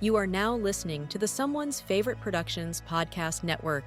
You are now listening to the Someone's Favorite Productions podcast network.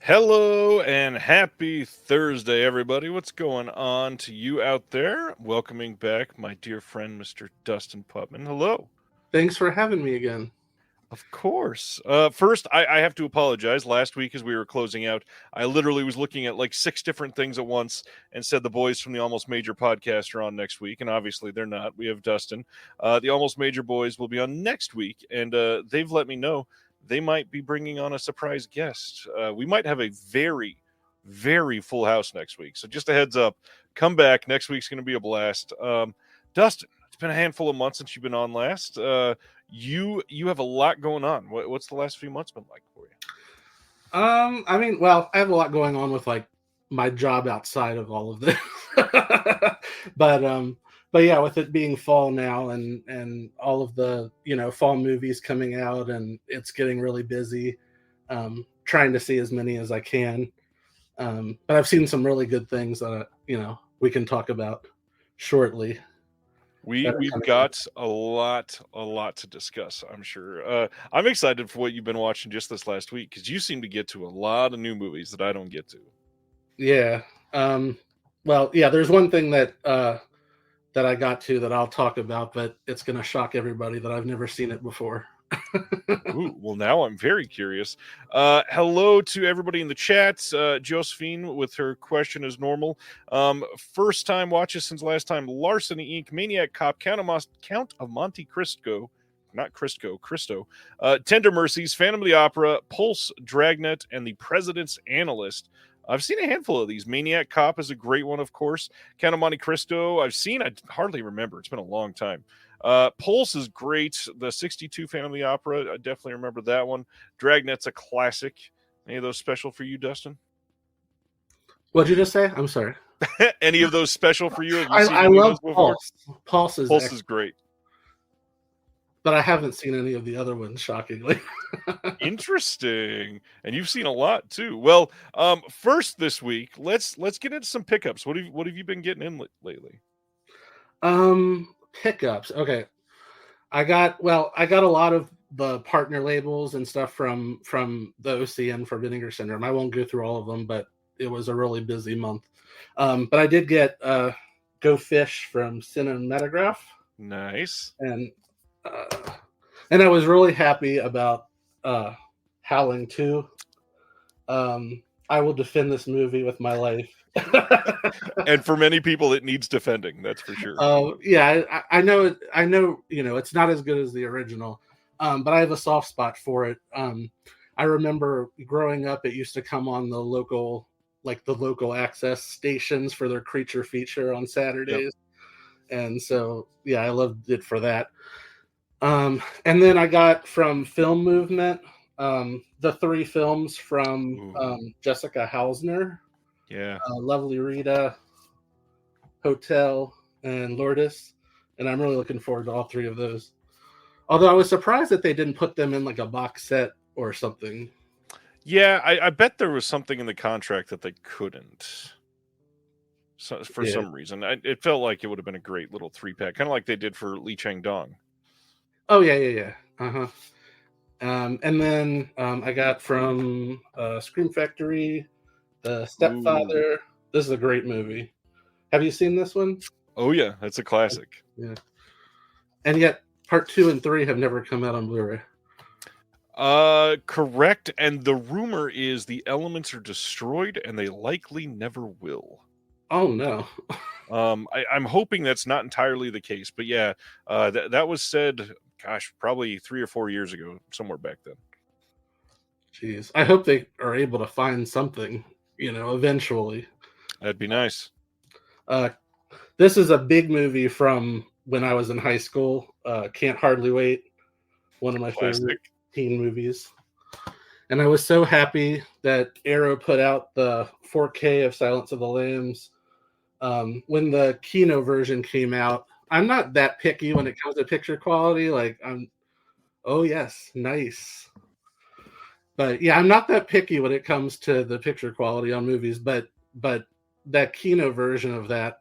Hello and happy Thursday, everybody. What's going on to you out there? Welcoming back my dear friend, Mr. Dustin Putman. Hello. Thanks for having me again. Of course. First, I have to apologize. Last week, as we were closing out, I literally was looking at like 6 different things at once and said the boys from the Almost Major podcast are on next week, and obviously they're not. We have Dustin. The Almost Major boys will be on next week, and they've let me know they might be bringing on a surprise guest. We might have a very, very full house next week. So just a heads up, come back. Next week's going to be a blast. Dustin, it's been a handful of months since you've been on last. You have a lot going on. What's the last few months been like for you? I have a lot going on with like my job outside of all of this. But yeah, with it being fall now and all of the, fall movies coming out, and it's getting really busy, trying to see as many as I can. But I've seen some really good things that, we can talk about shortly. We've got a lot to discuss, I'm sure. I'm excited for what you've been watching just this last week, because you seem to get to a lot of new movies that I don't get to. Yeah. There's one thing that I got to that I'll talk about, but it's going to shock everybody that I've never seen it before. Ooh, well, now I'm very curious. Hello to everybody in the chat. Josephine with her question as normal. First time watches since last time. Larceny Inc., Maniac Cop, Count of Monte Cristo. Not Cristo, Cristo. Tender Mercies, Phantom of the Opera, Pulse, Dragnet, and The President's Analyst. I've seen a handful of these. Maniac Cop is a great one, of course. Count of Monte Cristo, I hardly remember. It's been a long time. Pulse is great. The 62 Phantom of the Opera, I definitely remember that one. Dragnet's a classic. Any of those special for you, Dustin? What'd you just say? I'm sorry. Any of those special for you? I love Pulse. Pulse is great. But I haven't seen any of the other ones, shockingly. Interesting. And you've seen a lot too. Well, first this week, let's get into some pickups. What have you been getting in lately? Pickups. Okay. I got a lot of the partner labels and stuff from the OCN for Vinegar Syndrome. I won't go through all of them, but it was a really busy month. But I did get Go Fish from Cinematograph. Nice. And I was really happy about Howling 2. I will defend this movie with my life. And for many people, it needs defending. That's for sure. I know. It's not as good as the original, but I have a soft spot for it. I remember growing up, it used to come on the local access stations for their creature feature on Saturdays. Yep. And so, yeah, I loved it for that. And then I got from Film Movement, the 3 films from Jessica Hausner. Yeah. Lovely Rita, Hotel, and Lourdes. and I'm really looking forward to all three of those. Although I was surprised that they didn't put them in like a box set or something. Yeah, I bet there was something in the contract that they couldn't. So, for some reason, it felt like it would have been a great little 3-pack, kind of like they did for Lee Chang Dong. Oh yeah. And then I got from Scream Factory, The Stepfather. Ooh. This is a great movie. Have you seen this one? Oh yeah, it's a classic. Yeah. And yet, part 2 and 3 have never come out on Blu-ray. Correct. And the rumor is the elements are destroyed, and they likely never will. Oh no. I'm hoping that's not entirely the case, but yeah, that was said, gosh, probably 3 or 4 years ago, somewhere back then. Jeez, I hope they are able to find something, eventually. That'd be nice. This is a big movie from when I was in high school. Can't Hardly Wait. One of my favorite teen movies. And I was so happy that Arrow put out the 4K of Silence of the Lambs. When the Kino version came out, I'm not that picky when it comes to picture quality. Like, oh yes, nice. But yeah, I'm not that picky when it comes to the picture quality on movies. But that Kino version of that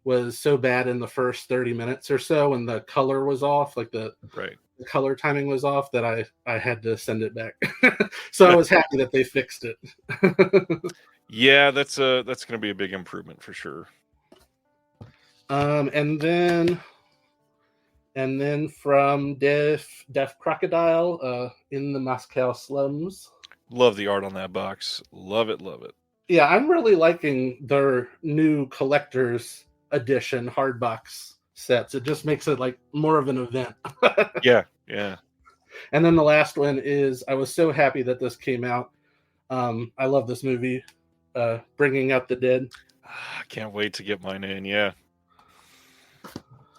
was so bad in the first 30 minutes or so when the color was off, like the color timing was off, that I had to send it back. So I was happy that they fixed it. Yeah, that's going to be a big improvement for sure. And then from Deaf Crocodile, In the Moscow Slums. Love the art on that box. Love it. Yeah, I'm really liking their new collector's edition hardbox sets. It just makes it like more of an event. Yeah. And then the last one is, I was so happy that this came out. I love this movie, Bringing Out the Dead. I can't wait to get mine in. Yeah,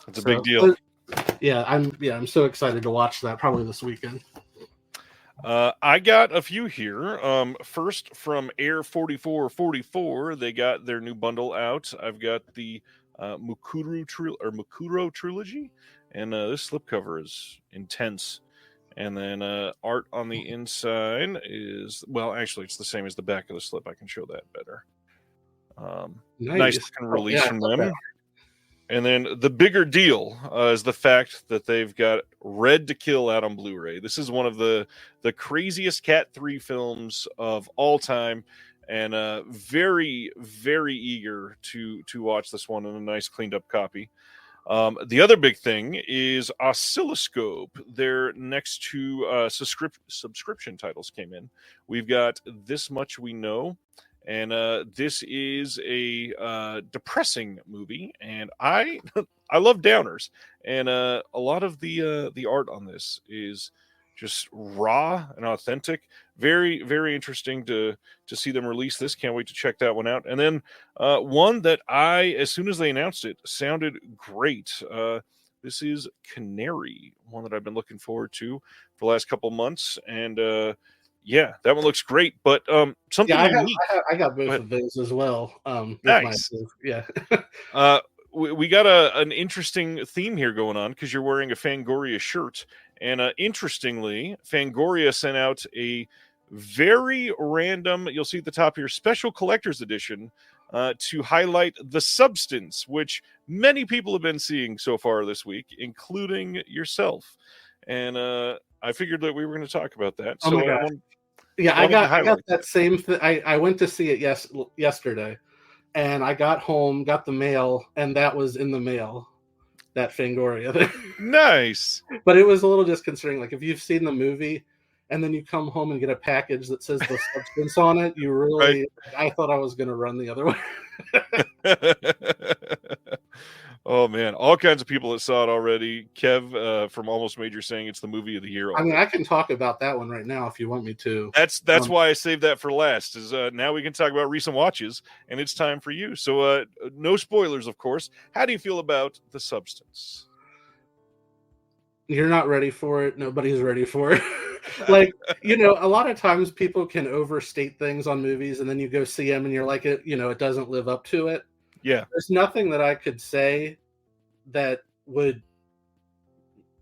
it's a big deal. I'm so excited to watch that probably this weekend. I got a few here. First from Air 4444, they got their new bundle out. I've got the Mukuro trilogy, and this slipcover is intense. And then art on the inside is, well, actually, it's the same as the back of the slip. I can show that better. Nice looking release from them. That. And then the bigger deal is the fact that they've got Red to Kill out on Blu-ray. This is one of the craziest Cat 3 films of all time, and very, very eager to watch this one in a nice cleaned up copy. The other big thing is Oscilloscope. Their next two subscription titles came in. We've got This Much We Know, and this is a depressing movie, and I love downers, and a lot of the art on this is just raw and authentic. Very, very interesting to see them release this. Can't wait to check that one out. And then one that as soon as they announced it, sounded great. This is Canary, one that I've been looking forward to for the last couple months. And yeah, that one looks great. But something unique. I got both of those as well. Nice. Yeah. We got an interesting theme here going on because you're wearing a Fangoria shirt. And interestingly, Fangoria sent out a very random, you'll see at the top here, special collector's edition to highlight The Substance, which many people have been seeing so far this week, including yourself. And I figured that we were going to talk about that. Oh my gosh. I got that same thing. I went to see it yesterday, and I got home, got the mail, and that was in the mail. That Fangoria. Nice. But it was a little disconcerting. Like, if you've seen the movie and then you come home and get a package that says The Substance on it, you really, I thought I was going to run the other way. Oh man, all kinds of people that saw it already. Kev from Almost Major saying it's the movie of the year. I mean, I can talk about that one right now if you want me to. That's why I saved that for last. Is now we can talk about recent watches, and it's time for you. So no spoilers, of course. How do you feel about The Substance? You're not ready for it. Nobody's ready for it. Like, a lot of times people can overstate things on movies, and then you go see them, and you're like, it doesn't live up to it. Yeah. There's nothing that I could say that would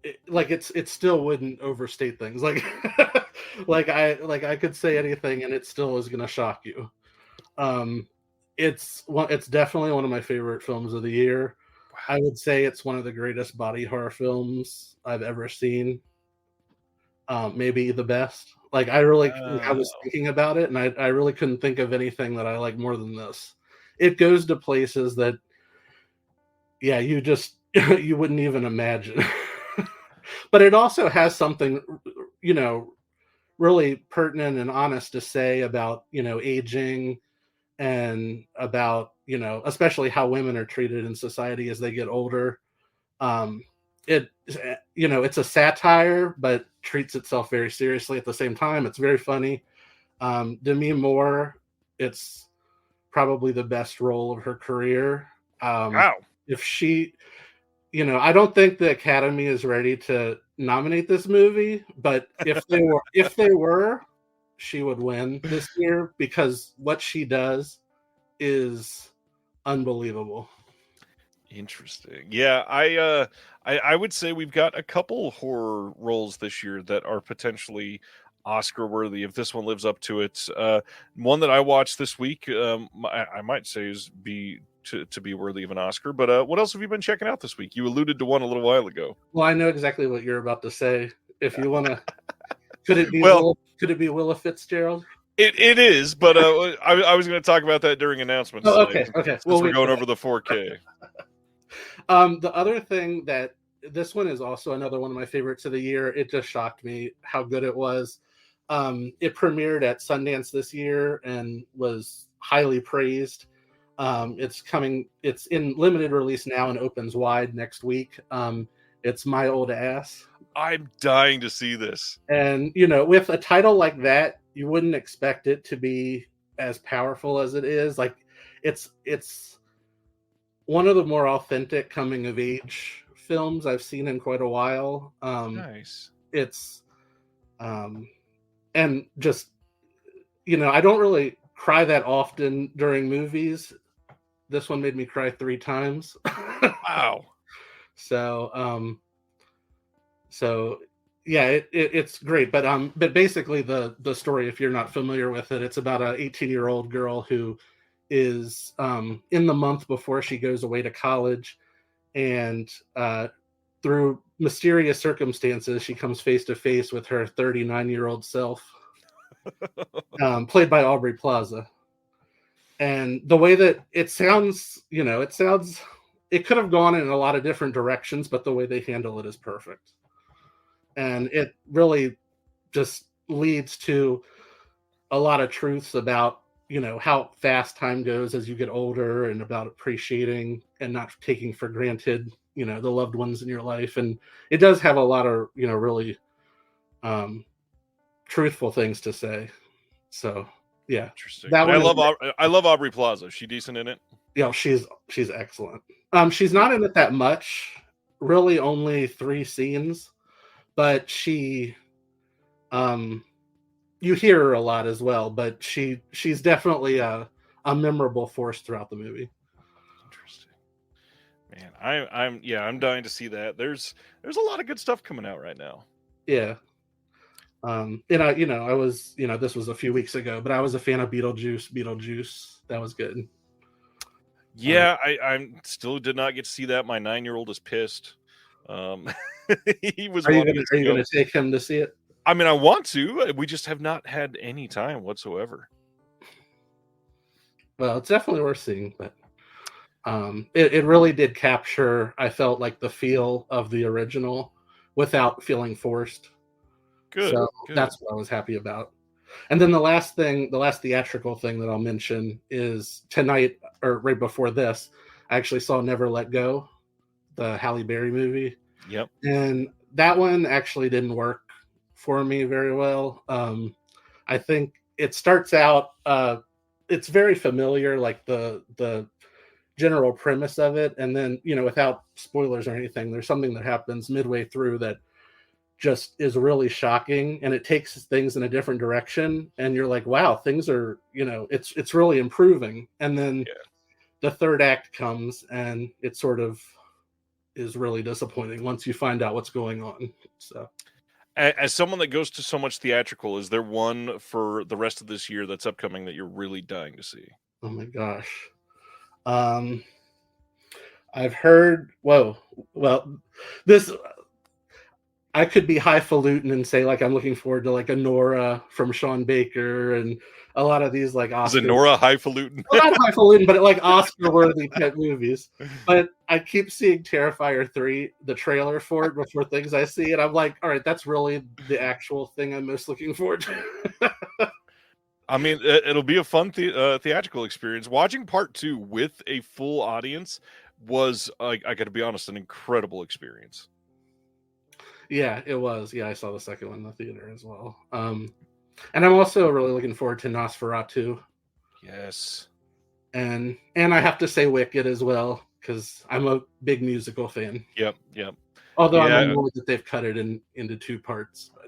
it still wouldn't overstate things. Like I could say anything and it still is going to shock you. It's definitely one of my favorite films of the year. I would say it's one of the greatest body horror films I've ever seen. Maybe the best. Like I was thinking about it, and I really couldn't think of anything that I like more than this. It goes to places that, yeah, you just you wouldn't even imagine. But it also has something, really pertinent and honest to say about, aging and about, especially how women are treated in society as they get older. It's a satire, but treats itself very seriously at the same time. It's very funny. Demi Moore, it's probably the best role of her career. Wow. If she, I don't think the Academy is ready to nominate this movie, but if they were, she would win this year because what she does is unbelievable. Interesting. Yeah, I would say we've got a couple horror roles this year that are potentially Oscar worthy if this one lives up to it. One that I watched this week, I might say to be worthy of an Oscar. But what else have you been checking out this week? You alluded to one a little while ago. Well, I know exactly what you're about to say. If you want to, could it be Willa Fitzgerald? It is, but I was going to talk about that during announcements. Oh, okay. Since we're going over the 4K. The other thing that this one is also another one of my favorites of the year. It just shocked me how good it was. It premiered at Sundance this year and was highly praised. It's in limited release now and opens wide next week. It's My Old Ass. I'm dying to see this. And, with a title like that, you wouldn't expect it to be as powerful as it is. Like it's one of the more authentic coming of age films I've seen in quite a while. Nice. It's, and just, I don't really cry that often during movies. This one made me cry 3 times. Wow. So yeah, it's great. But basically the story, if you're not familiar with it, it's about an 18-year-old girl who is in the month before she goes away to college, and through mysterious circumstances, she comes face to face with her 39-year-old self, played by Aubrey Plaza. And the way that it sounds, it could have gone in a lot of different directions, but the way they handle it is perfect. And it really just leads to a lot of truths about, how fast time goes as you get older, and about appreciating and not taking for granted, the loved ones in your life. And it does have a lot of, really truthful things to say. So, yeah. Interesting. I love Aubrey Plaza. Is she decent in it? Yeah, she's excellent. She's not in it that much, really only 3 scenes, but she, you hear her a lot as well, but she's definitely a memorable force throughout the movie. Interesting. Man, I'm dying to see that. There's a lot of good stuff coming out right now. Yeah. And I was, this was a few weeks ago, but I was a fan of Beetlejuice. That was good. Yeah, I still did not get to see that. My 9-year-old is pissed. He was. Are you going to take him to see it? I mean, I want to. We just have not had any time whatsoever. Well, it's definitely worth seeing, but it really did capture, I felt like, the feel of the original without feeling forced. Good. So that's what I was happy about. And then the last theatrical thing that I'll mention is tonight, or right before this, I actually saw Never Let Go, the Halle Berry movie. Yep. And that one actually didn't work for me very well. I think it starts out, it's very familiar, like the general premise of it. And then, without spoilers or anything, there's something that happens midway through that just is really shocking, and it takes things in a different direction, and you're like, wow, things are, it's really improving. And then the third act comes, and it sort of is really disappointing once you find out what's going on. So, as someone that goes to so much theatrical, is there one for the rest of this year that's upcoming that you're really dying to see? oh my gosh. I've heard, well, this, I could be highfalutin and say like I'm looking forward to like a Nora from Sean Baker and a lot of these like Is Oscar. it Nora highfalutin? Well, not highfalutin, but like Oscar-worthy type movies. But I keep seeing Terrifier 3, the trailer for it before things I see, and I'm like, all right, that's really the actual thing I'm most looking forward to. I mean, it'll be a fun theatrical experience. Watching part 2 with a full audience was, I got to be honest, an incredible experience. Yeah, it was. Yeah, I saw the second one in the theater as well. And I'm also really looking forward to Nosferatu. Yes. And I have to say Wicked as well, because I'm a big musical fan. Yep. Although I'm annoyed that they've cut it into 2 parts. But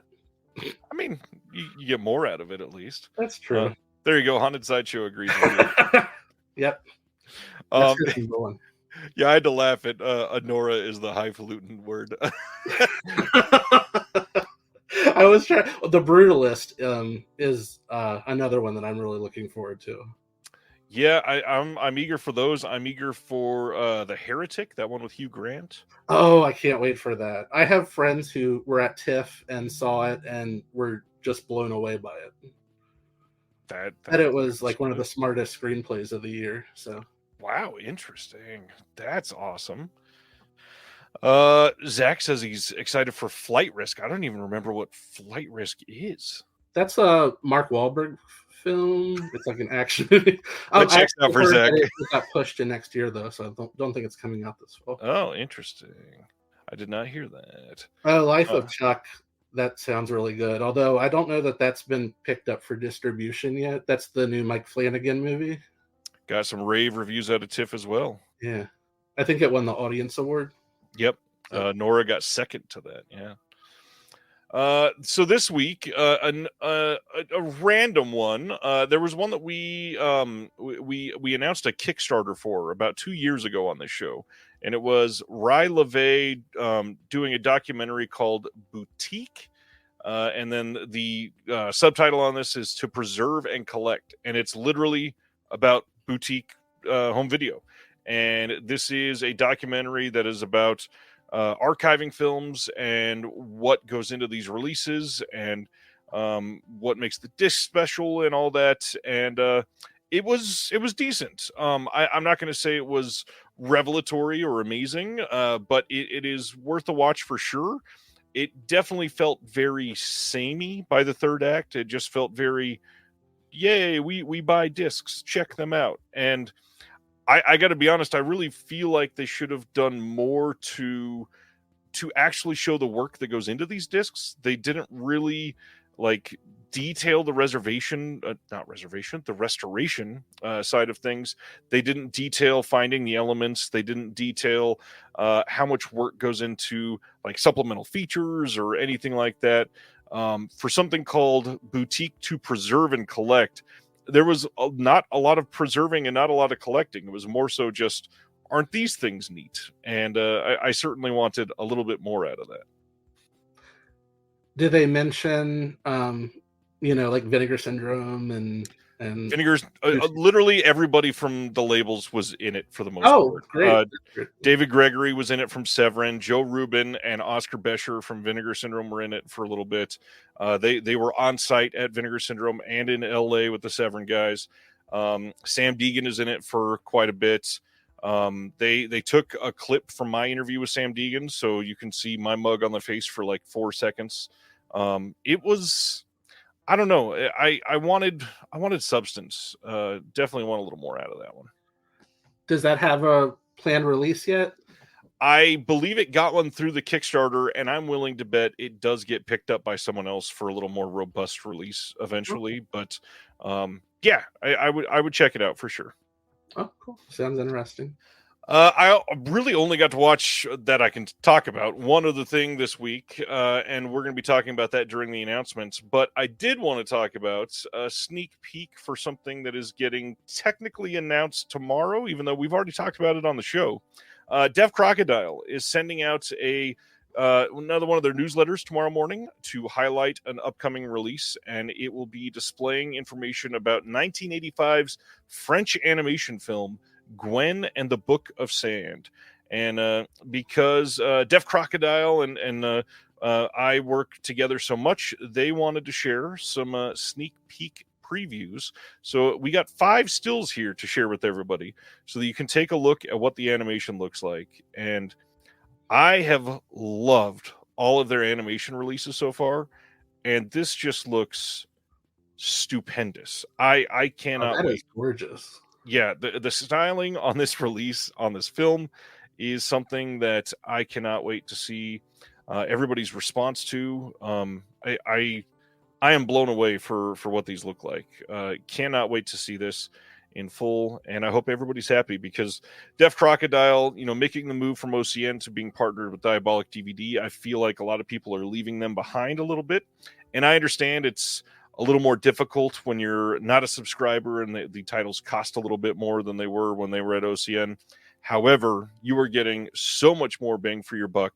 I mean, you get more out of it at least. That's true. There you go. Haunted Sideshow agrees with you. Yep. That's the one. Yeah, I had to laugh at Nora is the highfalutin word. I was trying. The Brutalist is another one that I'm really looking forward to. Yeah, I'm eager for those. I'm eager for The Heretic, that one with Hugh Grant. Oh, I can't wait for that. I have friends who were at TIFF and saw it and were just blown away by it. That it was like one of the smartest screenplays of the year. So. Wow, interesting. That's awesome. Zach says he's excited for Flight Risk. I don't even remember what Flight Risk is. That's a Mark Wahlberg film. It's like an action movie. Checks out for Zach. It got pushed to next year though, so I don't think it's coming out this fall. Oh, interesting. I did not hear that. Life of Chuck. That sounds really good. Although I don't know that that's been picked up for distribution yet. That's the new Mike Flanagan movie. Got some rave reviews out of TIFF as well. Yeah. I think it won the audience award. Yep. Nora got second to that. Yeah. So this week, a random one. There was one that we announced a Kickstarter for about 2 years ago on this show, and it was Rai LeVay doing a documentary called Boutique. And then the subtitle on this is To Preserve and Collect, and it's literally about boutique home video. And this is a documentary that is about archiving films and what goes into these releases and what makes the disc special and all that. And it was decent. I'm not going to say it was revelatory or amazing, but it is worth a watch for sure. It definitely felt very samey by the third act. It just felt very, yay, we buy discs, check them out. And I got to be honest, I really feel like they should have done more to actually show the work that goes into these discs. They didn't really like detail the the restoration side of things. They didn't detail finding the elements. They didn't detail how much work goes into like supplemental features or anything like that. For something called Boutique to Preserve and Collect, there was not a lot of preserving and not a lot of collecting. It was more so just, aren't these things neat? And I certainly wanted a little bit more out of that. Did they mention, like Vinegar Syndrome and Vinegar's literally everybody from the labels was in it for the most part. Great. David Gregory was in it from Severin. Joe Rubin and Oscar Bescher from Vinegar Syndrome were in it for a little bit. They were on site at Vinegar Syndrome and in LA with the Severin guys. Sam Deegan is in it for quite a bit. They took a clip from my interview with Sam Deegan, so you can see my mug on the face for like 4 seconds. It was, I don't know. I wanted substance. Definitely want a little more out of that one. Does that have a planned release yet? I believe it got one through the Kickstarter, and I'm willing to bet it does get picked up by someone else for a little more robust release eventually. But yeah, I would check it out for sure. Oh, cool. Sounds interesting. I really only got to watch that I can talk about one other thing this week, and we're going to be talking about that during the announcements. But I did want to talk about a sneak peek for something that is getting technically announced tomorrow, even though we've already talked about it on the show. Deaf Crocodile is sending out another one of their newsletters tomorrow morning to highlight an upcoming release, and it will be displaying information about 1985's French animation film Gwen and the Book of Sand. And because Deaf Crocodile and I work together so much, they wanted to share some sneak peek previews. So we got 5 stills here to share with everybody so that you can take a look at what the animation looks like. And I have loved all of their animation releases so far, and this just looks stupendous. I cannot that wait. is gorgeous. Yeah, the styling on this release, on this film, is something that I cannot wait to see everybody's response to. I am blown away for what these look like. Cannot wait to see this in full, and I hope everybody's happy, because Deaf Crocodile, making the move from OCN to being partnered with Diabolic DVD, I feel like a lot of people are leaving them behind a little bit, and I understand it's a little more difficult when you're not a subscriber and the titles cost a little bit more than they were when they were at OCN. However, you are getting so much more bang for your buck.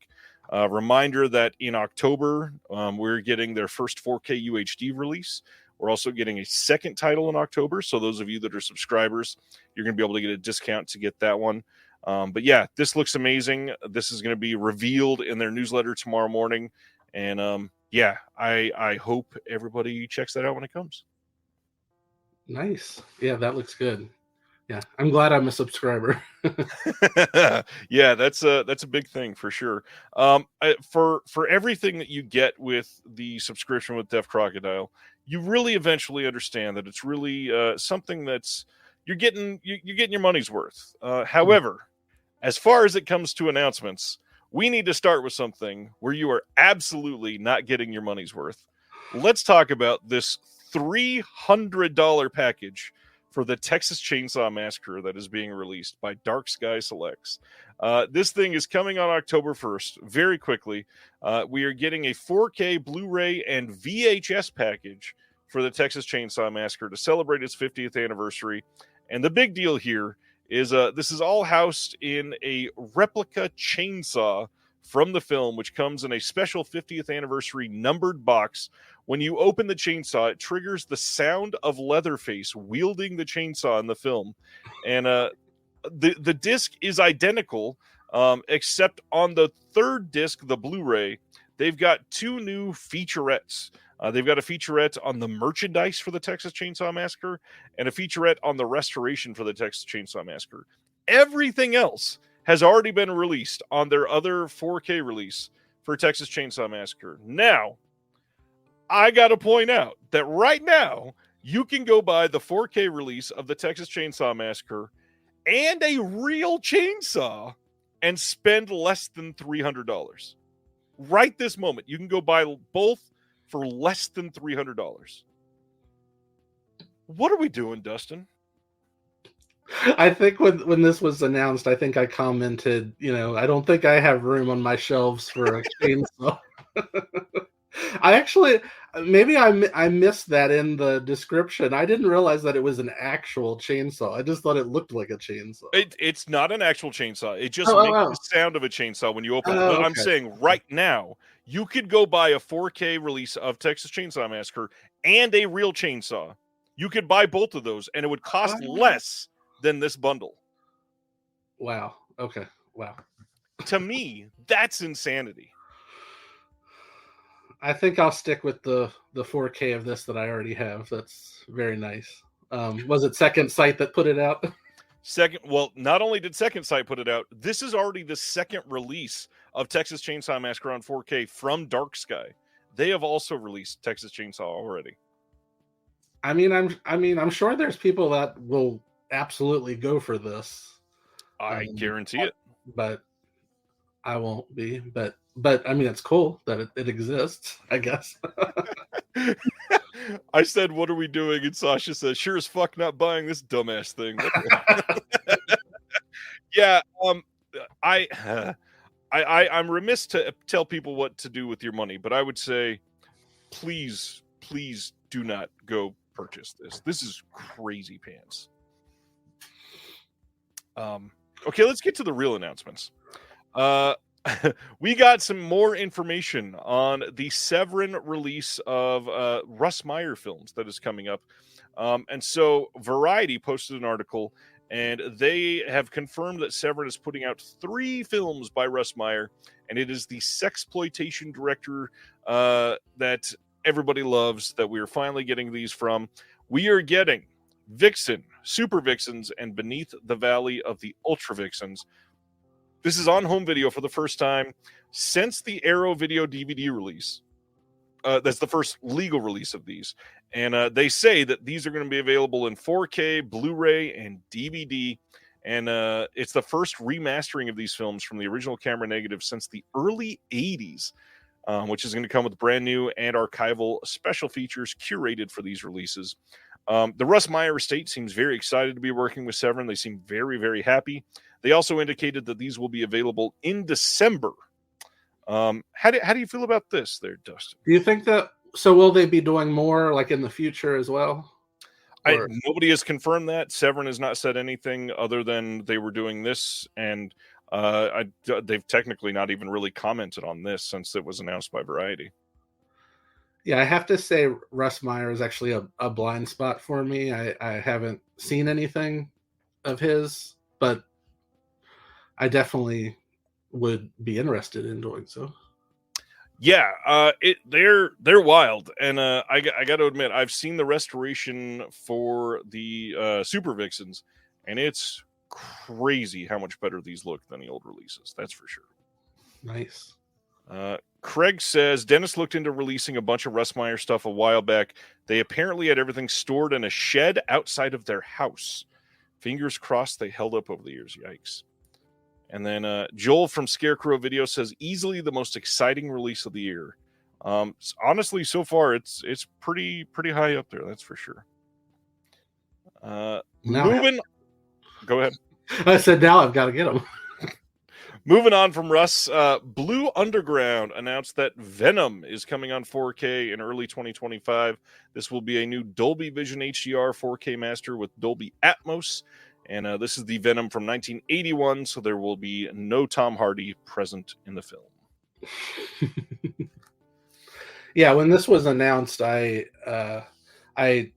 Reminder that in October, we're getting their first 4K UHD release. We're also getting a second title in October. So those of you that are subscribers, you're going to be able to get a discount to get that one. But yeah, this looks amazing. This is going to be revealed in their newsletter tomorrow morning. And yeah, I hope everybody checks that out when it comes. Nice. Yeah, that looks good. Yeah, I'm glad I'm a subscriber. Yeah, that's a big thing for sure. For everything that you get with the subscription with Deaf Crocodile, you really eventually understand that it's really something that's you're getting your money's worth. However, as far as it comes to announcements, we need to start with something where you are absolutely not getting your money's worth. Let's talk about this $300 package for the Texas Chainsaw Massacre that is being released by Dark Sky Selects. This thing is coming on October 1st, very quickly. We are getting a 4K Blu-ray and VHS package for the Texas Chainsaw Massacre to celebrate its 50th anniversary. And the big deal here is this is all housed in a replica chainsaw from the film, which comes in a special 50th anniversary numbered box. When you open the chainsaw, it triggers the sound of Leatherface wielding the chainsaw in the film. And the disc is identical, except on the third disc, the Blu-ray, they've got 2 new featurettes. They've got a featurette on the merchandise for the Texas Chainsaw Massacre and a featurette on the restoration for the Texas Chainsaw Massacre. Everything else has already been released on their other 4K release for Texas Chainsaw Massacre. Now, I got to point out that right now, you can go buy the 4K release of the Texas Chainsaw Massacre and a real chainsaw and spend less than $300. Right this moment, you can go buy both for less than $300. What are we doing, Dustin? I think when this was announced, I think I commented, I don't think I have room on my shelves for a chainsaw. I actually, maybe I missed that in the description. I didn't realize that it was an actual chainsaw. I just thought it looked like a chainsaw. It's not an actual chainsaw. It just makes the sound of a chainsaw when you open it. But okay. I'm saying right now, you could go buy a 4K release of Texas Chainsaw Massacre and a real chainsaw. You could buy both of those, and it would cost less than this bundle. Wow. Okay. Wow. To me, that's insanity. I think I'll stick with the 4K of this that I already have. That's very nice. Was it Second Sight that put it out? Well, not only did Second Sight put it out, this is already the second release of Texas Chainsaw Massacre on 4K from Dark Sky. They have also released Texas Chainsaw already. I'm sure there's people that will absolutely go for this. I guarantee it. But I won't be. But it's cool that it exists, I guess. I said, "What are we doing?" And Sasha says, "Sure as fuck not buying this dumbass thing." Yeah, I'm remiss to tell people what to do with your money, but I would say, please do not go purchase this. This is crazy pants. Cool. Okay, let's get to the real announcements. We got some more information on the Severin release of Russ Meyer films that is coming up. And so Variety posted an article, and they have confirmed that Severin is putting out 3 films by Russ Meyer, and it is the sexploitation director that everybody loves that we are finally getting these from. We are getting Vixen, Super Vixens, and Beneath the Valley of the Ultra Vixens. This is on home video for the first time since the Arrow Video DVD release. That's the first legal release of these. And they say that these are going to be available in 4K, Blu-ray, and DVD. And it's the first remastering of these films from the original camera negative since the early 80s, which is going to come with brand new and archival special features curated for these releases. The Russ Meyer estate seems very excited to be working with Severin. They seem very, very happy. They also indicated that these will be available in December. How do you feel about this there, Dustin? Do you think that, so will they be doing more like in the future as well? Nobody has confirmed that. Severin has not said anything other than they were doing this, and they've technically not even really commented on this since it was announced by Variety. Yeah, I have to say Russ Meyer is actually a blind spot for me. I haven't seen anything of his, but I definitely would be interested in doing so. Yeah, they're wild, and I got to admit, I've seen the restoration for the Super Vixens, and it's crazy how much better these look than the old releases. That's for sure. Nice. Craig says Dennis looked into releasing a bunch of Russ Meyer stuff a while back. They apparently had everything stored in a shed outside of their house. Fingers crossed they held up over the years. Yikes. And then Joel from Scarecrow Video says easily the most exciting release of the year. Honestly, so far it's pretty high up there. That's for sure. Moving. Go ahead. I said now I've got to get them. Moving on from Russ, Blue Underground announced that Venom is coming on 4K in early 2025. This will be a new Dolby Vision HDR 4K master with Dolby Atmos. And this is the Venom from 1981, so there will be no Tom Hardy present in the film. Yeah, when this was announced, I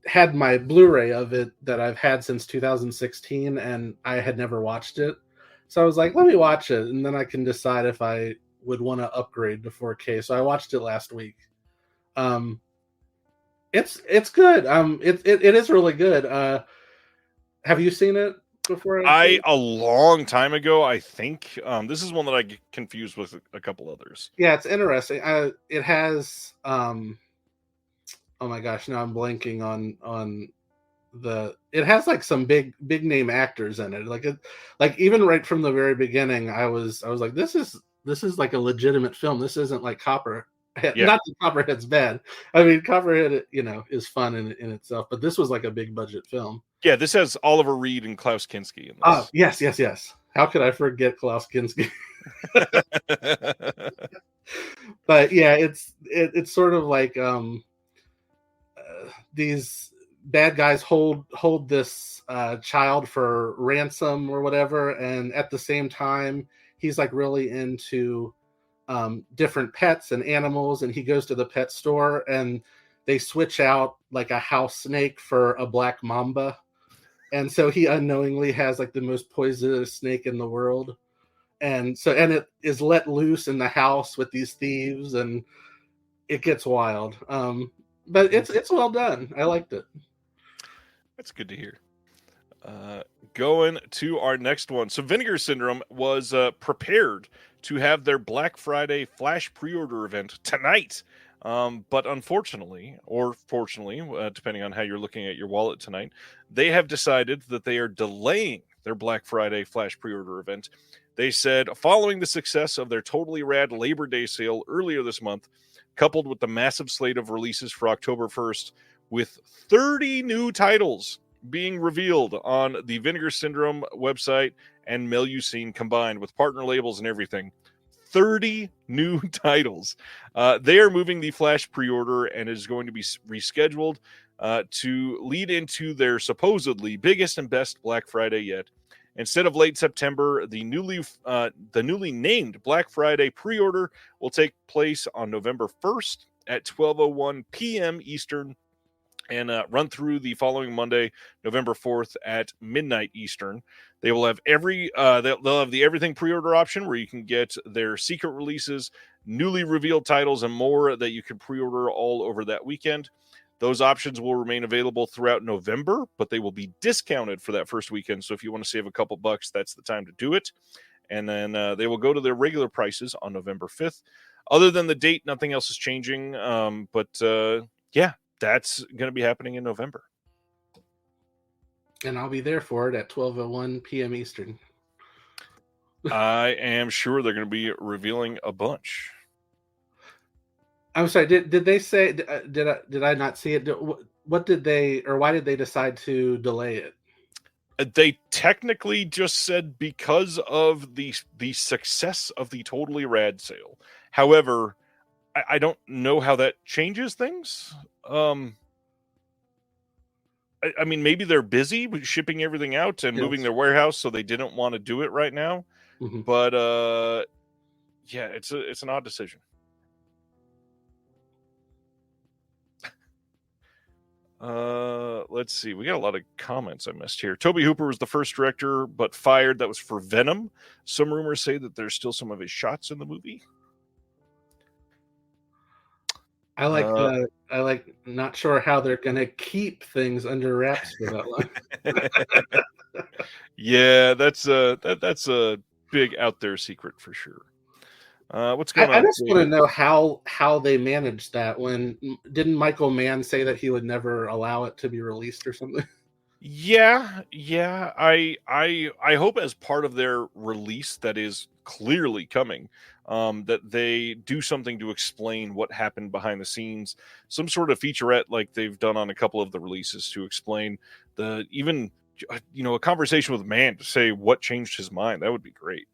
had my Blu-ray of it that I've had since 2016, and I had never watched it. So I was like, let me watch it, and then I can decide if I would want to upgrade to 4K. So I watched it last week. It's good. It is really good. Have you seen it before? A long time ago, I think. This is one that I get confused with a couple others. Yeah, it's interesting. It has oh my gosh, now I'm blanking on it has like some big name actors in it. Like even right from the very beginning, I was like, this is like a legitimate film. This isn't like Copperhead. Yeah. Not that Copperhead's bad. I mean, Copperhead, is fun in itself, but this was like a big budget film. Yeah, this has Oliver Reed and Klaus Kinski in this. Oh, yes. How could I forget Klaus Kinski? But yeah, it's sort of like these bad guys hold this child for ransom or whatever, and at the same time, he's like really into different pets and animals, and he goes to the pet store and they switch out like a house snake for a black mamba, and so he unknowingly has like the most poisonous snake in the world, and it is let loose in the house with these thieves, and it gets wild. But it's well done. I liked it. That's good to hear. Going to our next one. So Vinegar Syndrome was prepared to have their Black Friday flash pre-order event tonight. But unfortunately, or fortunately, depending on how you're looking at your wallet tonight, they have decided that they are delaying their Black Friday flash pre-order event. They said, following the success of their Totally Rad Labor Day sale earlier this month, coupled with the massive slate of releases for October 1st, with 30 new titles being revealed on the Vinegar Syndrome website and Melusine combined with partner labels and everything. 30 new titles. They are moving the flash pre-order, and it is going to be rescheduled to lead into their supposedly biggest and best Black Friday yet. Instead of late September, the newly named Black Friday pre-order will take place on November 1st at 12:01 p.m. Eastern and run through the following Monday, November 4th at midnight Eastern. They will have they'll have the everything pre-order option where you can get their secret releases, newly revealed titles, and more that you can pre-order all over that weekend. Those options will remain available throughout November, but they will be discounted for that first weekend. So if you want to save a couple bucks, that's the time to do it. And then they will go to their regular prices on November 5th. Other than the date, nothing else is changing. Yeah, that's going to be happening in November. And I'll be there for it at 12:01 p.m. Eastern. I am sure they're going to be revealing a bunch. I'm sorry. Did they say? Did I not see it? What did they, or why did they decide to delay it? They technically just said because of the success of the Totally Rad sale. However, I don't know how that changes things. I mean, maybe they're busy with shipping everything out and moving their warehouse, so they didn't want to do it right now. Mm-hmm. But yeah, it's an odd decision. Let's see. We got a lot of comments I missed here. Toby Hooper was the first director, but fired. That was for Venom. Some rumors say that there's still some of his shots in the movie. I like not sure how they're gonna keep things under wraps for that long. Yeah, that's a big out there secret for sure. What's going on? I just want to know how they managed that. When didn't Michael Mann say that he would never allow it to be released or something? Yeah. I hope as part of their release that is clearly coming, that they do something to explain what happened behind the scenes, some sort of featurette like they've done on a couple of the releases to explain a conversation with Mann to say what changed his mind. That would be great.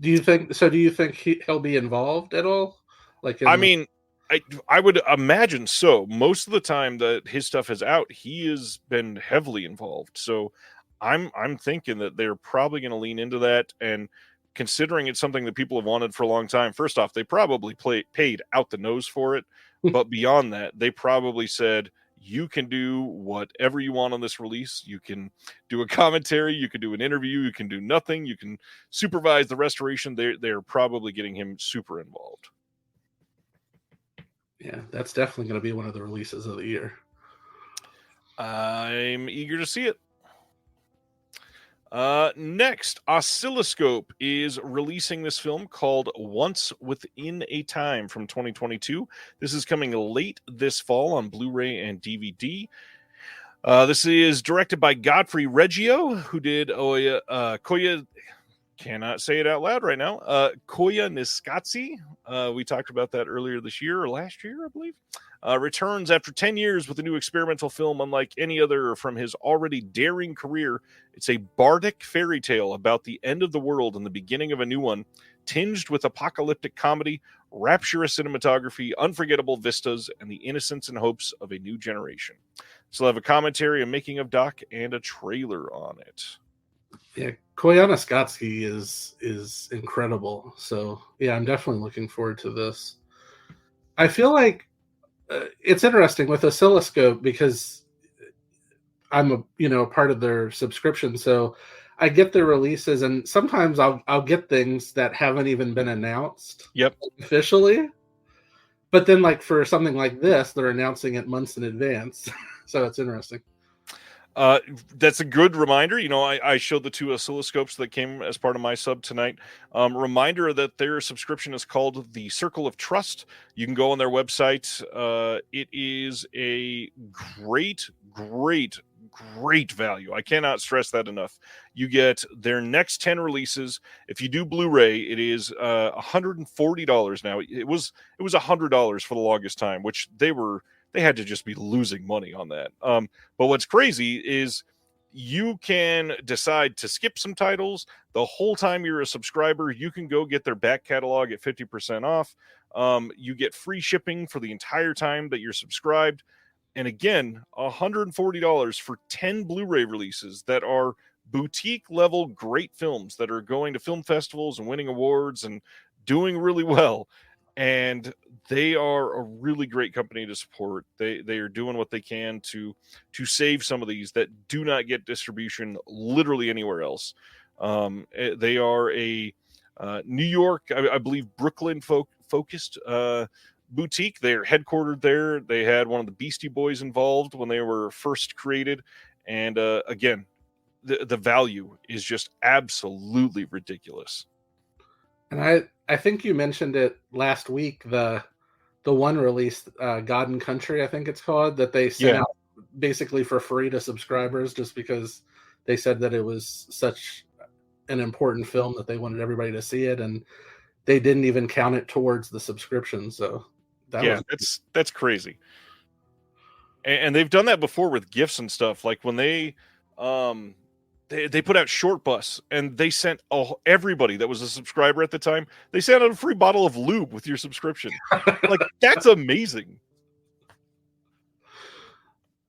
Do you think he'll be involved at all? I would imagine so. Most of the time that his stuff is out, he has been heavily involved. So I'm thinking that they're probably going to lean into that. And considering it's something that people have wanted for a long time, first off, they probably paid out the nose for it. But beyond that, they probably said, you can do whatever you want on this release. You can do a commentary. You can do an interview. You can do nothing. You can supervise the restoration. They're probably getting him super involved. Yeah, that's definitely going to be one of the releases of the year. I'm eager to see it. Next, Oscilloscope is releasing this film called Once Within a Time from 2022. This is coming late this fall on Blu-ray and DVD. This is directed by Godfrey Reggio, who did Koya. Cannot say it out loud right now. Koya Niskatsi. We talked about that earlier this year or last year, I believe. Returns after 10 years with a new experimental film unlike any other from his already daring career. It's a bardic fairy tale about the end of the world and the beginning of a new one, tinged with apocalyptic comedy, rapturous cinematography, unforgettable vistas, and the innocence and hopes of a new generation. So we'll have a commentary, a making of doc, and a trailer on it. Yeah, Koyana Skotsky is incredible. So yeah, I'm definitely looking forward to this. I feel like it's interesting with Oscilloscope because I'm a part of their subscription, so I get their releases, and sometimes I'll get things that haven't even been announced officially. But then, like for something like this, they're announcing it months in advance, so it's interesting. That's a good reminder. I showed the 2 oscilloscopes that came as part of my sub tonight. Reminder that their subscription is called the Circle of Trust. You can go on their website. It is a great value. I cannot stress that enough. You get their next 10 releases. If you do Blu-ray, it is $140 now. It was $100 for the longest time, which they had to just be losing money on that. But what's crazy is you can decide to skip some titles. The whole time you're a subscriber, you can go get their back catalog at 50% off. You get free shipping for the entire time that you're subscribed. And again, $140 for 10 Blu-ray releases that are boutique level great films that are going to film festivals and winning awards and doing really well. And they are a really great company to support. They are doing what they can to save some of these that do not get distribution literally anywhere else. They are a New York, I believe, Brooklyn focused boutique. They're headquartered there. They had one of the Beastie Boys involved when they were first created. And again, the value is just absolutely ridiculous. And I think you mentioned it last week, the one release, God and Country, I think it's called, that they sent out basically for free to subscribers just because they said that it was such an important film that they wanted everybody to see it, and they didn't even count it towards the subscription. So that's crazy. And they've done that before with gifts and stuff. Like when they put out Short Bus, and they sent everybody that was a subscriber at the time, they sent out a free bottle of lube with your subscription. Like, that's amazing.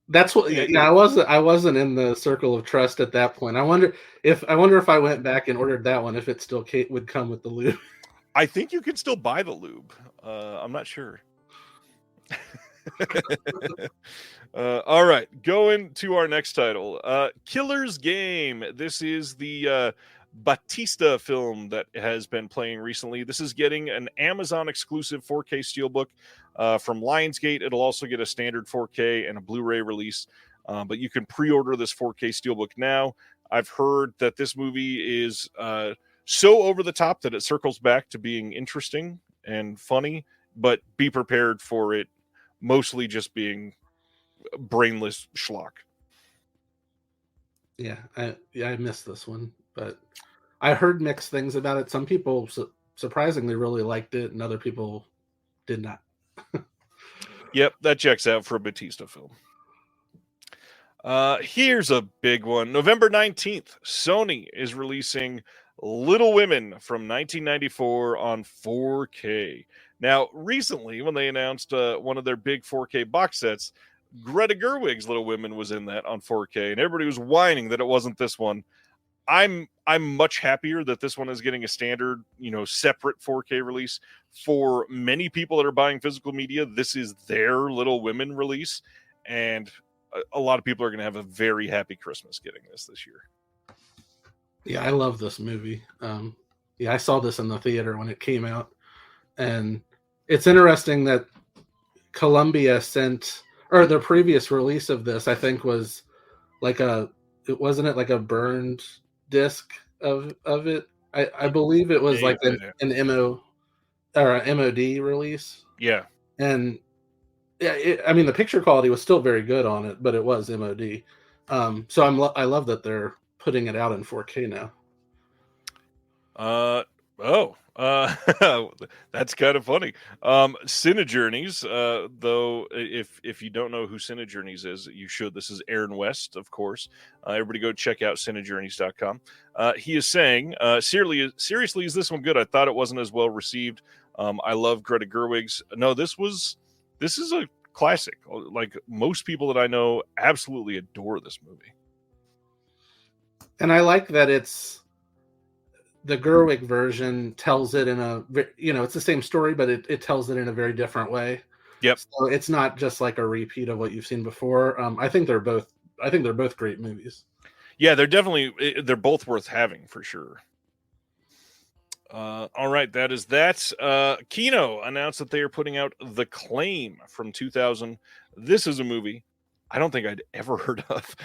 That's what. Yeah, I wasn't in the circle of trust at that point. I wonder if I went back and ordered that one, if it still would come with the lube. I think you can still buy the lube. I'm not sure. All right, going to our next title, Killer's Game. This is the Batista film that has been playing recently. This is getting an Amazon exclusive 4K steelbook from Lionsgate. It'll also get a standard 4K and a Blu-ray release, but you can pre-order this 4K steelbook now. I've heard that this movie is so over the top that it circles back to being interesting and funny, but be prepared for it mostly just being brainless schlock. Yeah, I missed this one, but I heard mixed things about it. Some people surprisingly really liked it, and other people did not. Yep, that checks out for a Batista film. Here's a big one. November 19th, Sony is releasing Little Women from 1994 on 4K. Now, recently, when they announced one of their big 4K box sets, Greta Gerwig's Little Women was in that on 4K, and everybody was whining that it wasn't this one. I'm much happier that this one is getting a standard, separate 4K release. For many people that are buying physical media, this is their Little Women release, and a lot of people are going to have a very happy Christmas getting this year. Yeah, I love this movie. I saw this in the theater when it came out, and it's interesting that Columbia sent, or the previous release of this, I think, was like wasn't it like a burned disc of it? I believe it was like an MO or an MOD release. Yeah, and the picture quality was still very good on it, but it was MOD. So I love that they're putting it out in 4K now. That's kind of funny. Cinejourneys, though, if you don't know who Cinejourneys is, you should. This is Aaron West, of course. Everybody go check out cinejourneys.com. He is saying, seriously, is this one good? I thought it wasn't as well received. I love Greta Gerwig's. No, this is a classic. Like, most people that I know absolutely adore this movie. And I like that it's the Gerwig version tells it in it's the same story, but it tells it in a very different way. Yep. So it's not just like a repeat of what you've seen before. I think they're both great movies. Yeah, they're both worth having for sure. All right, that is that. Kino announced that they are putting out The Claim from 2000. This is a movie I don't think I'd ever heard of.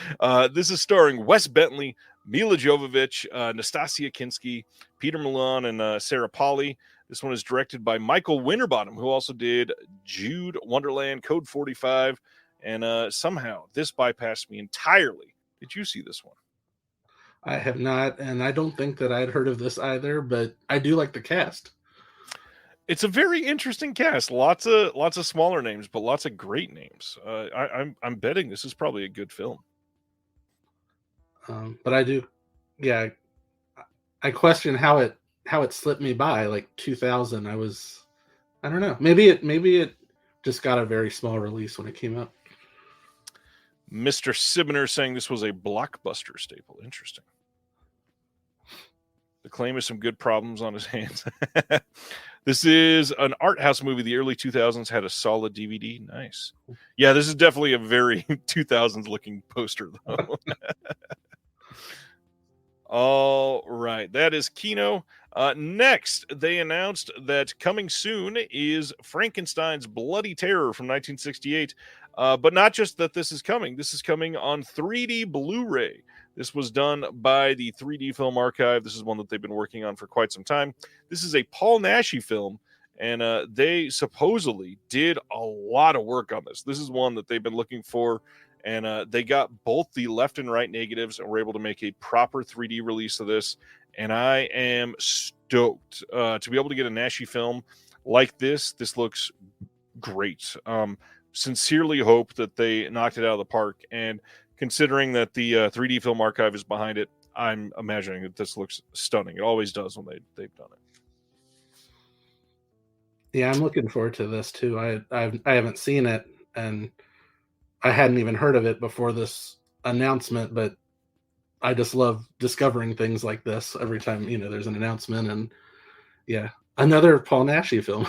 This is starring Wes Bentley, Mila Jovovich, Nastasia Kinski, Peter Milan, and Sarah Polley. This one is directed by Michael Winterbottom, who also did Jude, Wonderland, Code 45, and somehow this bypassed me entirely. Did you see this one? I have not, and I don't think that I'd heard of this either, but I do like the cast. It's a very interesting cast. Lots of smaller names, but lots of great names. I'm betting this is probably a good film. But I do, yeah. I question how it slipped me by. Like 2000, I don't know. Maybe it just got a very small release when it came out. Mr. Sibner saying this was a blockbuster staple. Interesting. The claim is some good problems on his hands. This is an art house movie. The early 2000s had a solid DVD. Nice. Yeah, this is definitely a very 2000s looking poster, though. All right. That is Kino. Next, they announced that coming soon is Frankenstein's Bloody Terror from 1968. But not just that this is coming. This is coming on 3D Blu-ray. This was done by the 3D Film Archive. This is one that they've been working on for quite some time. This is a Paul Naschy film, and they supposedly did a lot of work on this. This is one that they've been looking for, and they got both the left and right negatives and were able to make a proper 3D release of this. And I am stoked to be able to get a Naschy film like this. This looks great. Sincerely hope that they knocked it out of the park. And considering that the 3D Film Archive is behind it, I'm imagining that this looks stunning. It always does when they've done it. Yeah, I'm looking forward to this too. I haven't seen it, and I hadn't even heard of it before this announcement, but I just love discovering things like this every time, there's an announcement. And yeah, another Paul Naschy film.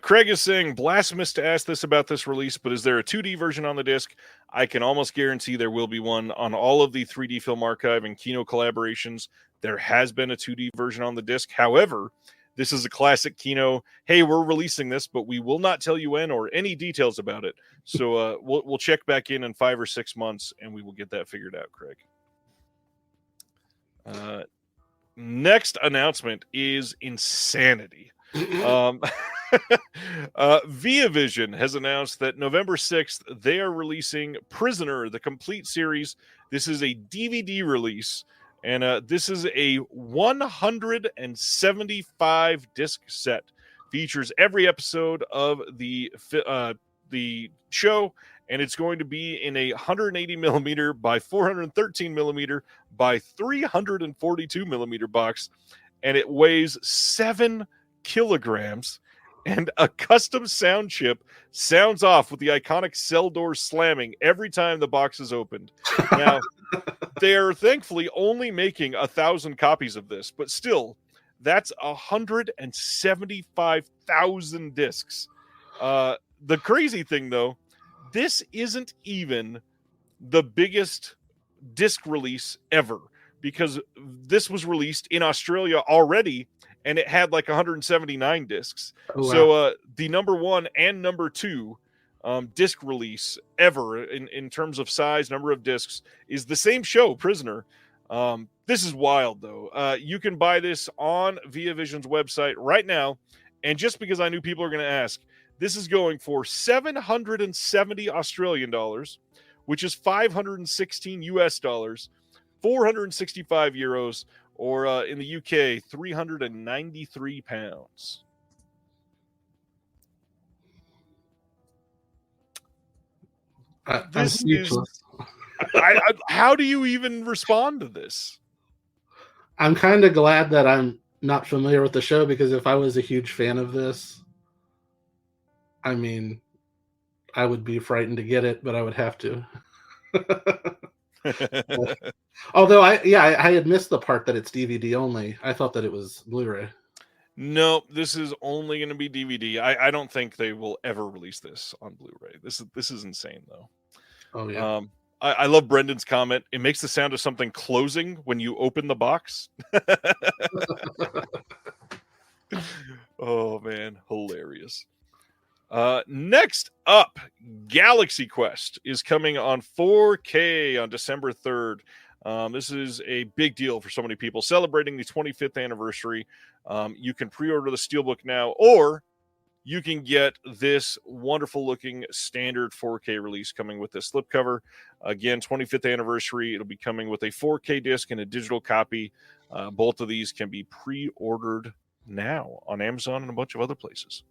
Craig is saying, blasphemous to ask this about this release, but is there a 2D version on the disc? I can almost guarantee there will be one on all of the 3D Film Archive and Kino collaborations. There has been a 2D version on the disc. However, this is a classic Kino. Hey, we're releasing this, but we will not tell you when or any details about it. So we'll check back in 5 or 6 months, and we will get that figured out, Craig. Next announcement is insanity. Via Vision has announced that November 6th, they are releasing Prisoner, the complete series. This is a DVD release, and this is a 175 disc set. Features every episode of the show, and it's going to be in a 180 millimeter by 413 millimeter by 342 millimeter box, and it weighs 7 kilograms, and a custom sound chip sounds off with the iconic cell door slamming every time the box is opened. Now, they're thankfully only making 1,000 copies of this, but still, that's 175,000 discs. The crazy thing, though, this isn't even the biggest disc release ever, because this was released in Australia already, and it had like 179 discs. Oh, wow. So the number 1 and number 2 disc release ever in terms of size, number of discs, is the same show, Prisoner. This is wild, though. You can buy this on Via Vision's website right now. And just because I knew people are going to ask, this is going for 770 Australian dollars, which is 516 US dollars, 465 euros, or in the UK, 393 pounds. I'm speechless. How do you even respond to this? I'm kind of glad that I'm not familiar with the show, because if I was a huge fan of this, I mean, I would be frightened to get it, but I would have to. Although I had missed the part that it's DVD only. I thought that it was Blu-ray. No, this is only going to be DVD. I don't think they will ever release this on Blu-ray. This is insane, though. Oh yeah. I love Brendan's comment. It makes the sound of something closing when you open the box. Oh man, hilarious. Next up, Galaxy Quest is coming on 4K on December 3rd. This is a big deal for so many people celebrating the 25th anniversary. You can pre-order the Steelbook now, or you can get this wonderful looking standard 4K release coming with this slipcover. Again, 25th anniversary. It'll be coming with a 4K disc and a digital copy. Both of these can be pre-ordered now on Amazon and a bunch of other places.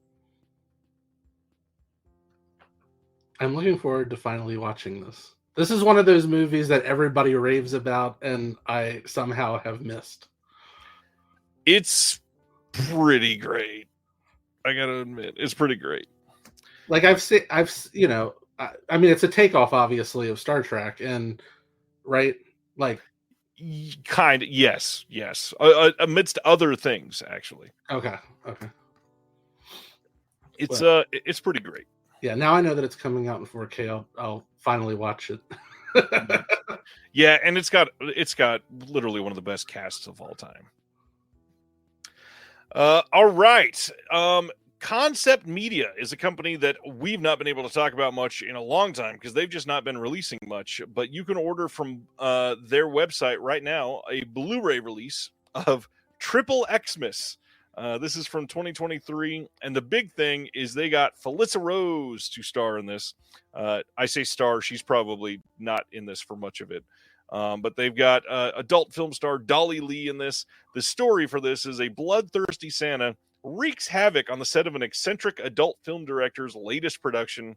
I'm looking forward to finally watching this. This is one of those movies that everybody raves about, and I somehow have missed. It's pretty great. I gotta admit, it's pretty great. Like I mean, it's a takeoff, obviously, of Star Trek, and right, like, Kind of, yes. Amidst other things, actually. Okay. It's pretty great. Yeah, now I know that it's coming out in 4K. I'll finally watch it. Yeah, and it's got literally one of the best casts of all time. All right. Concept Media is a company that we've not been able to talk about much in a long time because they've just not been releasing much. But you can order from their website right now a Blu-ray release of Triple Xmas. This is from 2023, and the big thing is they got Felissa Rose to star in this. I say star; she's probably not in this for much of it. But they've got adult film star Dolly Lee in this. The story for this is a bloodthirsty Santa wreaks havoc on the set of an eccentric adult film director's latest production.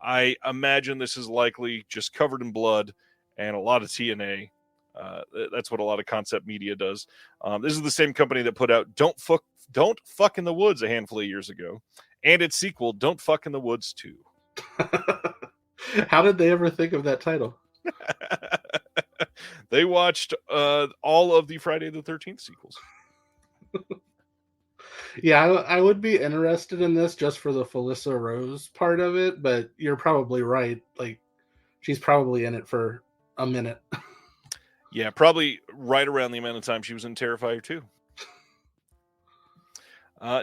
I imagine this is likely just covered in blood and a lot of TNA. That's what a lot of Concept Media does. This is the same company that put out Don't Fuck in the Woods a handful of years ago, and its sequel, Don't Fuck in the Woods 2. How did they ever think of that title? They watched all of the Friday the 13th sequels. Yeah, I would be interested in this just for the Felissa Rose part of it, but you're probably right. Like, she's probably in it for a minute. Yeah, probably right around the amount of time she was in Terrifier 2.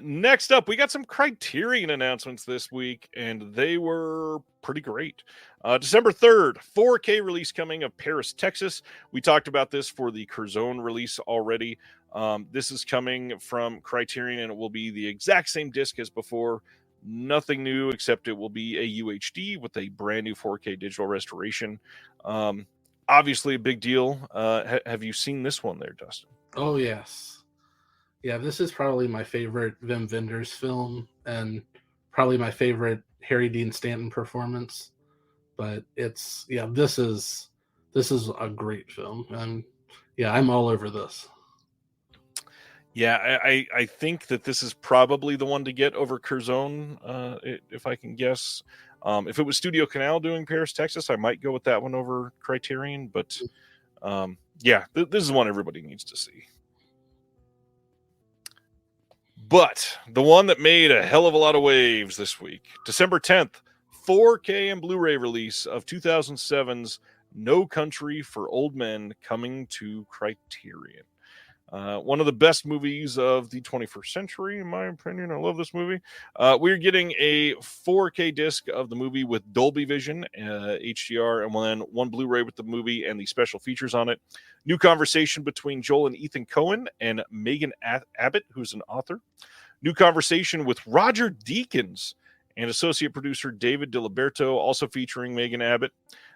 Next up, we got some Criterion announcements this week, and they were pretty great. December 3rd, 4K release coming of Paris, Texas. We talked about this for the Curzon release already. This is coming from Criterion, and it will be the exact same disc as before. Nothing new, except it will be a UHD with a brand new 4K digital restoration. Obviously a big deal. Have you seen this one there, Dustin? Oh, yes. Yeah, this is probably my favorite Wim Wenders film and probably my favorite Harry Dean Stanton performance. But this is a great film. And yeah, I'm all over this. Yeah, I think that this is probably the one to get over Curzon, if I can guess. If it was Studio Canal doing Paris, Texas, I might go with that one over Criterion. But this is one everybody needs to see. But the one that made a hell of a lot of waves this week, December 10th, 4K and Blu-ray release of 2007's No Country for Old Men coming to Criterion. One of the best movies of the 21st century, in my opinion. I love this movie. We're getting a 4K disc of the movie with Dolby Vision, HDR, and then one Blu-ray with the movie and the special features on it. New conversation between Joel and Ethan Coen and Megan Abbott, who's an author. New conversation with Roger Deakins and associate producer David DiLiberto, also featuring Megan Abbott.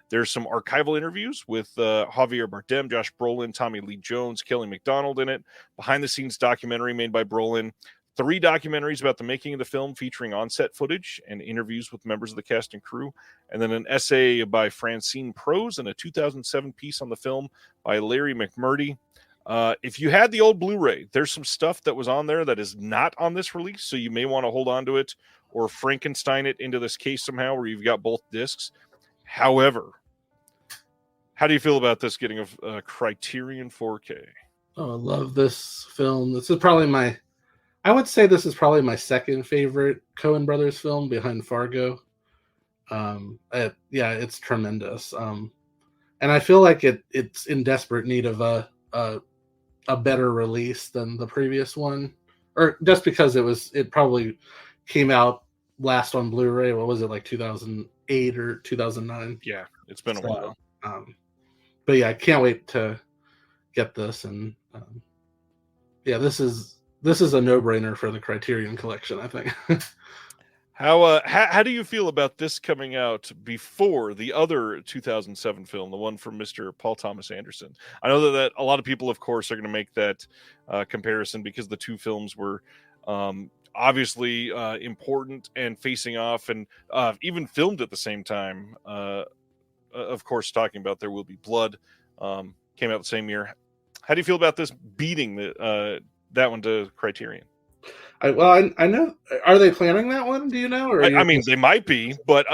There's some archival interviews with Javier Bardem, Josh Brolin, Tommy Lee Jones, Kelly MacDonald in it. Behind-the-scenes documentary made by Brolin. 3 documentaries about the making of the film featuring on-set footage and interviews with members of the cast and crew. And then an essay by Francine Prose and a 2007 piece on the film by Larry McMurdy. If you had the old Blu-ray, there's some stuff that was on there that is not on this release, so you may want to hold on to it or Frankenstein it into this case somehow where you've got both discs. However, how do you feel about this getting a Criterion 4K? Oh, I love this film. This is probably I would say this is probably my second favorite Coen Brothers film behind Fargo. It's tremendous. And I feel like it's in desperate need of a better release than the previous one, or just because it probably came out last on Blu-ray. What was it, like 2008 or 2009? Yeah, it's been a while. But yeah, I can't wait to get this. And this is a no-brainer for the Criterion collection, I think. How do you feel about this coming out before the other 2007 film, the one from Mr. Paul Thomas Anderson? I know that a lot of people, of course, are going to make that comparison because the two films were obviously important and facing off and even filmed at the same time. Of course, talking about There Will Be Blood came out the same year. How do you feel about this beating that one to Criterion? I know. Are they planning that one? Do you know? Or I mean, they might be, but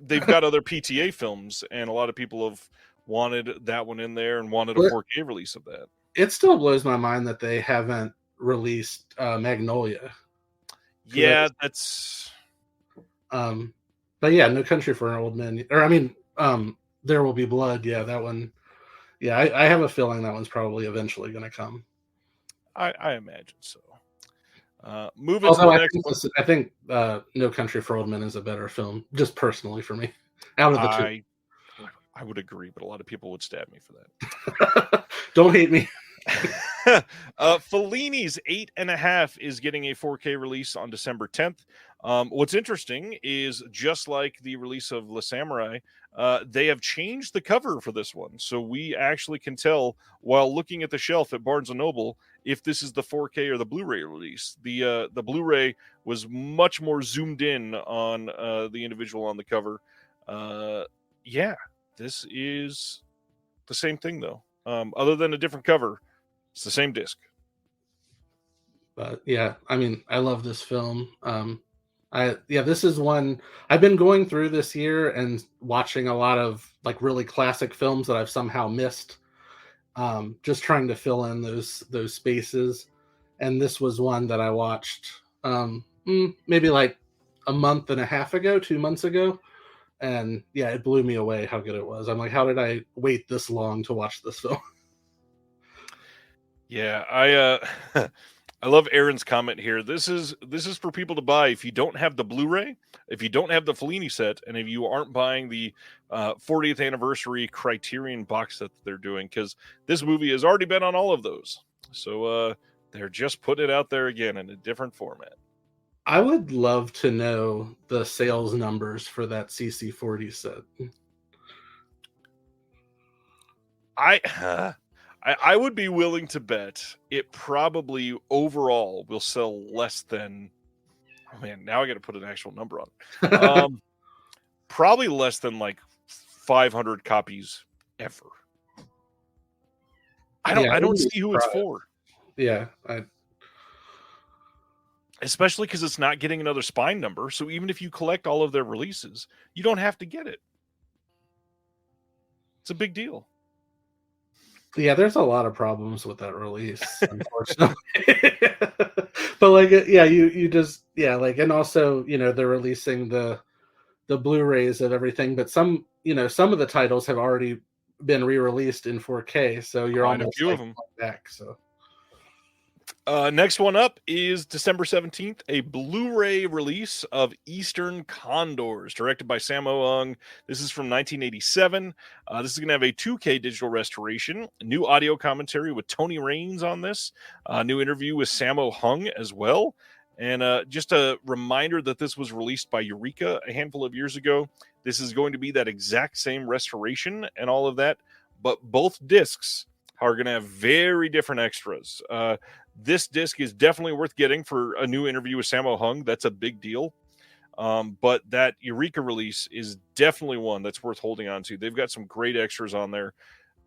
they've got other PTA films, and a lot of people have wanted that one in there and wanted a But 4K release of that. it still blows my mind that they haven't released Magnolia. Yeah, that's. But yeah, No Country for Old Men, or I mean, There Will Be Blood. Yeah, that one. Yeah, I have a feeling that one's probably eventually going to come. I imagine so. Moving Although to the next one. I think No Country for Old Men is a better film, just personally for me, out of the two. I would agree, but a lot of people would stab me for that. Don't hate me. Fellini's 8.5 is getting a 4K release on December 10th. What's interesting is, just like the release of La Samurai, they have changed the cover for this one, so we actually can tell while looking at the shelf at Barnes & Noble if this is the 4K or the Blu-ray release. The Blu-ray was much more zoomed in on the individual on the cover. Yeah, this is the same thing though. Other than a different cover, it's the same disc. But yeah, I mean, I love this film. This is one I've been going through this year and watching a lot of like really classic films that I've somehow missed. Just trying to fill in those spaces. And this was one that I watched maybe like a month and a half ago, 2 months ago. And yeah, it blew me away how good it was. I'm like, how did I wait this long to watch this film? Yeah, I love Aaron's comment here. This is for people to buy if you don't have the Blu-ray, if you don't have the Fellini set, and if you aren't buying the 40th anniversary Criterion box set that they're doing, because this movie has already been on all of those. So they're just putting it out there again in a different format. I would love to know the sales numbers for that CC40 set. I would be willing to bet it probably overall will sell less than. Oh man, now I got to put an actual number on it. Probably less than like 500 copies ever. I don't see who it's for. Yeah, especially because it's not getting another spine number. So even if you collect all of their releases, you don't have to get it. It's a big deal. Yeah, there's a lot of problems with that release, unfortunately. But like, yeah, you just, yeah, like, and also, you know, they're releasing the Blu-rays of everything, but some of the titles have already been re-released in 4K, so you're Quite almost a few like of them back. So next one up is December 17th, a Blu-ray release of Eastern Condors, directed by Sammo Hung. This is from 1987. This is going to have a 2K digital restoration, new audio commentary with Tony Raines on this, new interview with Sammo Hung as well. And just a reminder that this was released by Eureka a handful of years ago. This is going to be that exact same restoration and all of that, but both discs are going to have very different extras. This disc is definitely worth getting for a new interview with Sammo Hung. That's a big deal. But that Eureka release is definitely one that's worth holding on to. They've got some great extras on there.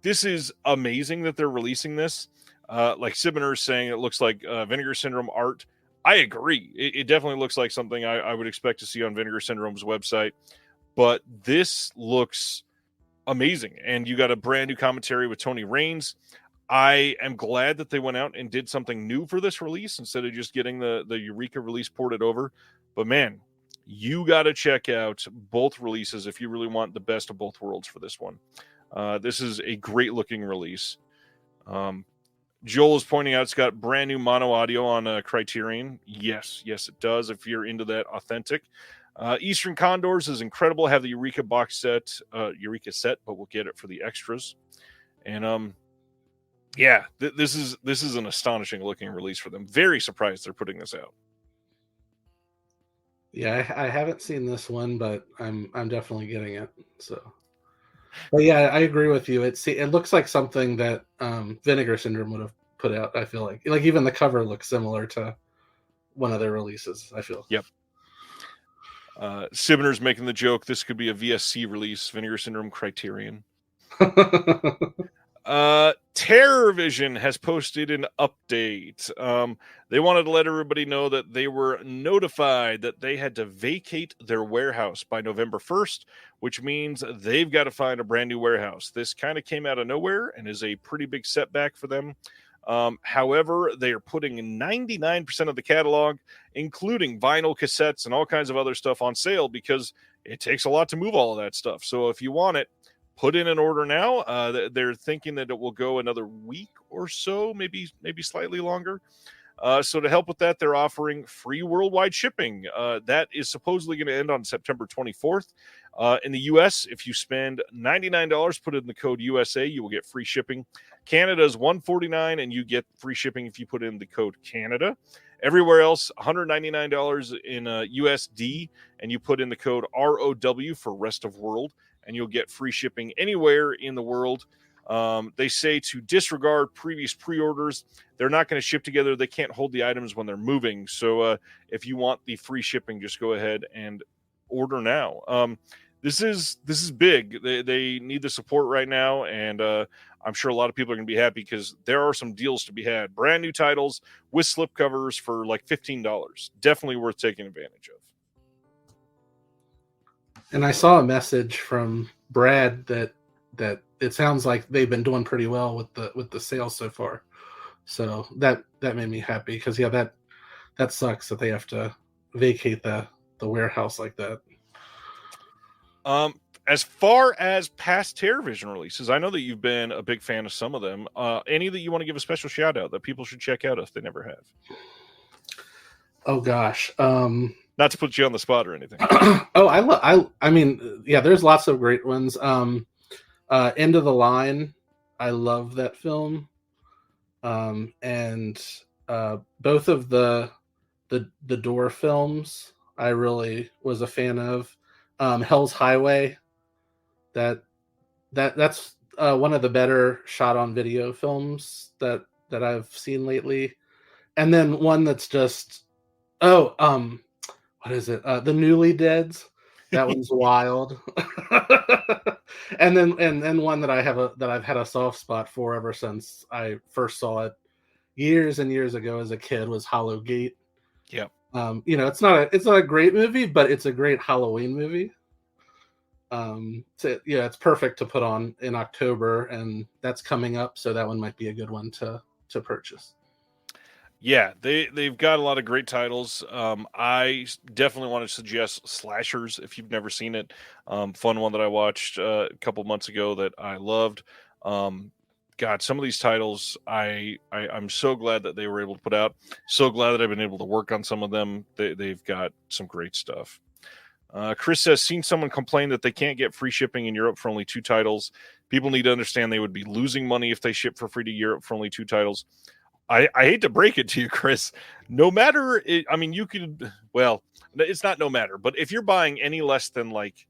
This is amazing that they're releasing this. Like Sibner is saying, it looks like Vinegar Syndrome art. I agree. It definitely looks like something I would expect to see on Vinegar Syndrome's website. But this looks amazing. And you got a brand new commentary with Tony Raines. I am glad that they went out and did something new for this release instead of just getting the Eureka release ported over. But man, you got to check out both releases if you really want the best of both worlds for this one. This is a great looking release. Joel is pointing out it's got brand new mono audio on Criterion. Yes, it does. If you're into that authentic. Eastern Condors is incredible. Have the Eureka box set, but we'll get it for the extras. And yeah, this is an astonishing looking release for them. Very surprised they're putting this out. Yeah, I haven't seen this one, but I'm definitely getting it. So, but yeah, I agree with you. It looks like something that Vinegar Syndrome would have put out. I feel like even the cover looks similar to one of their releases. I feel. Yep. Sibner's making the joke. This could be a VSC release. Vinegar Syndrome Criterion. Terror Vision has posted an update. They wanted to let everybody know that they were notified that they had to vacate their warehouse by November 1st, which means they've got to find a brand new warehouse. This kind of came out of nowhere and is a pretty big setback for them. However, they are putting 99% of the catalog, including vinyl cassettes and all kinds of other stuff, on sale because it takes a lot to move all of that stuff. So if you want it, put in an order now. They're thinking that it will go another week or so, maybe slightly longer. So to help with that, they're offering free worldwide shipping. That is supposedly going to end on September 24th. In the U.S., if you spend $99, put in the code USA, you will get free shipping. Canada is $149, and you get free shipping if you put in the code Canada. Everywhere else, $199 in USD, and you put in the code ROW for rest of world, and you'll get free shipping anywhere in the world. They say to disregard previous pre-orders. They're not going to ship together. They can't hold the items when they're moving. So if you want the free shipping, just go ahead and order now. This is big. They need the support right now, and I'm sure a lot of people are going to be happy because there are some deals to be had. Brand new titles with slipcovers for like $15. Definitely worth taking advantage of. And I saw a message from Brad that it sounds like they've been doing pretty well with the sales so far. So that made me happy because that sucks that they have to vacate the warehouse like that. As far as past TerrorVision releases, I know that you've been a big fan of some of them. Any that you want to give a special shout out that people should check out if they never have? Oh gosh. Not to put you on the spot or anything. I mean, there's lots of great ones. End of the Line. I love that film. And both of the Door films I really was a fan of. Hell's Highway. That's one of the better shot on video films that I've seen lately. And then one that's just what is it? The Newly Deads. That one's wild. and then one that I've had a soft spot for ever since I first saw it years and years ago as a kid was Hollow Gate. Yeah. It's not a great movie, but it's a great Halloween movie. It's perfect to put on in October, and that's coming up, so that one might be a good one to purchase. Yeah, they've got a lot of great titles. I definitely want to suggest Slashers if you've never seen it. Fun one that I watched a couple months ago that I loved. God, some of these titles I'm so glad that they were able to put out. So glad that I've been able to work on some of them. They've got some great stuff. Chris says, seen someone complain that they can't get free shipping in Europe for only 2 titles. People need to understand they would be losing money if they ship for free to Europe for only 2 titles. I hate to break it to you, Chris. No matter, you could, well, it's not no matter, but if you're buying any less than like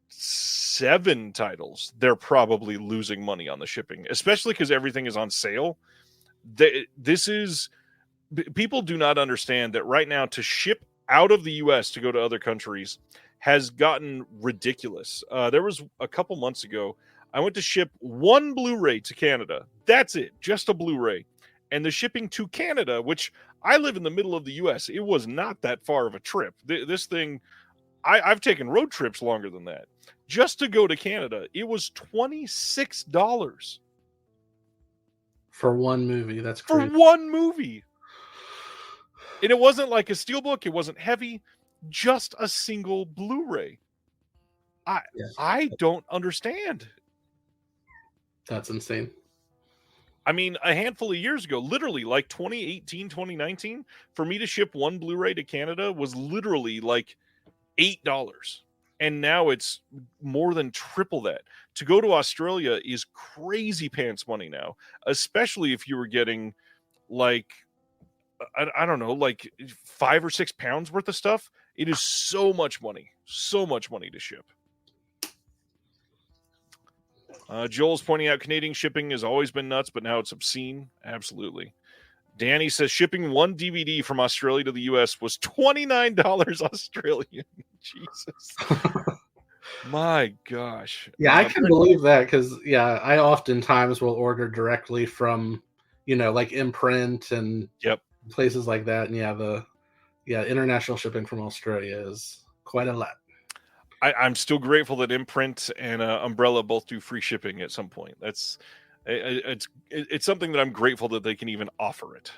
7 titles, they're probably losing money on the shipping, especially because everything is on sale. People do not understand that right now to ship out of the U.S. to go to other countries has gotten ridiculous. There was a couple months ago, I went to ship 1 Blu-ray to Canada. That's it, just a Blu-ray. And the shipping to Canada, which I live in the middle of the U.S., it was not that far of a trip. This thing, I've taken road trips longer than that. Just to go to Canada, it was $26. For one movie, that's crazy. For one movie. And it wasn't like a steelbook. It wasn't heavy. Just a single Blu-ray. I don't understand. That's insane. I mean, a handful of years ago, literally like 2018, 2019, for me to ship 1 Blu-ray to Canada was literally like $8. And now it's more than triple that. To go to Australia is crazy pants money now, especially if you were getting like, I don't know, like 5 or 6 pounds worth of stuff. It is so much money to ship. Joel's pointing out Canadian shipping has always been nuts, but now it's obscene. Absolutely. Danny says shipping 1 DVD from Australia to the U.S. was $29 Australian. Jesus. My gosh. Yeah, I can believe that because I oftentimes will order directly from, like Imprint and Yep. places like that. And international shipping from Australia is quite a lot. I'm still grateful that Imprint and Umbrella both do free shipping at some point. It's something that I'm grateful that they can even offer it.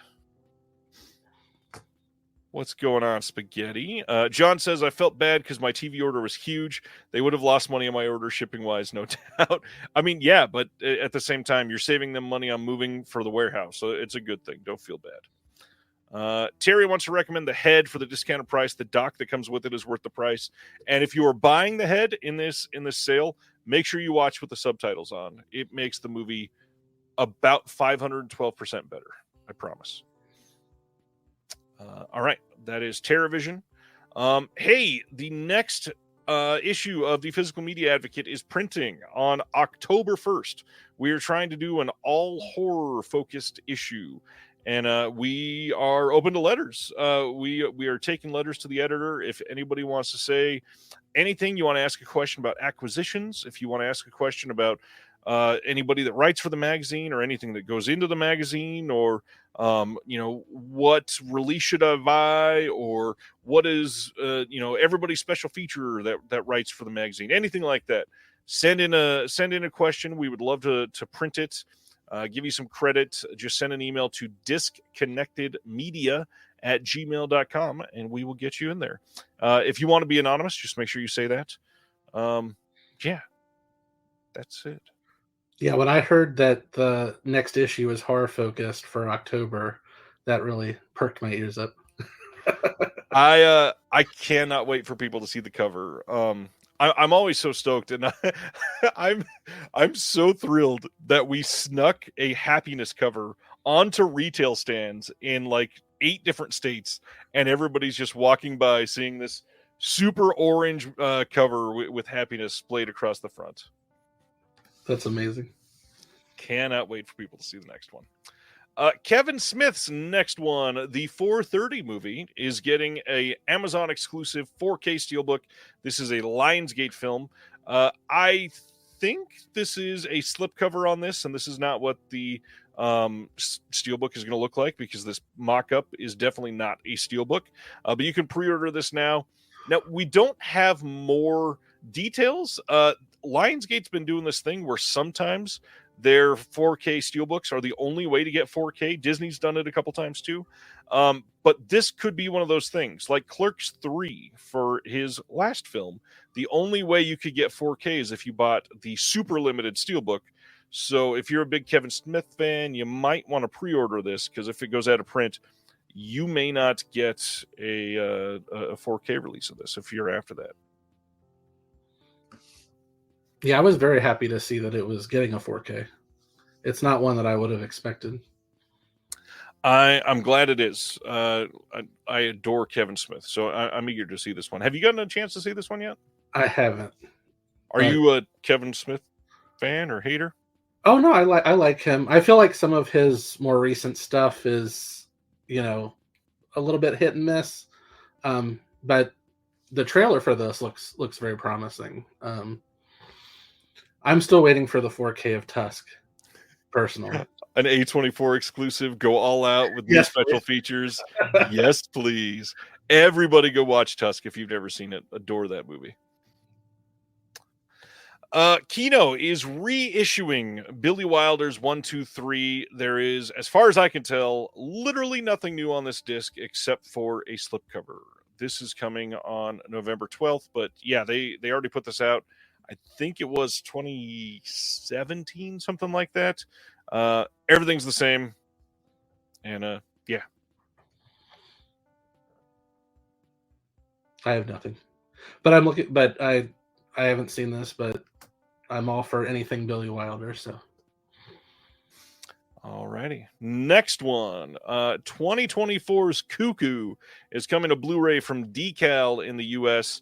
What's going on, Spaghetti? John says, I felt bad because my TV order was huge. They would have lost money on my order shipping-wise, no doubt. I mean, yeah, but at the same time, you're saving them money on moving for the warehouse, so it's a good thing. Don't feel bad. Terry wants to recommend the head for the discounted price. The dock that comes with it is worth the price. And if you are buying the head in this sale, make sure you watch with the subtitles on. It makes the movie about 512% better. I promise. All right, that is TerraVision. Hey, the next issue of the Physical Media Advocate is printing on October 1st. We are trying to do an all horror focused issue, and we are open to letters. We are taking letters to the editor. If anybody wants to say anything, you want to ask a question about acquisitions, if you want to ask a question about anybody that writes for the magazine or anything that goes into the magazine, or what release should I buy, or what is everybody's special feature that writes for the magazine, anything like that, send in a question. We would love to print it, give you some credit. Just send an email to disconnectedmedia@gmail.com and we will get you in there. If you want to be anonymous, just make sure you say that. That's it. Yeah, when I heard that the next issue is horror focused for October, that really perked my ears up. I cannot wait for people to see the cover. I'm always so stoked, and I'm so thrilled that we snuck a happiness cover onto retail stands in like 8 different states, and everybody's just walking by seeing this super orange cover with happiness splayed across the front. That's amazing. Cannot wait for people to see the next one. Kevin Smith's next one, the 4:30 movie, is getting a Amazon exclusive 4K steelbook. This is a Lionsgate film. I think this is a slipcover on this, and this is not what the steelbook is going to look like, because this mock-up is definitely not a steelbook. But you can pre-order this now. Now, we don't have more details. Lionsgate's been doing this thing where sometimes their 4K steelbooks are the only way to get 4K. Disney's done it a couple times too. But this could be one of those things, like Clerks 3 for his last film. The only way you could get 4K is if you bought the super limited steelbook. So if you're a big Kevin Smith fan, you might want to pre-order this, because if it goes out of print, you may not get a 4K release of this if you're after that. Yeah, I was very happy to see that it was getting a 4K. It's not one that I would have expected. I'm glad it is. I adore Kevin Smith, so I'm eager to see this one. Have you gotten a chance to see this one yet? I haven't. Are you a Kevin Smith fan or hater? Oh no, I like him. I feel like some of his more recent stuff is, a little bit hit and miss. But the trailer for this looks very promising. I'm still waiting for the 4K of Tusk, personally. An A24 exclusive, go all out with new special features. Yes, please. Everybody go watch Tusk if you've never seen it. Adore that movie. Kino is reissuing Billy Wilder's 1, 2, 3. There is, as far as I can tell, literally nothing new on this disc except for a slipcover. This is coming on November 12th, but yeah, they already put this out. I think it was 2017, something like that. Everything's the same. And yeah. I have nothing. But I'm looking, but I haven't seen this, but I'm all for anything Billy Wilder, so. Alrighty. Next one. 2024's Cuckoo is coming to Blu-ray from Decal in the US.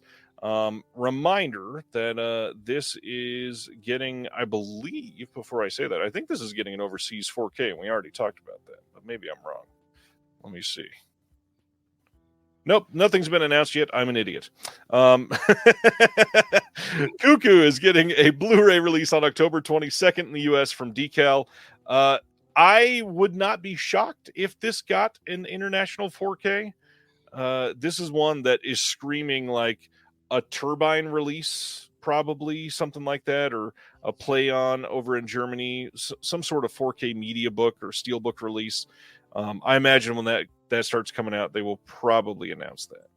Reminder that this is getting, I believe, before I say that, I think this is getting an overseas 4K, and we already talked about that, but maybe I'm wrong. Let me see. Nope, nothing's been announced yet. I'm an idiot. Cuckoo is getting a Blu-ray release on October 22nd in the U.S. from Decal. I would not be shocked if this got an international 4K. This is one that is screaming like a Turbine release, probably something like that, or a Play On over in Germany, some sort of 4K media book or steelbook release. I imagine when that starts coming out, they will probably announce that.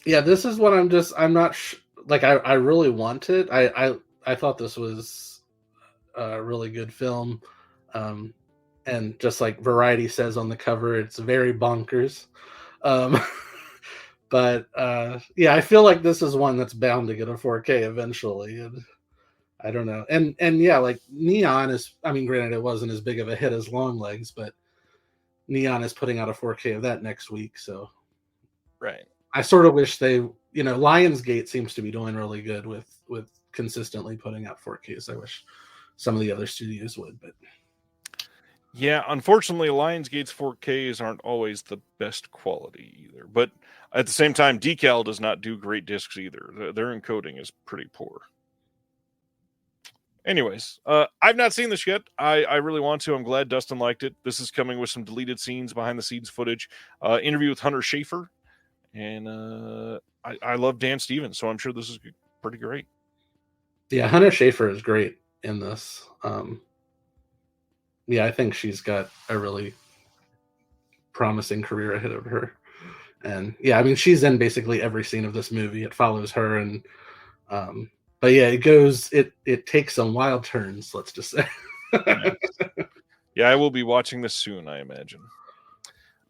Yeah, this is what I'm not like. I really want it. I thought this was a really good film, and just like Variety says on the cover, it's very bonkers. But yeah, I feel like this is one that's bound to get a 4K eventually, and I don't know. And yeah, like Neon is. I mean, granted, it wasn't as big of a hit as Longlegs, but Neon is putting out a 4K of that next week, so right. I sort of wish they, Lionsgate seems to be doing really good with consistently putting out 4Ks. I wish some of the other studios would, but yeah, unfortunately, Lionsgate's 4Ks aren't always the best quality either. But at the same time, Decal does not do great discs either. Their encoding is pretty poor. Anyways, I've not seen this yet. I really want to. I'm glad Dustin liked it. This is coming with some deleted scenes, behind the scenes footage, interview with Hunter Schafer, and I love Dan Stevens, so I'm sure this is pretty great. Yeah, Hunter Schafer is great in this. Yeah, I think she's got a really promising career ahead of her. And yeah, I mean, she's in basically every scene of this movie. It follows her, and but yeah, it takes some wild turns, let's just say. Yeah, I will be watching this soon, I imagine.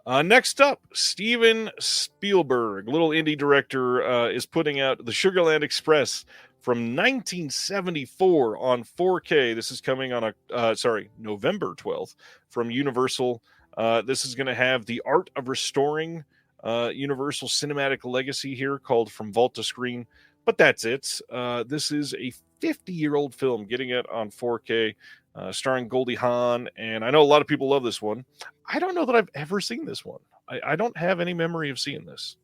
Next up, Steven Spielberg, little indie director, is putting out The Sugarland Express from 1974 on 4K. This is coming on November 12th from Universal. This is going to have the art of restoring Universal cinematic legacy here, called From Vault to Screen. But that's it. This is a 50-year-old film getting it on 4K, starring Goldie Hawn. And I know a lot of people love this one. I don't know that I've ever seen this one. I don't have any memory of seeing this.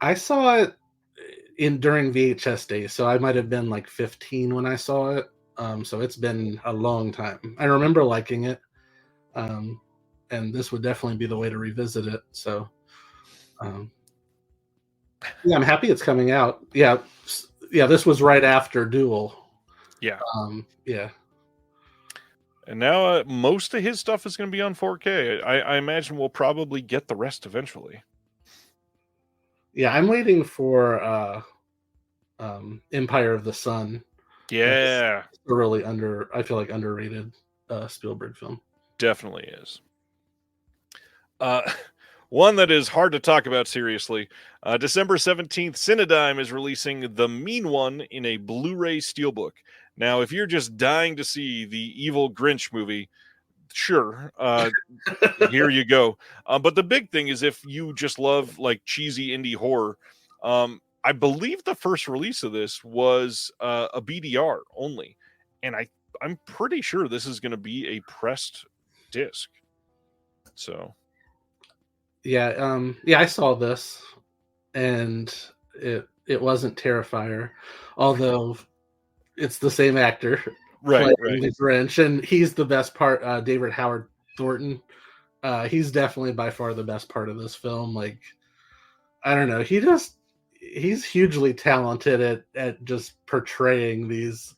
I saw it during VHS days, so I might have been like 15 when I saw it. So it's been a long time. I remember liking it. And this would definitely be the way to revisit it. So yeah, I'm happy it's coming out. Yeah, this was right after Duel. Yeah. Yeah. And now most of his stuff is going to be on 4K. I imagine we'll probably get the rest eventually. Yeah, I'm waiting for Empire of the Sun. Yeah. It's a really I feel like underrated Spielberg film. Definitely is. One that is hard to talk about seriously. December 17th, Cinedigm is releasing The Mean One in a Blu-ray steelbook. Now, if you're just dying to see the evil Grinch movie, sure, here you go. But the big thing is, if you just love like cheesy indie horror, I believe the first release of this was a BDR only, and I'm pretty sure this is going to be a pressed disc. So, yeah, I saw this, and it wasn't Terrifier, although it's the same actor, right. The Grinch, and he's the best part. David Howard Thornton, he's definitely by far the best part of this film. Like, I don't know, he's hugely talented at just portraying these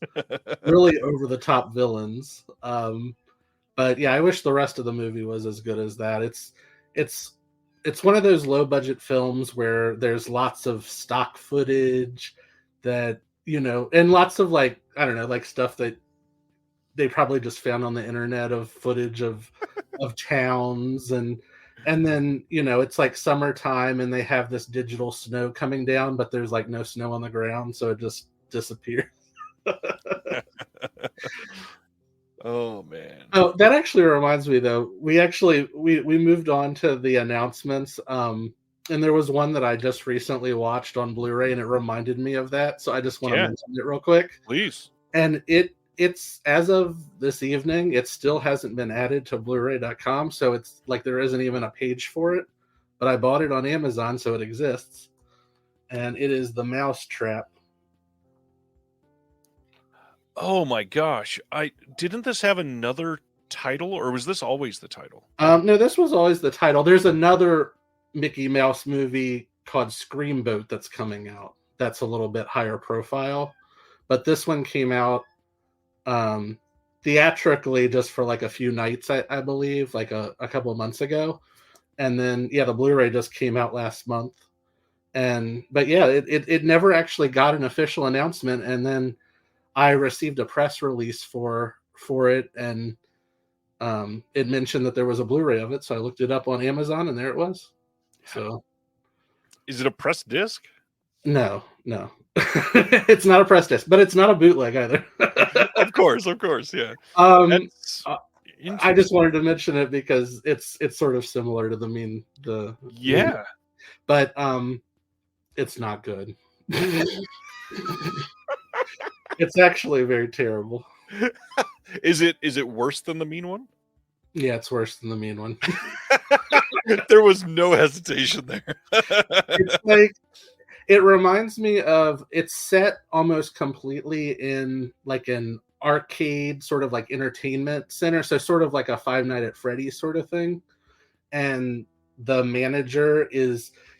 really over the top villains. But yeah, I wish the rest of the movie was as good as that. It's one of those low budget films where there's lots of stock footage that, and lots of like, I don't know, like stuff that they probably just found on the internet of footage of towns, and then, it's like summertime and they have this digital snow coming down, but there's like no snow on the ground, so it just disappears. Oh man. Oh, that actually reminds me though. We moved on to the announcements. And there was one that I just recently watched on Blu-ray, and it reminded me of that. So I just want to mention it real quick. Please. And it's as of this evening, it still hasn't been added to Blu-ray.com. So it's like there isn't even a page for it. but I bought it on Amazon, so it exists. And it is The Mousetrap. Oh my gosh. Didn't this have another title, or was this always the title? No, this was always the title. There's another Mickey Mouse movie called Screamboat that's coming out. That's a little bit higher profile. But this one came out theatrically just for like a few nights, I believe, like a couple of months ago. And then, yeah, the Blu-ray just came out last month. But yeah, it never actually got an official announcement. And then I received a press release for it, and it mentioned that there was a Blu-ray of it. So I looked it up on Amazon, and there it was. So, is it a press disc? No. It's not a press disc, but it's not a bootleg either. Of course, yeah. I just wanted to mention it because it's sort of similar to the yeah, but it's not good. It's actually very terrible. Is it worse than the mean one? Yeah, it's worse than the mean one. There was no hesitation there. It's like, it reminds me of, it's set almost completely in like an arcade sort of like entertainment center, so sort of like a Five Nights at Freddy's sort of thing. And the manager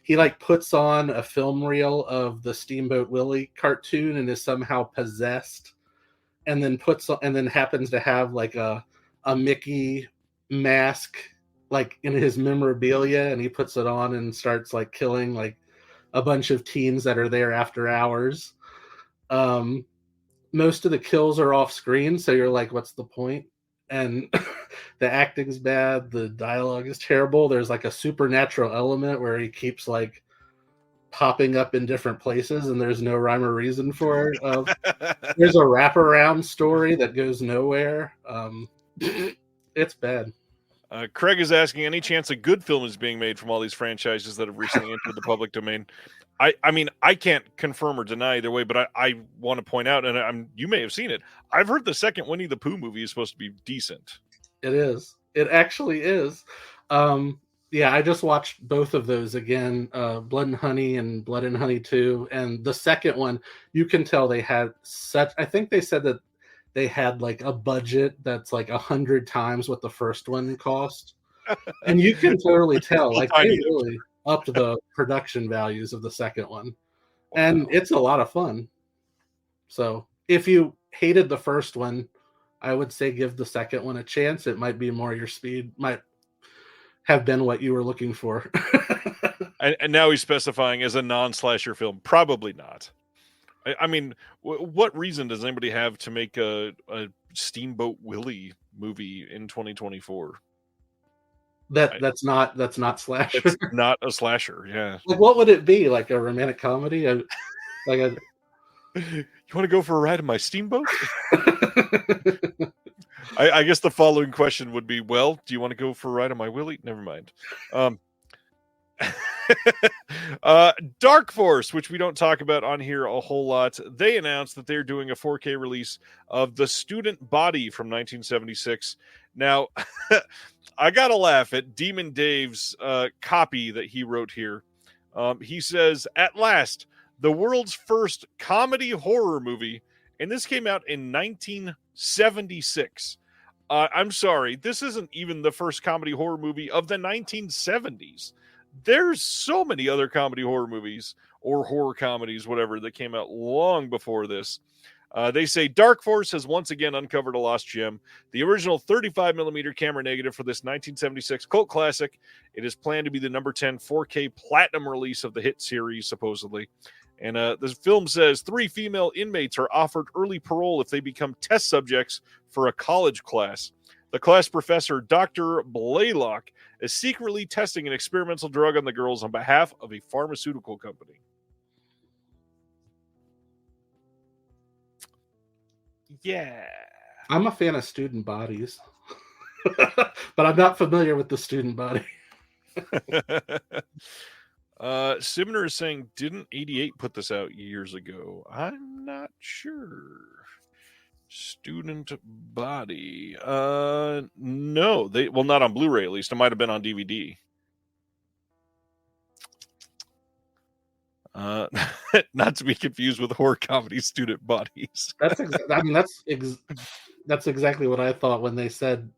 he like puts on a film reel of the Steamboat Willie cartoon and is somehow possessed, and then happens to have like a Mickey mask like in his memorabilia, and he puts it on and starts like killing like a bunch of teens that are there after hours. Most of the kills are off screen, so you're like, what's the point? And the acting's bad, the dialogue is terrible. There's like a supernatural element where he keeps like popping up in different places and there's no rhyme or reason for it. There's a wraparound story that goes nowhere. It's bad. Craig is asking, any chance a good film is being made from all these franchises that have recently entered the public domain? I mean, I can't confirm or deny either way, but I want to point out, and you may have seen it, I've heard the second Winnie the Pooh movie is supposed to be decent. It is. It actually is. Yeah, I just watched both of those again, Blood and Honey and Blood and Honey 2. And the second one, you can tell they had I think they said that they had like a budget that's like 100 times what the first one cost. And you can totally tell, like they really upped the production values of the second one. And it's a lot of fun. So if you hated the first one, I would say give the second one a chance. It might be more your speed, might have been what you were looking for. And now he's specifying as a non-slasher film. Probably not. I mean, what reason does anybody have to make a Steamboat Willie movie in 2024? That's not slasher. It's not a slasher. Yeah. Like, what would it be? Like a romantic comedy? You want to go for a ride in my steamboat? I guess the following question would be, well, do you want to go for a ride on my Willie? Never mind. Dark Force, which we don't talk about on here a whole lot, they announced that they're doing a 4K release of The Student Body from 1976. Now, I gotta laugh at Demon Dave's copy that he wrote here. He says, at last, the world's first comedy horror movie, and this came out in 1976. I'm sorry, this isn't even the first comedy horror movie of the 1970s. There's so many other comedy horror movies or horror comedies, whatever, that came out long before this. They say Dark Force has once again uncovered a lost gem. The original 35mm camera negative for this 1976 cult classic. It is planned to be the number 10 4K platinum release of the hit series, supposedly. And the film says 3 female inmates are offered early parole if they become test subjects for a college class. The class professor, Dr. Blaylock, is secretly testing an experimental drug on the girls on behalf of a pharmaceutical company. Yeah. I'm a fan of student bodies, but I'm not familiar with the student body. Simner is saying, didn't 88 put this out years ago? I'm not sure. Student Body. No, well, not on Blu-ray at least. It might have been on DVD. Not to be confused with horror comedy Student Bodies. That's exactly what I thought when they said,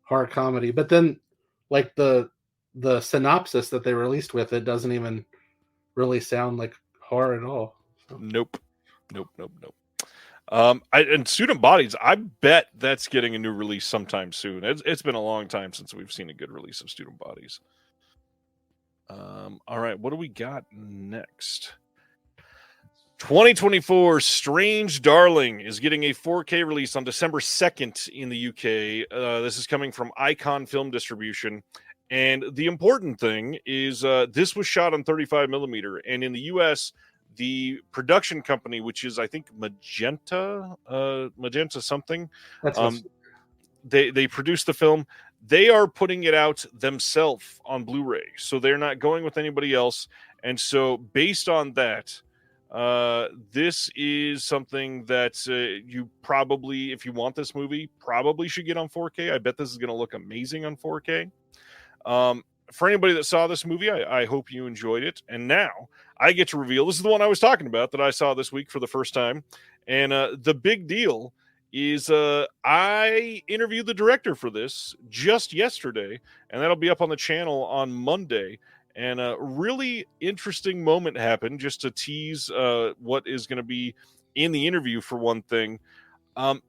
horror comedy. But then, like the synopsis that they released with it doesn't even really sound like horror at all. So. Nope. And Student Bodies, I bet that's getting a new release sometime soon. It's been a long time since we've seen a good release of Student Bodies. All right, what do we got next? 2024 Strange Darling is getting a 4K release on December 2nd in the UK. This is coming from Icon Film Distribution. And the important thing is this was shot on 35 millimeter. And in the US, the production company, which is, I think, Magenta something, they produced the film. They are putting it out themselves on Blu-ray. So they're not going with anybody else. And so based on that, this is something that you probably, if you want this movie, probably should get on 4K. I bet this is going to look amazing on 4K. For anybody that saw this movie, I hope you enjoyed it. And now I get to reveal, this is the one I was talking about that I saw this week for the first time. And the big deal is I interviewed the director for this just yesterday, and that'll be up on the channel on Monday. And a really interesting moment happened, just to tease what is going to be in the interview for one thing.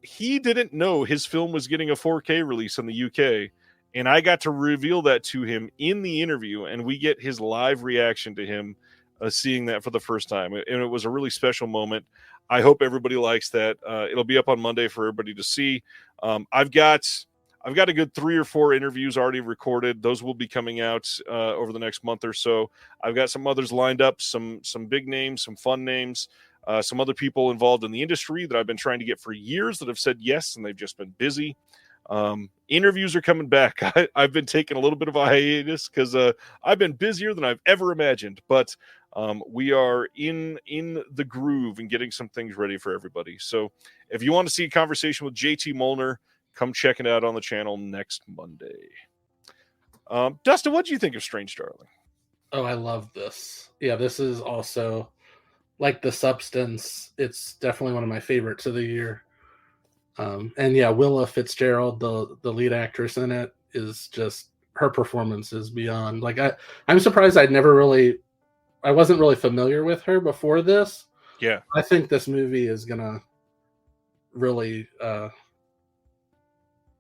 He didn't know his film was getting a 4K release in the UK. And I got to reveal that to him in the interview, and we get his live reaction to him seeing that for the first time. And it was a really special moment. I hope everybody likes that. It'll be up on Monday for everybody to see. I've got a good 3 or 4 interviews already recorded. Those will be coming out over the next month or so. I've got some others lined up, some big names, some fun names, some other people involved in the industry that I've been trying to get for years that have said yes, and they've just been busy. Interviews are coming back. I've been taking a little bit of a hiatus because I've been busier than I've ever imagined, but we are in the groove and getting some things ready for everybody. So if you want to see a conversation with JT Molnar, come check it out on the channel next Monday. Dustin, what do you think of Strange Darling? Oh, I love this. Yeah, this is also, like The Substance, it's definitely one of my favorites of the year. And yeah, Willa Fitzgerald, the lead actress in it, is just, her performance is beyond. Like I'm surprised I wasn't really familiar with her before this. Yeah, I think this movie is gonna really,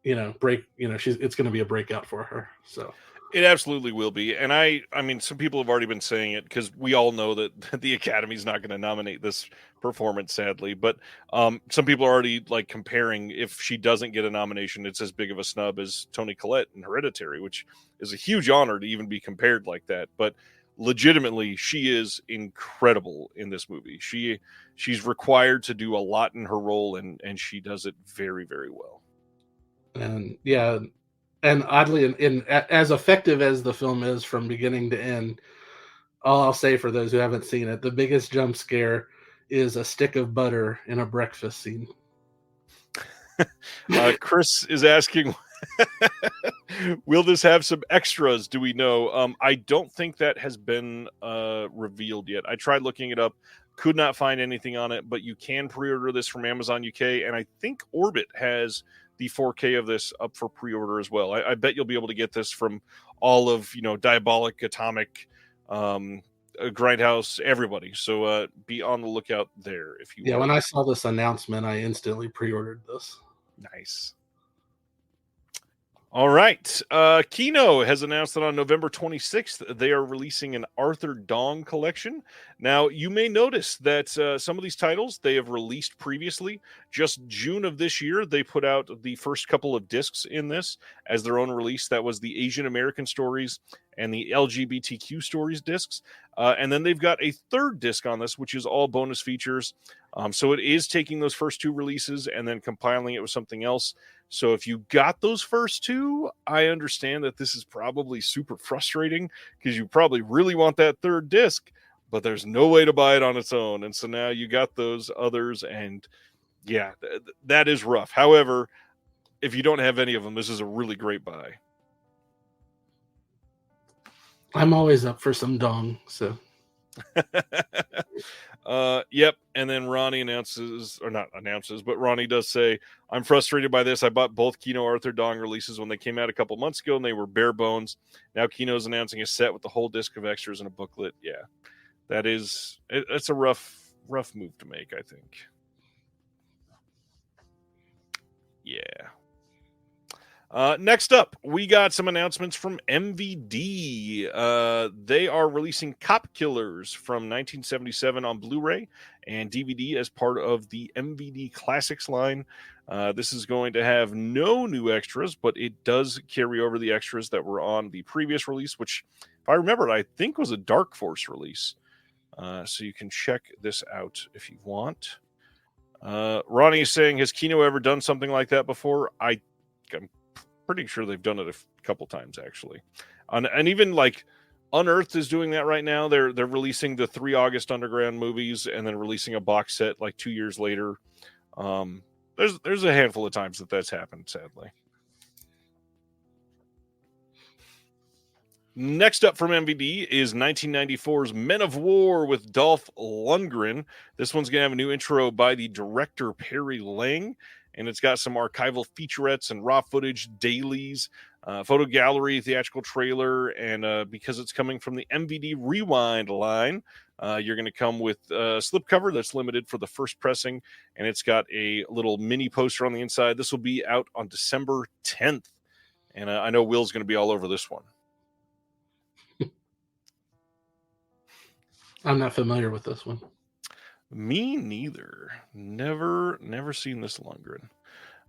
it's gonna be a breakout for her. So. It absolutely will be. And I mean, some people have already been saying it because we all know that the Academy's not going to nominate this performance, sadly. But some people are already like comparing, if she doesn't get a nomination, it's as big of a snub as Toni Collette in Hereditary, which is a huge honor to even be compared like that. But legitimately, she is incredible in this movie. She's required to do a lot in her role, and she does it very, very well. And yeah. And oddly, in as effective as the film is from beginning to end, all I'll say for those who haven't seen it, the biggest jump scare is a stick of butter in a breakfast scene. Chris is asking, will this have some extras? Do we know? I don't think that has been revealed yet. I tried looking it up, could not find anything on it, but you can pre-order this from Amazon UK, and I think Orbit has the 4K of this up for pre-order as well. I bet you'll be able to get this from all of, Diabolic, Atomic, Grindhouse, everybody. So be on the lookout there if you want. When I saw this announcement, I instantly pre-ordered this. Nice. All right. Kino has announced that on November 26th, they are releasing an Arthur Dong collection. Now, you may notice that some of these titles they have released previously. Just June of this year, they put out the first couple of discs in this as their own release. That was the Asian American stories and the LGBTQ stories discs. And then they've got a third disc on this, which is all bonus features. So it is taking those first 2 releases and then compiling it with something else. So if you got those first 2, I understand that this is probably super frustrating because you probably really want that third disc, but there's no way to buy it on its own. And so now you got those others, and yeah, that is rough. However, if you don't have any of them, this is a really great buy. I'm always up for some Dong, so. Yep. And then Ronnie announces, or not announces, but Ronnie does say, I'm frustrated by this. I bought both Kino Arthur Dong releases when they came out a couple months ago and they were bare bones. Now Kino's announcing a set with the whole disc of extras and a booklet. Yeah. It's a rough move to make, I think. Yeah. Next up, we got some announcements from MVD. They are releasing Cop Killers from 1977 on Blu-ray and DVD as part of the MVD Classics line. This is going to have no new extras, but it does carry over the extras that were on the previous release, which, if I remember, I think was a Dark Force release. So you can check this out if you want. Ronnie is saying, has Kino ever done something like that before? I'm pretty sure they've done it a couple times, actually. And even like Unearthed is doing that right now. They're releasing the 3 August Underground movies and then releasing a box set like 2 years later. There's a handful of times that's happened, sadly. Next up from MVD is 1994's Men of War with Dolph Lundgren. This one's going to have a new intro by the director Perry Lang, and it's got some archival featurettes and raw footage dailies, photo gallery, theatrical trailer, and because it's coming from the MVD Rewind line, you're going to come with a slipcover that's limited for the first pressing, and it's got a little mini poster on the inside. This will be out on December 10th, and I know Will's going to be all over this one. I'm not familiar with this one. Me neither. Never seen this Lundgren.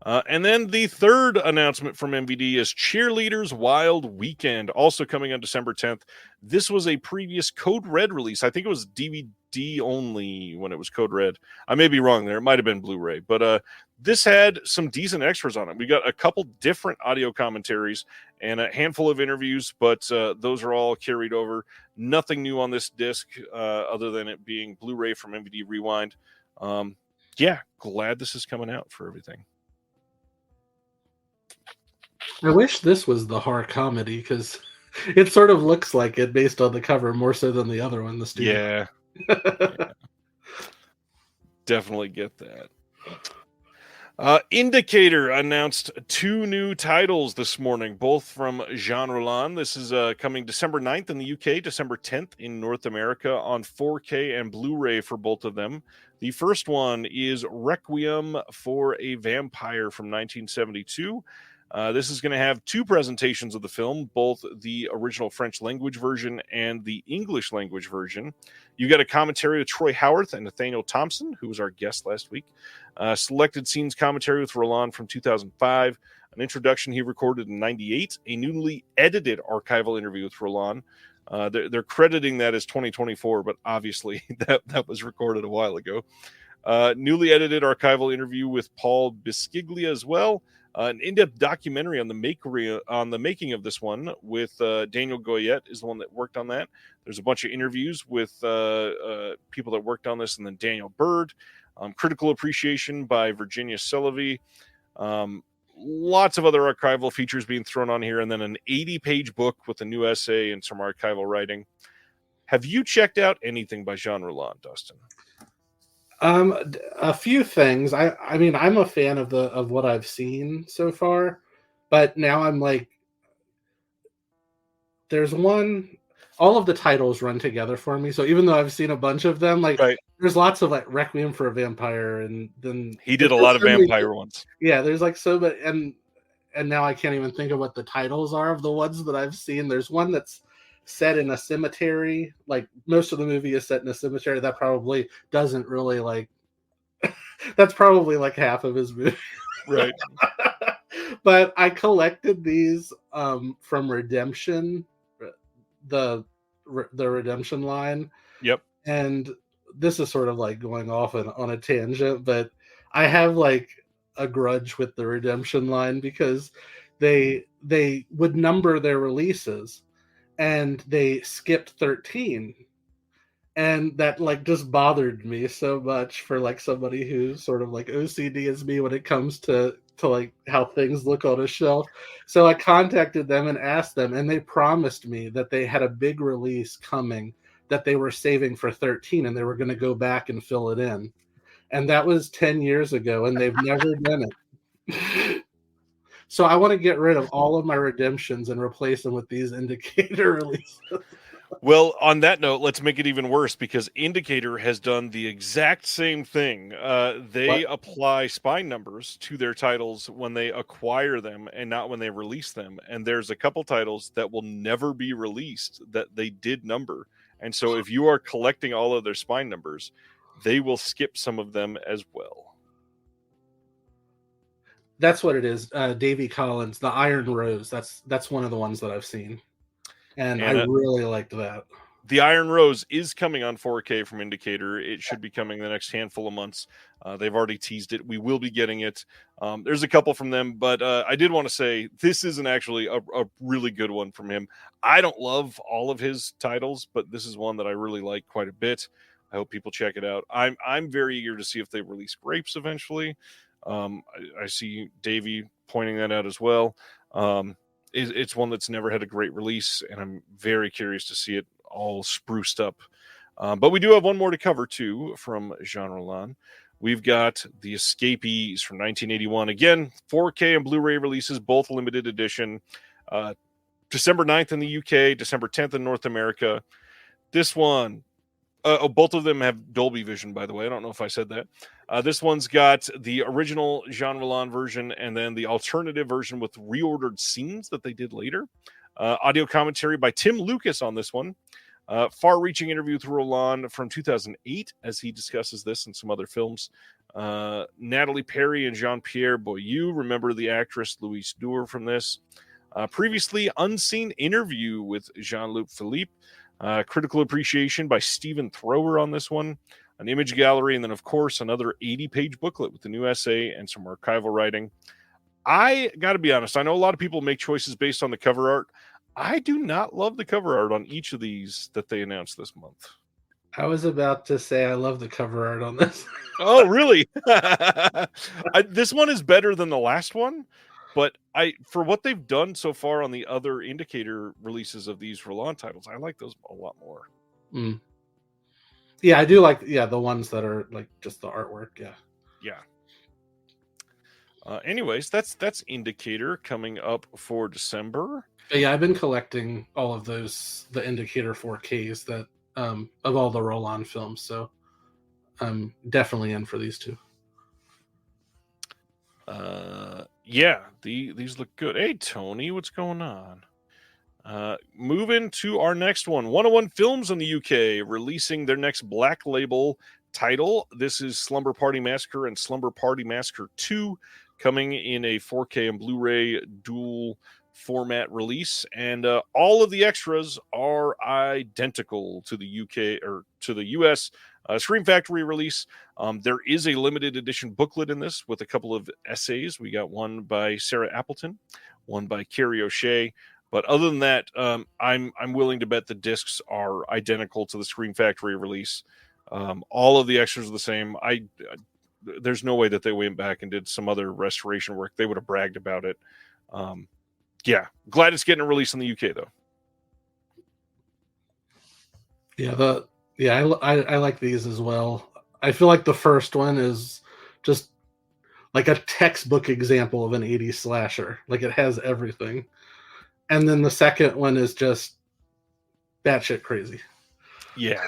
And then the third announcement from MVD is Cheerleaders Wild Weekend, also coming on December 10th. This was a previous Code Red release. I think it was DVD only when it was Code Red. I may be wrong there. It might have been Blu-ray. But this had some decent extras on it. We got a couple different audio commentaries and a handful of interviews, but those are all carried over. Nothing new on this disc other than it being Blu-ray from MVD Rewind. Yeah, glad this is coming out for everything. I wish this was the horror comedy because it sort of looks like it based on the cover more so than the other one. The studio. Yeah. Definitely get that. Indicator announced 2 new titles this morning, both from Jean Roland. This is coming December 9th in the UK, December 10th in North America on 4K and Blu-ray for both of them. The first one is Requiem for a Vampire from 1972. This is going to have 2 presentations of the film, both the original French language version and the English language version. You got a commentary with Troy Howarth and Nathaniel Thompson, who was our guest last week. Selected scenes commentary with Roland from 2005. An introduction he recorded in 98. A newly edited archival interview with Roland. They're crediting that as 2024, but obviously that was recorded a while ago. Newly edited archival interview with Paul Bisciglia as well. An in-depth documentary on the making of this one with Daniel Goyette is the one that worked on that. There's a bunch of interviews with people that worked on this, and then Daniel Bird. Critical appreciation by Virginia Sullivan. Lots of other archival features being thrown on here, and then an 80-page book with a new essay and some archival writing. Have you checked out anything by Jean Roland, Dustin? A few things. I mean, I'm a fan of what I've seen so far, but now I'm like, there's one. All of the titles run together for me. So even though I've seen a bunch of them, like there's lots of like Requiem for a Vampire, and then he did a lot of vampire ones. Yeah, there's like so many, and now I can't even think of what the titles are of the ones that I've seen. There's one that's set in a cemetery. Like most of the movie is set in a cemetery. That probably doesn't really like that's probably like half of his movie. Right. But I collected these from Redemption, the Redemption line. Yep. And this is sort of like going off on a tangent, but I have like a grudge with the Redemption line because they would number their releases and they skipped 13, and that like just bothered me so much for like somebody who's sort of like OCD as me when it comes to like how things look on a shelf. So I contacted them and asked them, and they promised me that they had a big release coming that they were saving for 13, and they were going to go back and fill it in. And that was 10 years ago, and they've never done it. So I want to get rid of all of my redemptions and replace them with these Indicator releases. Well, on that note, let's make it even worse, because Indicator has done the exact same thing. They apply spine numbers to their titles when they acquire them and not when they release them. And there's a couple titles that will never be released that they did number. And so if you are collecting all of their spine numbers, they will skip some of them as well. That's what it is. Davy Collins, the Iron Rose. That's one of the ones that I've seen. And I really liked that. The Iron Rose is coming on 4K from Indicator. It should be coming the next handful of months. They've already teased it. We will be getting it. There's a couple from them, but I did want to say this isn't actually a really good one from him. I don't love all of his titles, but this is one that I really like quite a bit. I hope people check it out. I'm very eager to see if they release Grapes eventually. I see Davey pointing that out as well. It's one that's never had a great release, and I'm very curious to see it all spruced up. But we do have one more to cover, too, from Jean Roland. We've got The Escapees from 1981. Again, 4K and Blu-ray releases, both limited edition. December 9th in the UK, December 10th in North America. This one, both of them have Dolby Vision, by the way. I don't know if I said that. This one's got the original Jean Roland version and then the alternative version with reordered scenes that they did later. Audio commentary by Tim Lucas on this one. Far-reaching interview with Roland from 2008 as he discusses this and some other films. Natalie Perry and Jean-Pierre Boyou, remember the actress Louise Dewar from this. Previously unseen interview with Jean-Luc Philippe. Critical appreciation by Stephen Thrower on this one. An image gallery, and then, of course, another 80-page booklet with a new essay and some archival writing. I got to be honest, I know a lot of people make choices based on the cover art. I do not love the cover art on each of these that they announced this month. I was about to say I love the cover art on this. Oh, really? This one is better than the last one, but for what they've done so far on the other Indicator releases of these Roland titles, I like those a lot more. Mm. Yeah, I do like the ones that are like just the artwork. Yeah. Anyways, that's Indicator coming up for December. But yeah, I've been collecting all of those, the Indicator 4Ks that of all the Roland films, so I'm definitely in for these two. Yeah, these look good. Hey, Tony, what's going on? Moving to our next one. 101 Films in the UK releasing their next Black Label title. This is Slumber Party Massacre and Slumber Party Massacre 2, coming in a 4K and Blu-ray dual format release, and all of the extras are identical to the UK or to the US Scream Factory release. There is a limited edition booklet in this with a couple of essays. We got one by Sarah Appleton, one by Carrie O'Shea. But other than that, I'm willing to bet the discs are identical to the Scream Factory release. All of the extras are the same. There's no way that they went back and did some other restoration work. They would have bragged about it. Yeah, glad it's getting a release in the UK though. I like these as well. I feel like the first one is just like a textbook example of an 80s slasher. Like it has everything. And then the second one is just batshit crazy. Yeah.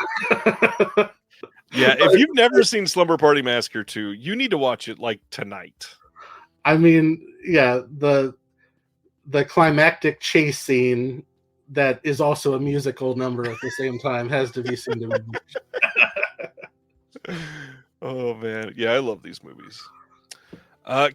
Yeah, if you've never seen Slumber Party Massacre 2, you need to watch it like tonight. I mean, yeah, the climactic chase scene that is also a musical number at the same time has to be seen to me. Oh, man. Yeah, I love these movies.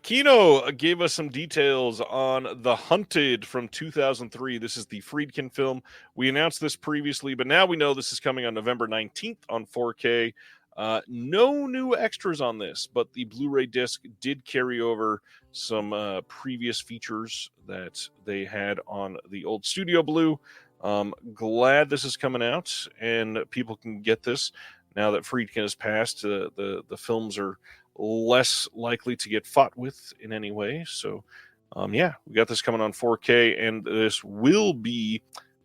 Kino gave us some details on The Hunted from 2003. This is the Friedkin film. We announced this previously, but now we know this is coming on November 19th on 4K. No new extras on this, but the Blu-ray disc did carry over some previous features that they had on the old Studio Blue. Glad this is coming out and people can get this now that Friedkin has passed. The films are less likely to get fought with in any way. So, yeah, we got this coming on 4K, and this will be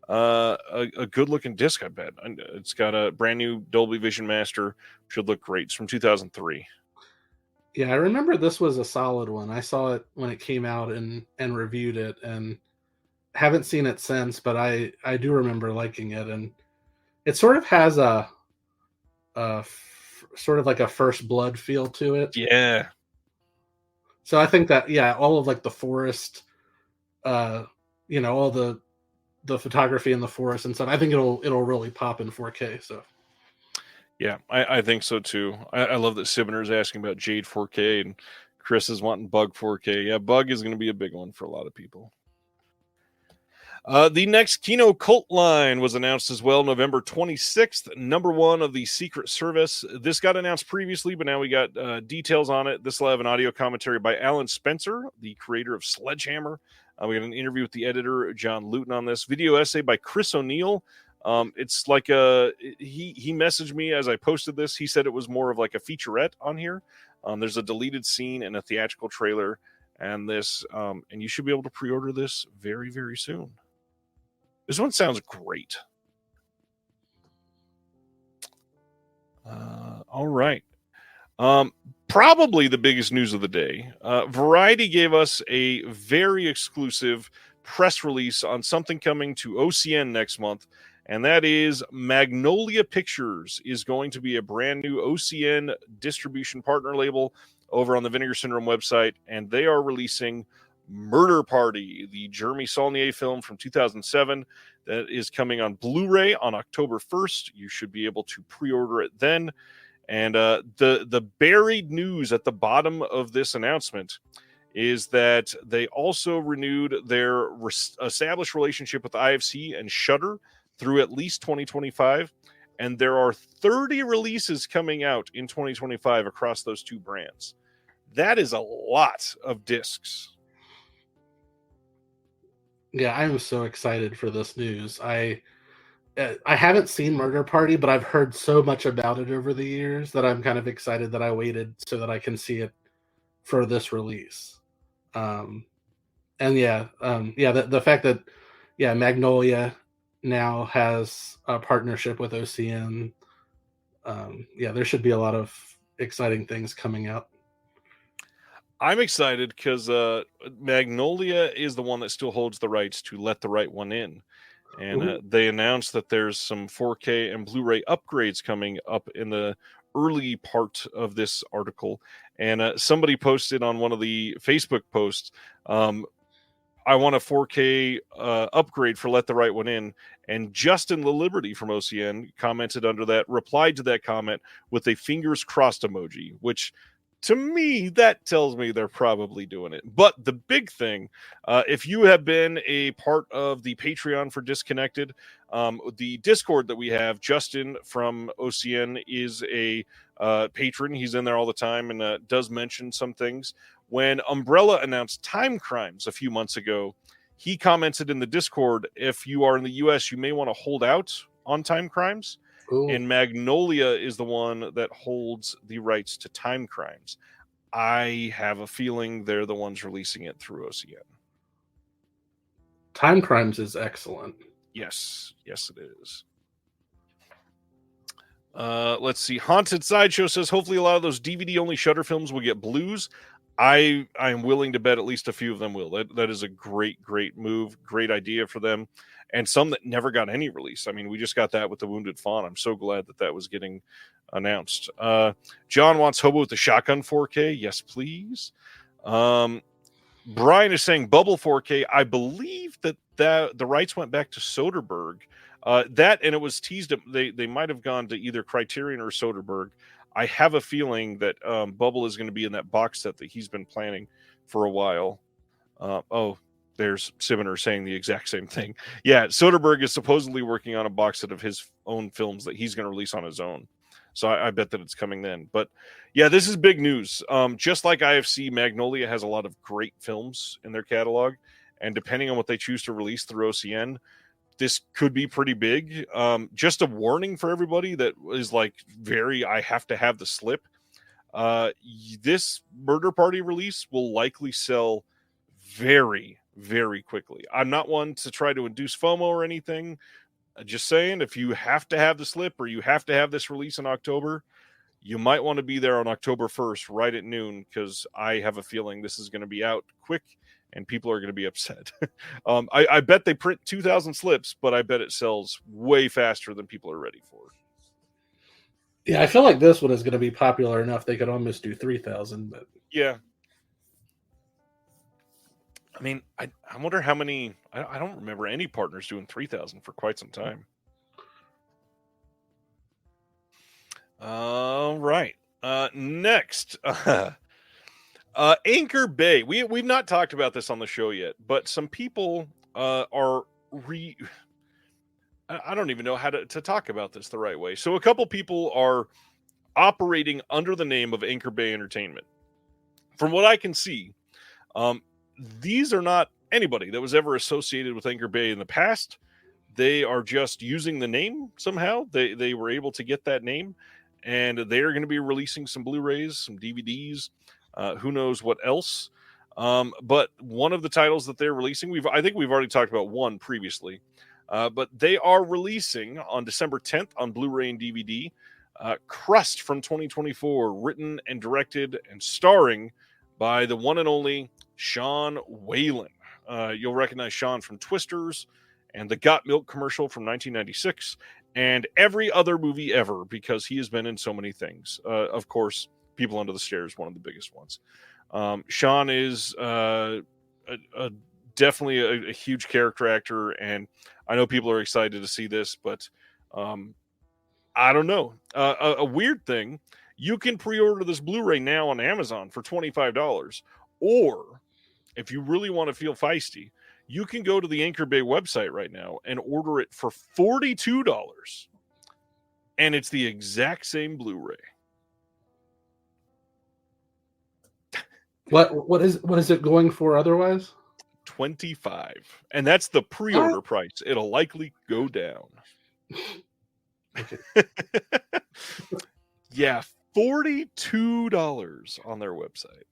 a good looking disc, I bet. And it's got a brand new Dolby Vision Master. Should look great. It's from 2003. Yeah, I remember this was a solid one. I saw it when it came out and reviewed it, and haven't seen it since, but I do remember liking it, and it sort of has sort of like a First Blood feel to it. Yeah. So I think that, yeah, all of like the forest, all the photography in the forest and stuff, I think it'll really pop in 4K. So Yeah, I think so too. I love that Sibner's asking about Jade 4K and Chris is wanting Bug 4K. Yeah, Bug is going to be a big one for a lot of people. The next Kino Cult line was announced as well, November 26th, #1 of the Secret Service. This got announced previously, but now we got details on it. This will have an audio commentary by Alan Spencer, the creator of Sledgehammer. We got an interview with the editor, John Luton, on this. Video essay by Chris O'Neill. It's like he messaged me as I posted this. He said it was more of like a featurette on here. There's a deleted scene and a theatrical trailer, and this, and you should be able to pre-order this very, very soon. This one sounds great. All right. Probably the biggest news of the day. Variety gave us a very exclusive press release on something coming to OCN next month, and that is Magnolia Pictures is going to be a brand new OCN distribution partner label over on the Vinegar Syndrome website, and they are releasing Murder Party, the Jeremy Saulnier film from 2007 that is coming on Blu-ray on October 1st. You should be able to pre-order it then. And the buried news at the bottom of this announcement is that they also renewed their established relationship with IFC and Shudder through at least 2025. And there are 30 releases coming out in 2025 across those two brands. That is a lot of discs. yeah, I am so excited for this news. I haven't seen Murder Party, but I've heard so much about it over the years that I'm kind of excited that I waited so that I can see it for this release. And the fact that Magnolia now has a partnership with OCN. There should be a lot of exciting things coming out. I'm excited because Magnolia is the one that still holds the rights to Let the Right One In. And they announced that there's some 4K and Blu-ray upgrades coming up in the early part of this article. And somebody posted on one of the Facebook posts, I want a 4K upgrade for Let the Right One In. And Justin LaLiberty from OCN commented under that, replied to that comment with a fingers crossed emoji, which to me, that tells me they're probably doing it. But the big thing, if you have been a part of the Patreon for Disconnected, the Discord that we have, Justin from OCN is a patron. He's in there all the time and does mention some things. When Umbrella announced Time Crimes a few months ago, he commented in the Discord, if you are in the U.S., you may want to hold out on Time Crimes. Ooh. And Magnolia is the one that holds the rights to Time Crimes. I have a feeling they're the ones releasing it through OCN. Time Crimes is excellent. Yes, it is. Let's see. Haunted Sideshow says, hopefully a lot of those DVD-only Shudder films will get blues. I am willing to bet at least a few of them will. That is a great move, great idea for them. And some that never got any release. I mean, we just got that with the Wounded Fawn. I'm so glad that was getting announced. John wants Hobo with the Shotgun 4K. Yes, please. Brian is saying Bubble 4K. I believe that the rights went back to Soderbergh. That, and it was teased. They might have gone to either Criterion or Soderbergh. I have a feeling that Bubble is going to be in that box set that he's been planning for a while. There's Sibner saying the exact same thing. Yeah, Soderbergh is supposedly working on a box set of his own films that he's going to release on his own. So I bet that it's coming then. But yeah, this is big news. Just like IFC, Magnolia has a lot of great films in their catalog. And depending on what they choose to release through OCN, this could be pretty big. Just a warning for everybody that is like I have to have the slip. This Murder Party release will likely sell very, very quickly. I'm not one to try to induce FOMO or anything. Just saying, if you have to have the slip or you have to have this release in October, you might want to be there on October 1st, right at noon, because I have a feeling this is going to be out quick and people are going to be upset. I bet they print 2,000 slips, but I bet it sells way faster than people are ready for. Yeah, I feel like this one is going to be popular enough they could almost do 3,000. But yeah, I mean, I wonder how many. I don't remember any partners doing 3,000 for quite some time. All right. Next, Anchor Bay. We've not talked about this on the show yet, but some people are I don't even know how to talk about this the right way. So a couple people are operating under the name of Anchor Bay Entertainment. From what I can see, these are not anybody that was ever associated with Anchor Bay in the past. They are just using the name somehow. They were able to get that name, and they are going to be releasing some Blu-rays, some DVDs, who knows what else. But one of the titles that they're releasing, I think we've already talked about one previously. But they are releasing on December 10th on Blu-ray and DVD, Crust from 2024, written and directed and starring by the one and only Sean Whalen. You'll recognize Sean from Twisters and the Got Milk commercial from 1996 and every other movie ever, because he has been in so many things. Of course, People Under the Stairs, one of the biggest ones. Sean is definitely a huge character actor, and I know people are excited to see this, but I don't know. A weird thing, you can pre-order this Blu-ray now on Amazon for $25, or if you really want to feel feisty, you can go to the Anchor Bay website right now and order it for $42, and it's the exact same Blu-ray. What is it going for otherwise? $25, and that's the pre-order price. It'll likely go down. Okay. Yeah, $42 on their website.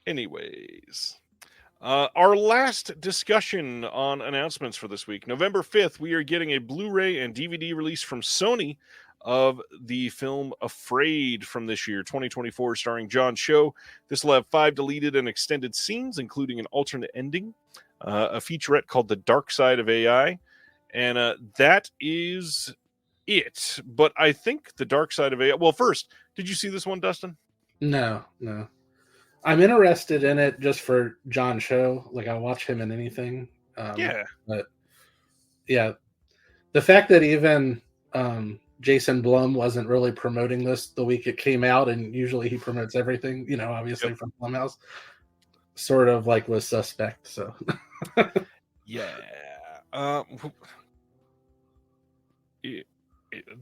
Anyways, our last discussion on announcements for this week. November 5th, we are getting a Blu-ray and DVD release from Sony of the film Afraid from this year, 2024, starring John Cho. This will have 5 deleted and extended scenes, including an alternate ending, a featurette called The Dark Side of AI, and that is it. But I think The Dark Side of AI... Well, first, did you see this one, Dustin? No. I'm interested in it just for John Cho. Like, I watch him in anything. Yeah. But, yeah, the fact that even... Jason Blum wasn't really promoting this the week it came out, and usually he promotes everything, obviously from Blumhouse, sort of like was suspect. So yeah, it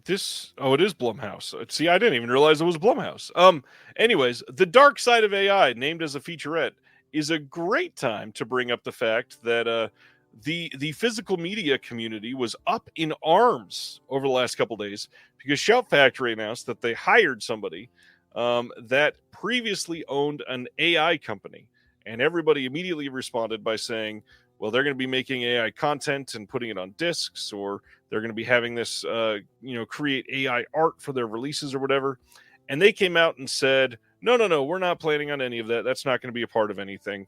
is Blumhouse. See, I didn't even realize it was Blumhouse. Anyways, The Dark Side of AI, named as a featurette, is a great time to bring up the fact that the physical media community was up in arms over the last couple days because Shout Factory announced that they hired somebody that previously owned an AI company, and everybody immediately responded by saying, well, they're going to be making AI content and putting it on discs, or they're going to be having this create AI art for their releases or whatever. And they came out and said, no, we're not planning on any of that. That's not going to be a part of anything.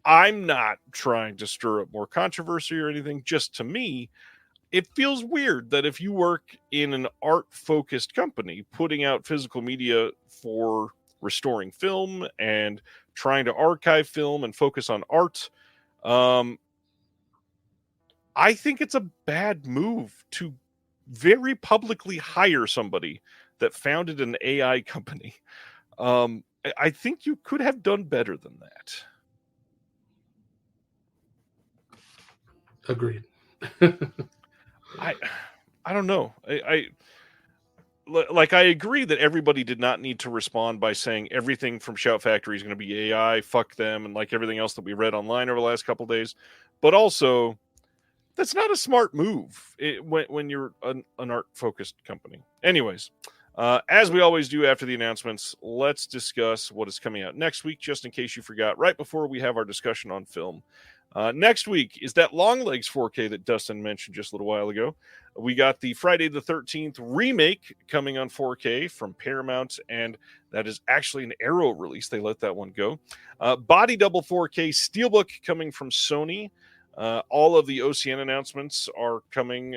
I'm not trying to stir up more controversy or anything. Just to me, it feels weird that if you work in an art-focused company putting out physical media for restoring film and trying to archive film and focus on art, I think it's a bad move to very publicly hire somebody that founded an AI company. I think you could have done better than that. agreed. I don't know. I agree that everybody did not need to respond by saying everything from Shout Factory is going to be AI, fuck them, and like everything else that we read online over the last couple of days. But also, that's not a smart move when you're an art-focused company. Anyways, As we always do after the announcements, let's discuss what is coming out next week, just in case you forgot, right before we have our discussion on film. Next week is that Longlegs 4K that Dustin mentioned just a little while ago. We got the Friday the 13th remake coming on 4K from Paramount, and that is actually an Arrow release. They let that one go. Body Double 4K Steelbook coming from Sony. All of the OCN announcements are coming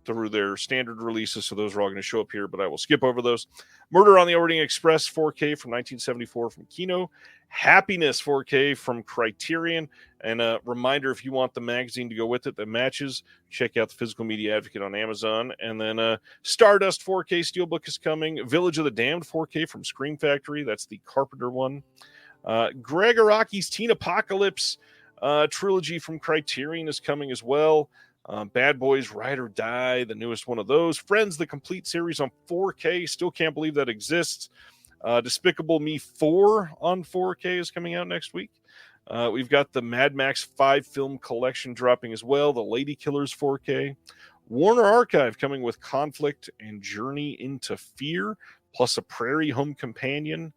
through their standard releases, so those are all going to show up here, but I will skip over those. Murder on the Orient Express 4K from 1974 from Kino. Happiness 4K from Criterion. And a reminder, if you want the magazine to go with it that matches, check out the Physical Media Advocate on Amazon. And then Stardust 4K Steelbook is coming. Village of the Damned 4K from Scream Factory. That's the Carpenter one. Greg Araki's Teen Apocalypse trilogy from Criterion is coming as well. Bad Boys Ride or Die, the newest one of those. Friends, the complete series on 4K. Still can't believe that exists. Despicable Me 4 on 4K is coming out next week. We've got the Mad Max 5 film collection dropping as well. The Lady Killers 4K. Warner Archive coming with Conflict and Journey into Fear, plus a Prairie Home Companion.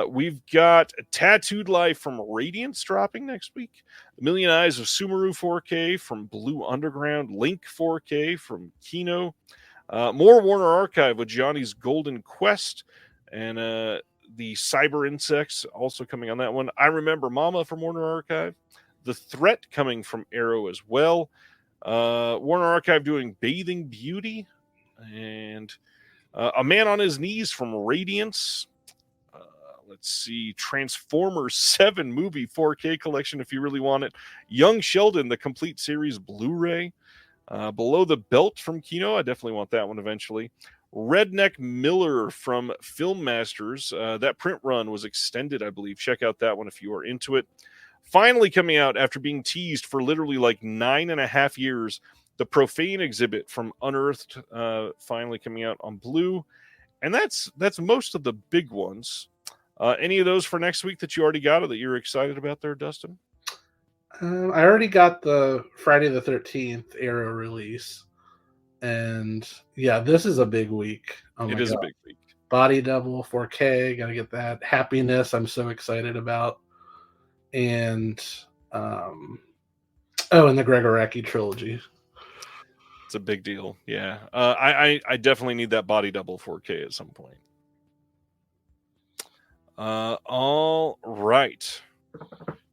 We've got Tattooed Life from Radiance dropping next week. The Million Eyes of Sumeru 4K from Blue Underground. Link 4K from Kino. More Warner Archive with Johnny's Golden Quest. And the Cyber Insects also coming on that one. I Remember Mama from Warner Archive. The Threat coming from Arrow as well. Warner Archive doing Bathing Beauty. And A Man on His Knees from Radiance. Let's see, Transformers 7 movie 4K collection if you really want it. Young Sheldon, the complete series Blu-ray. Below the Belt from Kino. I definitely want that one eventually. Redneck Miller from Film Masters. That print run was extended, I believe. Check out that one if you are into it. Finally coming out after being teased for literally like 9.5 years, the Profane exhibit from Unearthed finally coming out on Blue. And that's most of the big ones. Any of those for next week that you already got or that you're excited about there, Dustin? I already got the Friday the 13th Arrow release. And yeah, this is a big week. Oh my It is God. a big week. Body Double 4K, gotta get that. Happiness, I'm so excited about. And and the Greg Araki trilogy. It's a big deal. Yeah. I definitely need that Body Double 4K at some point. All right.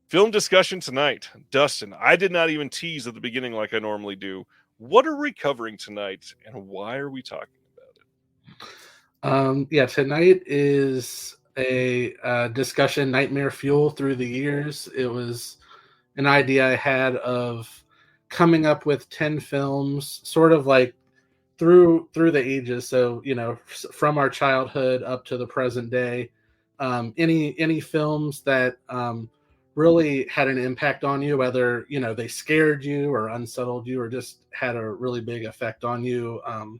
Film discussion tonight. Dustin, I did not even tease at the beginning like I normally do. What are we covering tonight, and why are we talking about it? Tonight is a discussion, Nightmare Fuel Through the Years. It was an idea I had of coming up with 10 films, sort of like through the ages. So, from our childhood up to the present day, any films that really had an impact on you, whether they scared you or unsettled you or just had a really big effect on you. And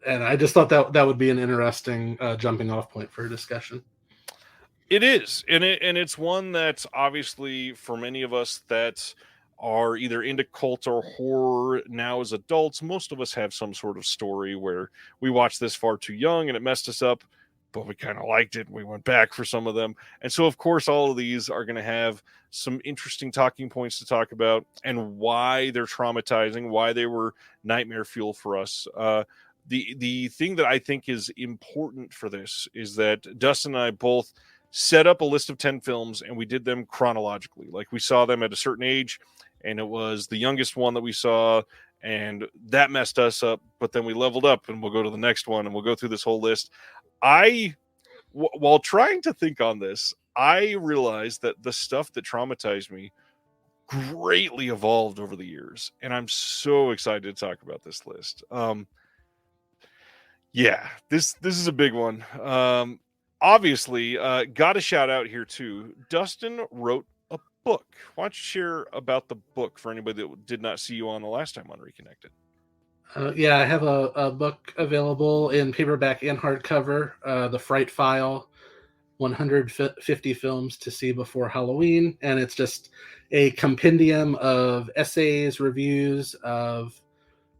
I just thought that would be an interesting jumping off point for a discussion. It is, and it's one that's obviously for many of us that are either into cult or horror now as adults. Most of us have some sort of story where we watched this far too young and it messed us up, but we kind of liked it and we went back for some of them. And so, of course, all of these are going to have some interesting talking points to talk about and why they're traumatizing, why they were nightmare fuel for us. The thing that I think is important for this is that Dustin and I both set up a list of 10 films and we did them chronologically. Like we saw them at a certain age and it was the youngest one that we saw and that messed us up, but then we leveled up and we'll go to the next one and we'll go through this whole list. While trying to think on this, I realized that the stuff that traumatized me greatly evolved over the years, and I'm so excited to talk about this list. This is a big one. Obviously, got a shout out here too. Dustin wrote a book. Why don't you share about the book for anybody that did not see you on the last time on Reconnected? I have a book available in paperback and hardcover, The Fright File, 150 Films to See Before Halloween. And it's just a compendium of essays, reviews of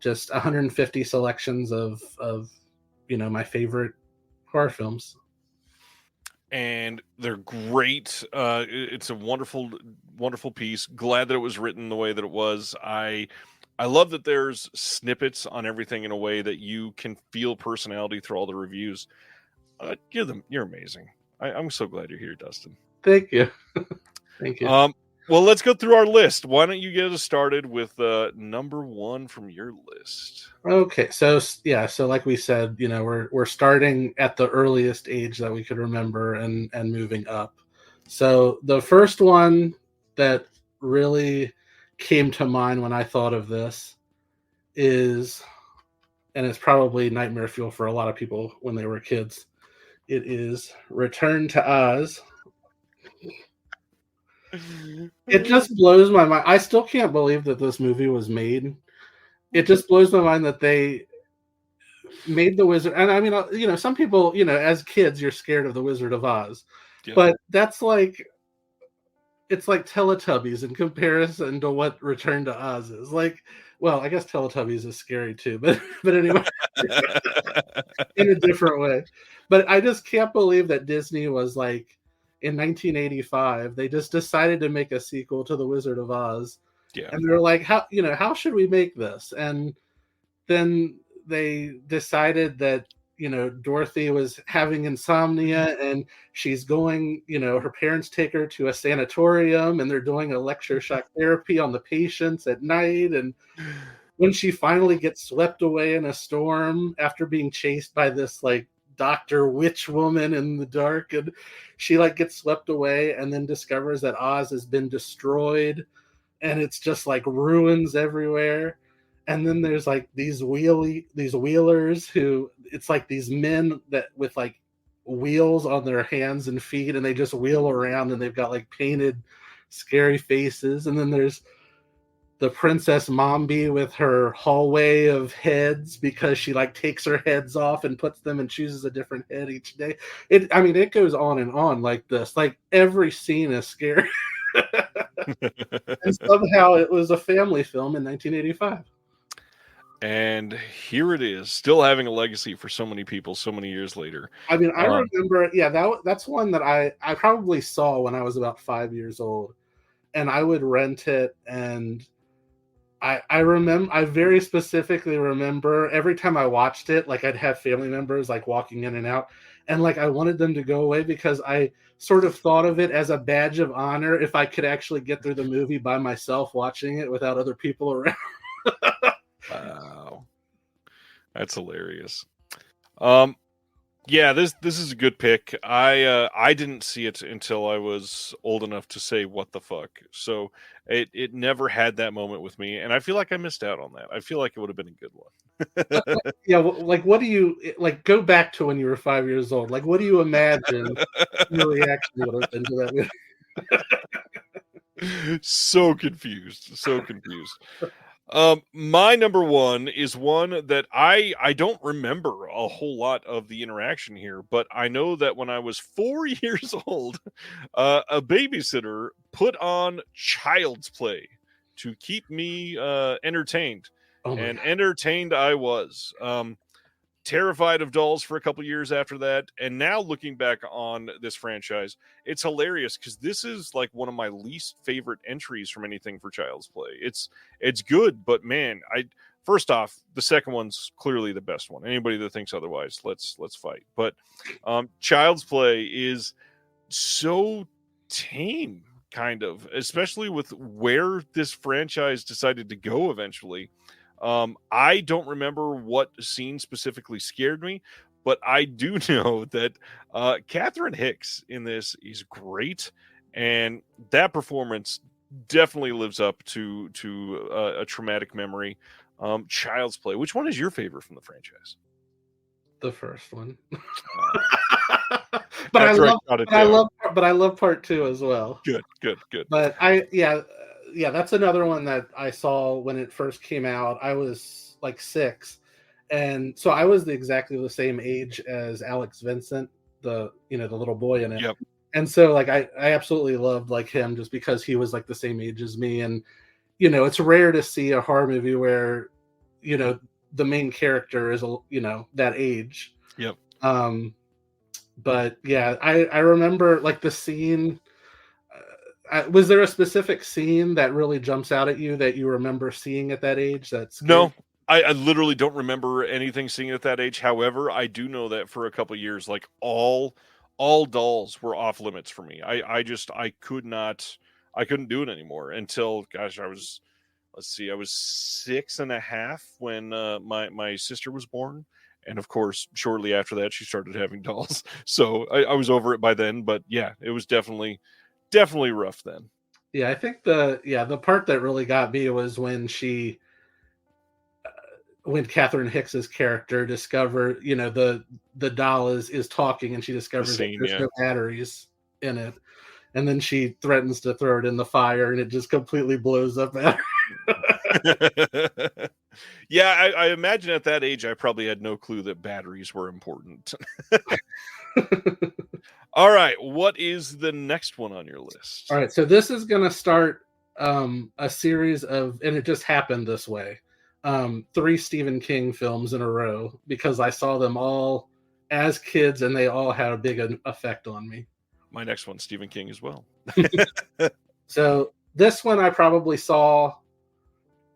just 150 selections of my favorite horror films. And they're great. It's a wonderful, wonderful piece. Glad that it was written the way that it was. I love that there's snippets on everything in a way that you can feel personality through all the reviews. You're amazing. I'm so glad you're here, Dustin. Thank you. Thank you. Well, let's go through our list. Why don't you get us started with number one from your list? Okay, so like we said, we're starting at the earliest age that we could remember and moving up. So the first one that really came to mind when I thought of this is, and it's probably nightmare fuel for a lot of people when they were kids, it is Return to Oz. It just blows my mind. I still can't believe that this movie was made. It just blows my mind that they made the Wizard. And I mean, some people, as kids, you're scared of the Wizard of Oz. Yeah. But that's like, it's like Teletubbies in comparison to what Return to Oz is. Like, well, I guess Teletubbies is scary too, but anyway, in a different way. But I just can't believe that Disney was like, in 1985, they just decided to make a sequel to The Wizard of Oz. Yeah. And they're like, how should we make this? And then they decided that, Dorothy was having insomnia and she's going, her parents take her to a sanatorium and they're doing electroshock therapy on the patients at night. And when she finally gets swept away in a storm after being chased by this like Dr. Witch woman in the dark, and she like gets swept away and then discovers that Oz has been destroyed and it's just like ruins everywhere. And then there's like these wheelers who, it's like these men that with like wheels on their hands and feet, and they just wheel around and they've got like painted scary faces. And then there's the Princess Mombi with her hallway of heads because she like takes her heads off and puts them and chooses a different head each day. It goes on and on like this. Like every scene is scary. And somehow it was a family film in 1985. And here it is, still having a legacy for so many people so many years later. I mean, I remember, that's one that I probably saw when I was about 5 years old. And I would rent it, and I remember, I very specifically remember every time I watched it, like I'd have family members like walking in and out, and like I wanted them to go away because I sort of thought of it as a badge of honor if I could actually get through the movie by myself watching it without other people around. Wow, that's hilarious. Yeah, this is a good pick. I didn't see it until I was old enough to say what the fuck. So it never had that moment with me, and I feel like I missed out on that. I feel like it would have been a good one. Yeah, like what do you like? Go back to when you were 5 years old. Like, what do you imagine your reaction would have been to that movie? So confused. My number one is one that I don't remember a whole lot of the interaction here, but I know that when I was 4 years old, a babysitter put on Child's Play to keep me entertained. And entertained I was. Terrified of dolls for a couple years after that, and now looking back on this franchise, it's hilarious because this is like one of my least favorite entries from anything for Child's Play. It's good, but man, first off, the second one's clearly the best one. Anybody that thinks otherwise, let's fight. But Child's Play is so tame, kind of, especially with where this franchise decided to go eventually. I don't remember what scene specifically scared me, but I do know that Catherine Hicks in this is great, and that performance definitely lives up to a traumatic memory. Child's Play. Which one is your favorite from the franchise? The first one. But I love part two as well. Good. But that's another one that I saw when it first came out. I was like 6, and so I was exactly the same age as Alex Vincent, the little boy in it. Yep. And so like I absolutely loved like him just because he was like the same age as me. And it's rare to see a horror movie where you know, the main character is, you know, that age. Yep. But yeah, I remember like the scene. Was there a specific scene that really jumps out at you that you remember seeing at that age? That's No, I literally don't remember anything seeing at that age. However, I do know that for a couple of years, like all dolls were off limits for me. I couldn't do it anymore until, gosh, I was 6.5 when my sister was born. And of course, shortly after that, she started having dolls. So I was over it by then. But yeah, it was definitely rough then. Yeah, I think the part that really got me was when Catherine Hicks's character discovered, you know, the doll is talking, and she discovers that there's no batteries in it, and then she threatens to throw it in the fire, and it just completely blows up at her. Yeah, I imagine at that age I probably had no clue that batteries were important. All right, what is the next one on your list? All right, so this is going to start a series of, and it just happened this way, 3 Stephen King films in a row, because I saw them all as kids, and they all had a big effect on me. My next one, Stephen King as well. So this one I probably saw,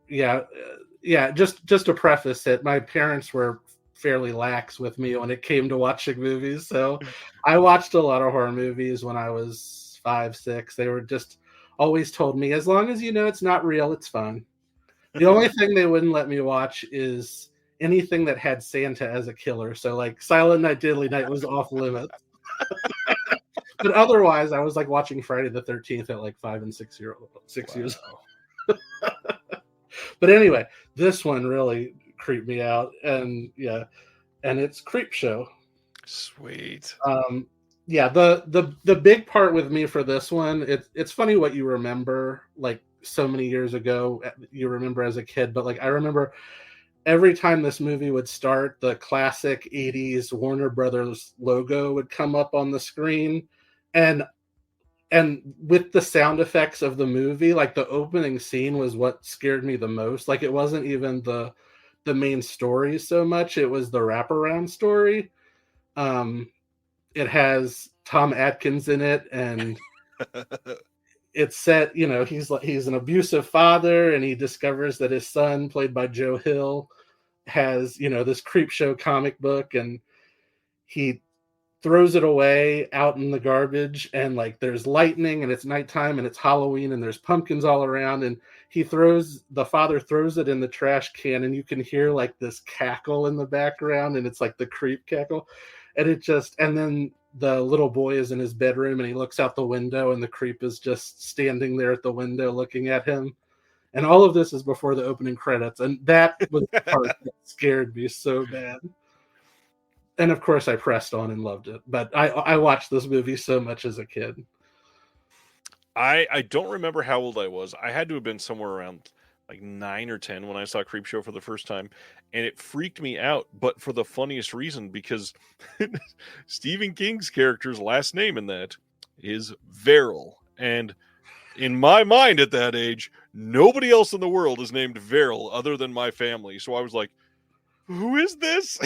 just to preface it, my parents were fairly lax with me when it came to watching movies. So I watched a lot of horror movies when I was 5, 6. They were just always told me, as long as you know it's not real, it's fine. The only thing they wouldn't let me watch is anything that had Santa as a killer. So like Silent Night, Deadly Night was off limits. But otherwise, I was like watching Friday the 13th at like 5 and 6 years old. But anyway, this one really creeped me out, and it's Creepshow. Sweet. The big part with me for this one, it's funny what you remember, like so many years ago, you remember as a kid, but like I remember every time this movie would start, the classic 80s Warner Brothers logo would come up on the screen, and with the sound effects of the movie, like the opening scene was what scared me the most. Like it wasn't even the main story so much, it was the wraparound story. It has Tom Atkins in it, and it's set, you know, he's an abusive father, and he discovers that his son, played by Joe Hill, has, you know, this Creepshow comic book, and he throws it away out in the garbage, and like there's lightning, and it's nighttime, and it's Halloween, and there's pumpkins all around, and the father throws it in the trash can, and you can hear like this cackle in the background, and it's like the creep cackle, and then the little boy is in his bedroom, and he looks out the window, and the creep is just standing there at the window looking at him. And all of this is before the opening credits, and that was the part that scared me so bad. And of course, I pressed on and loved it. But I watched this movie so much as a kid. I don't remember how old I was. I had to have been somewhere around like 9 or 10 when I saw Creepshow for the first time, and it freaked me out, but for the funniest reason, because Stephen King's character's last name in that is Verrill, and in my mind at that age, nobody else in the world is named Verrill other than my family. So I was like, who is this?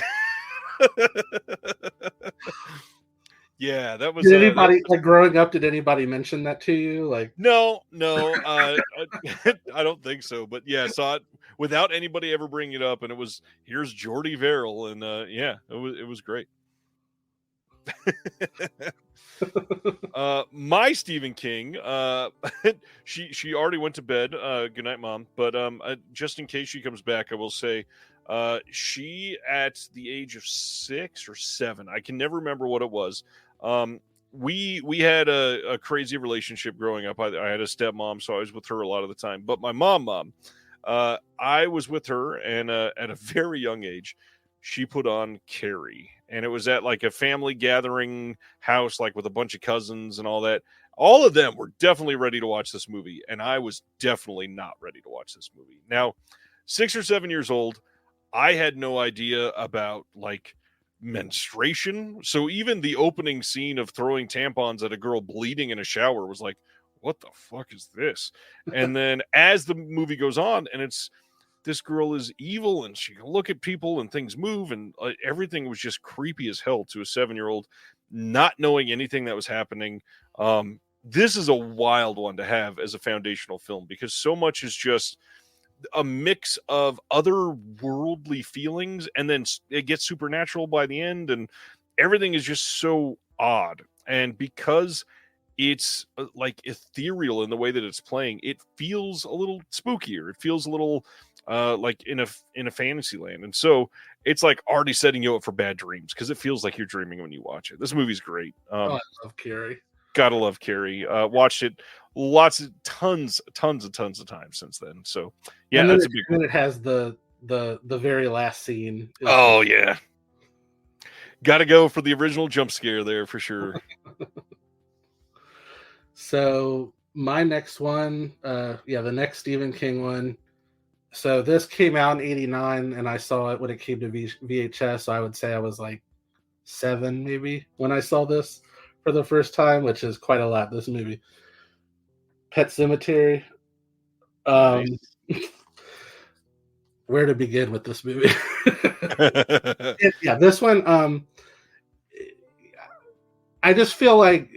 Yeah, that was. Did anybody like growing up? Did anybody mention that to you? Like, no, I don't think so. But yeah, I saw it without anybody ever bringing it up, and it was, here's Jordy Verrill, and yeah, it was great. My Stephen King, she already went to bed. Good night, Mom. But just in case she comes back, I will say, she, at the age of 6 or 7, I can never remember what it was. We had a crazy relationship growing up. I had a stepmom, so I was with her a lot of the time. But my mom, I was with her, and at a very young age, she put on Carrie, and it was at like a family gathering house, like with a bunch of cousins and all that. All of them were definitely ready to watch this movie, and I was definitely not ready to watch this movie. Now, 6 or 7 years old, I had no idea about like menstruation. So even the opening scene of throwing tampons at a girl bleeding in a shower was like, what the fuck is this? And then as the movie goes on, and it's this girl is evil and she can look at people and things move, and everything was just creepy as hell to a 7-year-old, not knowing anything that was happening. This is a wild one to have as a foundational film because so much is just a mix of otherworldly feelings, and then it gets supernatural by the end, and everything is just so odd. And because it's like ethereal in the way that it's playing, it feels a little spookier. It feels a little like in a fantasy land, and so it's like already setting you up for bad dreams because it feels like you're dreaming when you watch it. This movie's great. I love Carrie. Gotta love Carrie. Watched it tons of times since then. So yeah, that's a big one. And it has the very last scene. Oh yeah, gotta go for the original jump scare there for sure. So my next one, the next Stephen King one. So this came out in '89, and I saw it when it came to VHS. So I would say I was like 7 maybe when I saw this for the first time, which is quite a lot. This movie, Pet Sematary. Nice. Where to begin with this movie? This one. I just feel like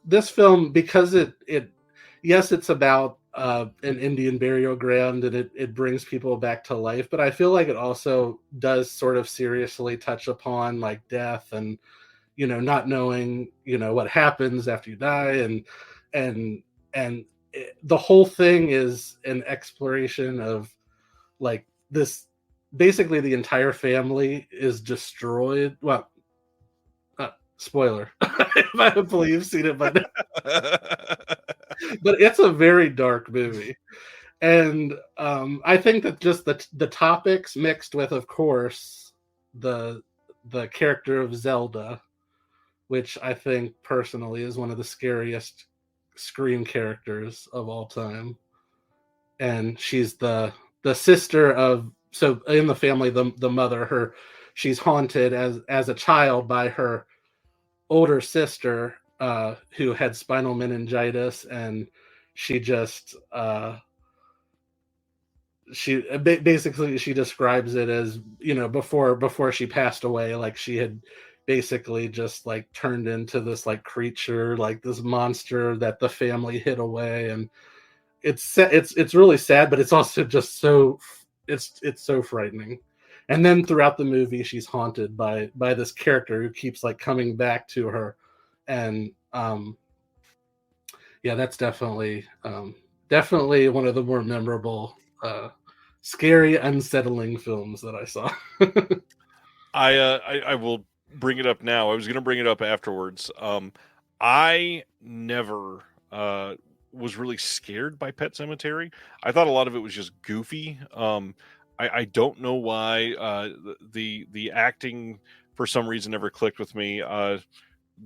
this film, because it's about an Indian burial ground, and it brings people back to life, but I feel like it also does sort of seriously touch upon like death and not knowing what happens after you die, and the whole thing is an exploration of like this. Basically the entire family is destroyed. Well, spoiler. I believe you've seen it, but it's a very dark movie. And I think that just the topics mixed with, of course, the character of Zelda, which I think personally is one of the scariest Scream characters of all time. And she's the sister of, so in the family, the mother, she's haunted as a child by her older sister who had spinal meningitis, and she just she describes it as, before she passed away, like she had basically just like turned into this like creature, like this monster that the family hid away. And it's really sad, but it's also just so it's so frightening. And then throughout the movie, she's haunted by this character who keeps like coming back to her. And that's definitely one of the more memorable, scary, unsettling films that I saw. I will bring it up now. I was going to bring it up afterwards. I never was really scared by Pet Sematary. I thought a lot of it was just goofy. I don't know why the acting for some reason never clicked with me.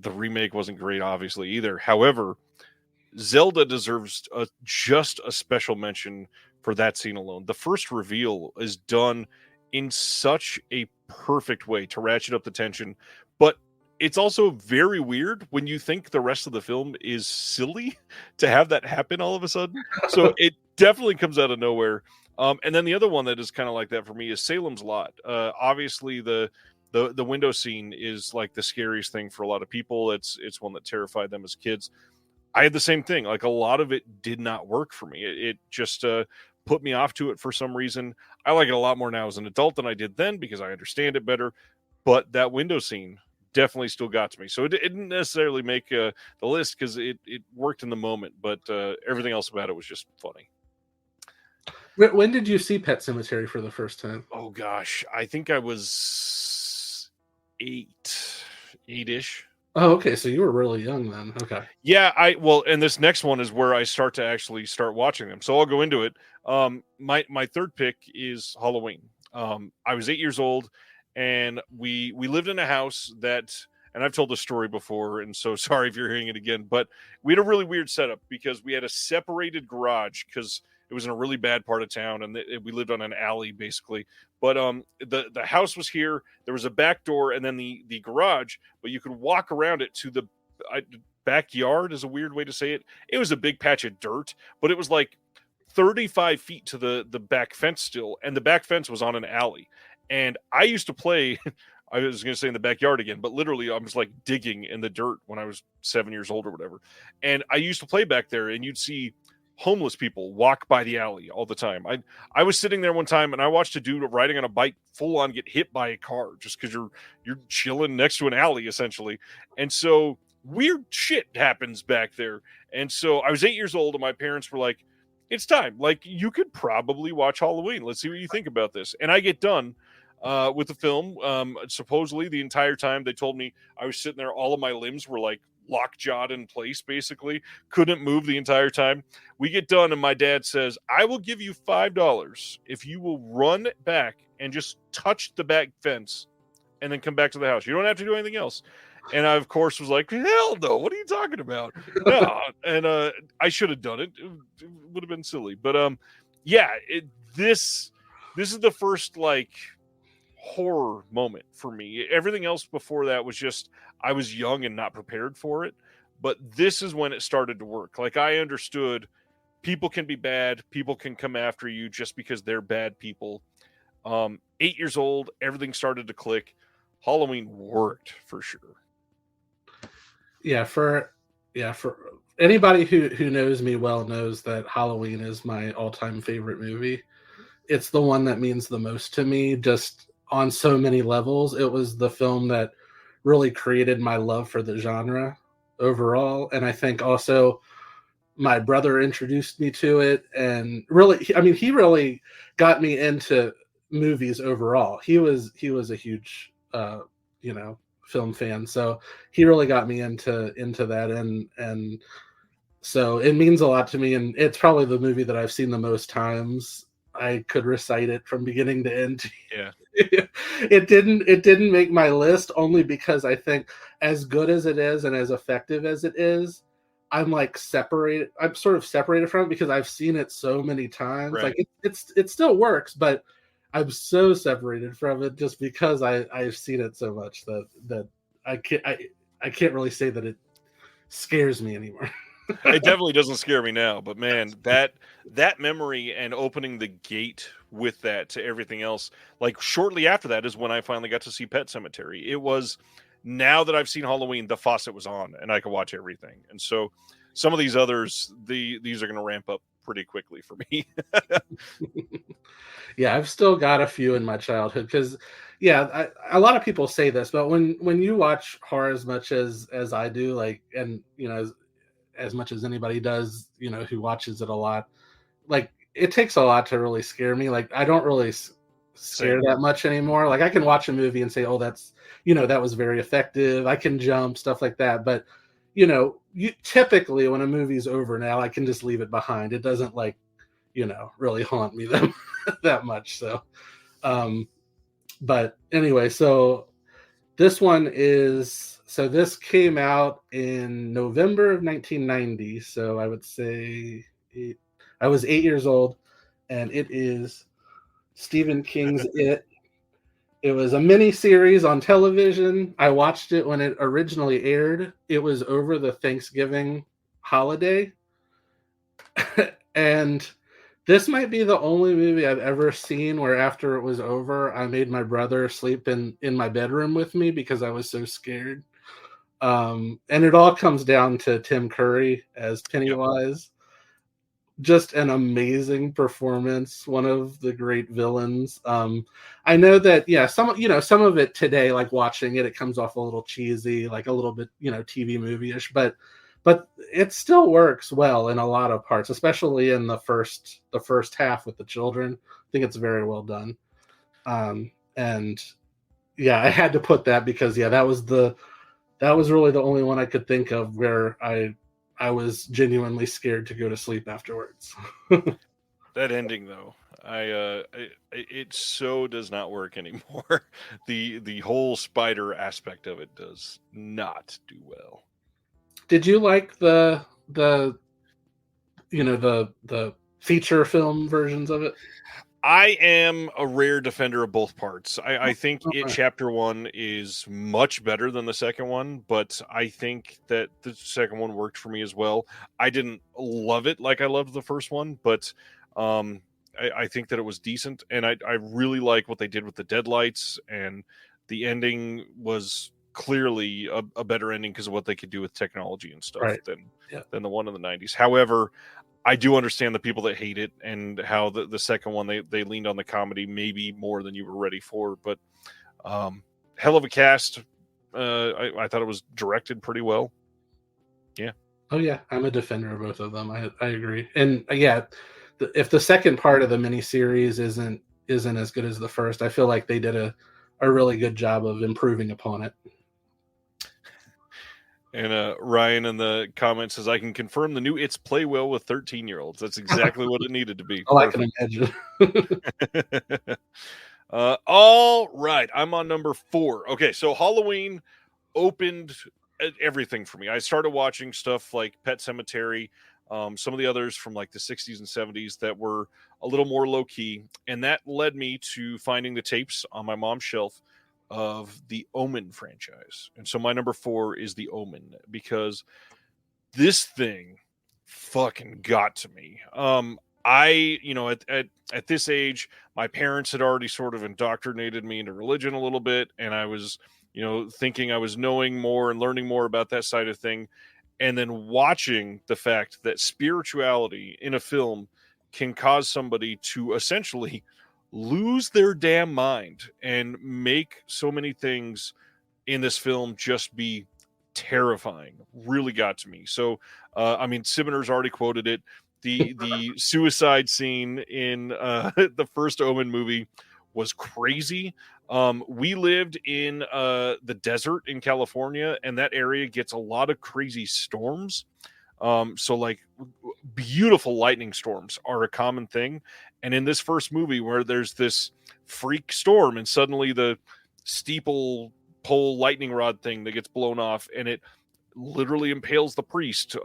The remake wasn't great, obviously, either. However, Zelda deserves just a special mention for that scene alone. The first reveal is done in such a perfect way to ratchet up the tension, but it's also very weird when you think the rest of the film is silly to have that happen all of a sudden. So it definitely comes out of nowhere. And then the other one that is kind of like that for me is Salem's Lot. Obviously, the window scene is like the scariest thing for a lot of people. It's one that terrified them as kids. I had the same thing. Like a lot of it did not work for me. It just put me off to it for some reason. I like it a lot more now as an adult than I did then because I understand it better. But that window scene definitely still got to me. So it didn't necessarily make the list because it worked in the moment, but everything else about it was just funny. When did you see Pet Sematary for the first time? Oh gosh, I think I was 8-ish. Oh, okay. So you were really young then. Okay. Yeah, and this next one is where I start watching them. So I'll go into it. My third pick is Halloween. I was 8 years old, and we lived in a house that, and I've told this story before, and so sorry if you're hearing it again, but we had a really weird setup because we had a separated garage because it was in a really bad part of town, and we lived on an alley basically. But the house was here. There was a back door, and then the garage. But you could walk around it to the backyard. Is a weird way to say it. It was a big patch of dirt, but it was like 35 feet to the back fence still, and the back fence was on an alley. And I used to play, I was going to say in the backyard again, but literally I was like digging in the dirt when I was 7 years old or whatever. And I used to play back there, and you'd see homeless people walk by the alley all the time. I was sitting there one time, and I watched a dude riding on a bike full on get hit by a car just because you're chilling next to an alley essentially. And so weird shit happens back there. And so I was 8 years old, and my parents were like, it's time. Like, you could probably watch Halloween. Let's see what you think about this. And I get done with the film. Supposedly the entire time they told me I was sitting there, all of my limbs were like lockjawed in place, basically. Couldn't move the entire time. We get done, and my dad says, I will give you $5 if you will run back and just touch the back fence and then come back to the house. You don't have to do anything else. And I, of course, was like, hell no, what are you talking about? No. And I should have done it. It would have been silly. But yeah, this is the first like horror moment for me. Everything else before that was just, I was young and not prepared for it. But this is when it started to work. Like, I understood people can be bad. People can come after you just because they're bad people. 8 years old, everything started to click. Halloween worked for sure. Yeah, for anybody who knows me well knows that Halloween is my all-time favorite movie. It's the one that means the most to me, just on so many levels. It was the film that really created my love for the genre overall, and I think also my brother introduced me to it, and really, I mean, he really got me into movies overall. He was a huge film fan, so he really got me into that, and so it means a lot to me, and it's probably the movie that I've seen the most times. I could recite it from beginning to end. Yeah. It didn't make my list, only because I think, as good as it is and as effective as it is, I'm sort of separated from it because I've seen it so many times. Right. Like, it still works, but I'm so separated from it just because I've seen it so much that I can't really say that it scares me anymore. It definitely doesn't scare me now, but man, that memory and opening the gate with that to everything else, like shortly after that is when I finally got to see Pet Sematary. It was, now that I've seen Halloween, the faucet was on and I could watch everything. And so some of these others, these are going to ramp up pretty quickly for me. Yeah, I've still got a few in my childhood because, yeah, a lot of people say this, but when you watch horror as much as I do, like, and as much as anybody does, who watches it a lot, like, it takes a lot to really scare me. Like, I don't really scare that much anymore. Like, I can watch a movie and say, oh, that's, that was very effective. I can jump, stuff like that. But, you typically when a movie's over now, I can just leave it behind. It doesn't really haunt me that much. So, but anyway, so this this came out in November of 1990. So I would say I was 8 years old, and it is Stephen King's It. It was a mini series on television. I watched it when it originally aired. It was over the Thanksgiving holiday. And this might be the only movie I've ever seen where after it was over, I made my brother sleep in my bedroom with me because I was so scared. And it all comes down to Tim Curry as Pennywise. Yep. Just an amazing performance, one of the great villains. I know that, some of it today, like watching it comes off a little cheesy, like a little bit, TV movie-ish, but it still works well in a lot of parts, especially in the first half with the children. I think it's very well done. And yeah, I had to put that because that was really the only one I could think of where I was genuinely scared to go to sleep afterwards. That ending, though, it so does not work anymore. The whole spider aspect of it does not do well. Did you like the feature film versions of it? I am a rare defender of both parts. I think Chapter 1 is much better than the second one, but I think that the second one worked for me as well. I didn't love it like I loved the first one, but I think that it was decent, and I really like what they did with the deadlights, and the ending was clearly a better ending because of what they could do with technology and stuff Right. than the one in the 90s. However, I do understand the people that hate it and how the second one they leaned on the comedy maybe more than you were ready for, but hell of a cast. I thought it was directed pretty well. Yeah. Oh yeah, I'm a defender of both of them. I agree. And yeah, if the second part of the miniseries isn't as good as the first, I feel like they did a really good job of improving upon it. And Ryan in the comments says, I can confirm the new It's play well with 13-year-olds. That's exactly what it needed to be. Oh, I can imagine. All right. I'm on number 4. Okay, so Halloween opened everything for me. I started watching stuff like Pet Sematary, some of the others from like the 60s and 70s that were a little more low-key, and that led me to finding the tapes on my mom's shelf of the Omen franchise. And so my number 4 is the Omen, because this thing fucking got to me. At this age, my parents had already sort of indoctrinated me into religion a little bit, and I was, thinking I was knowing more and learning more about that side of thing. And then watching the fact that spirituality in a film can cause somebody to essentially lose their damn mind and make so many things in this film just be terrifying really got to me. So Siminer's already quoted it. The suicide scene in the first Omen movie was crazy. We lived in the desert in California, and that area gets a lot of crazy storms. So like beautiful lightning storms are a common thing. And in this first movie where there's this freak storm and suddenly the steeple pole lightning rod thing that gets blown off and it literally impales the priest,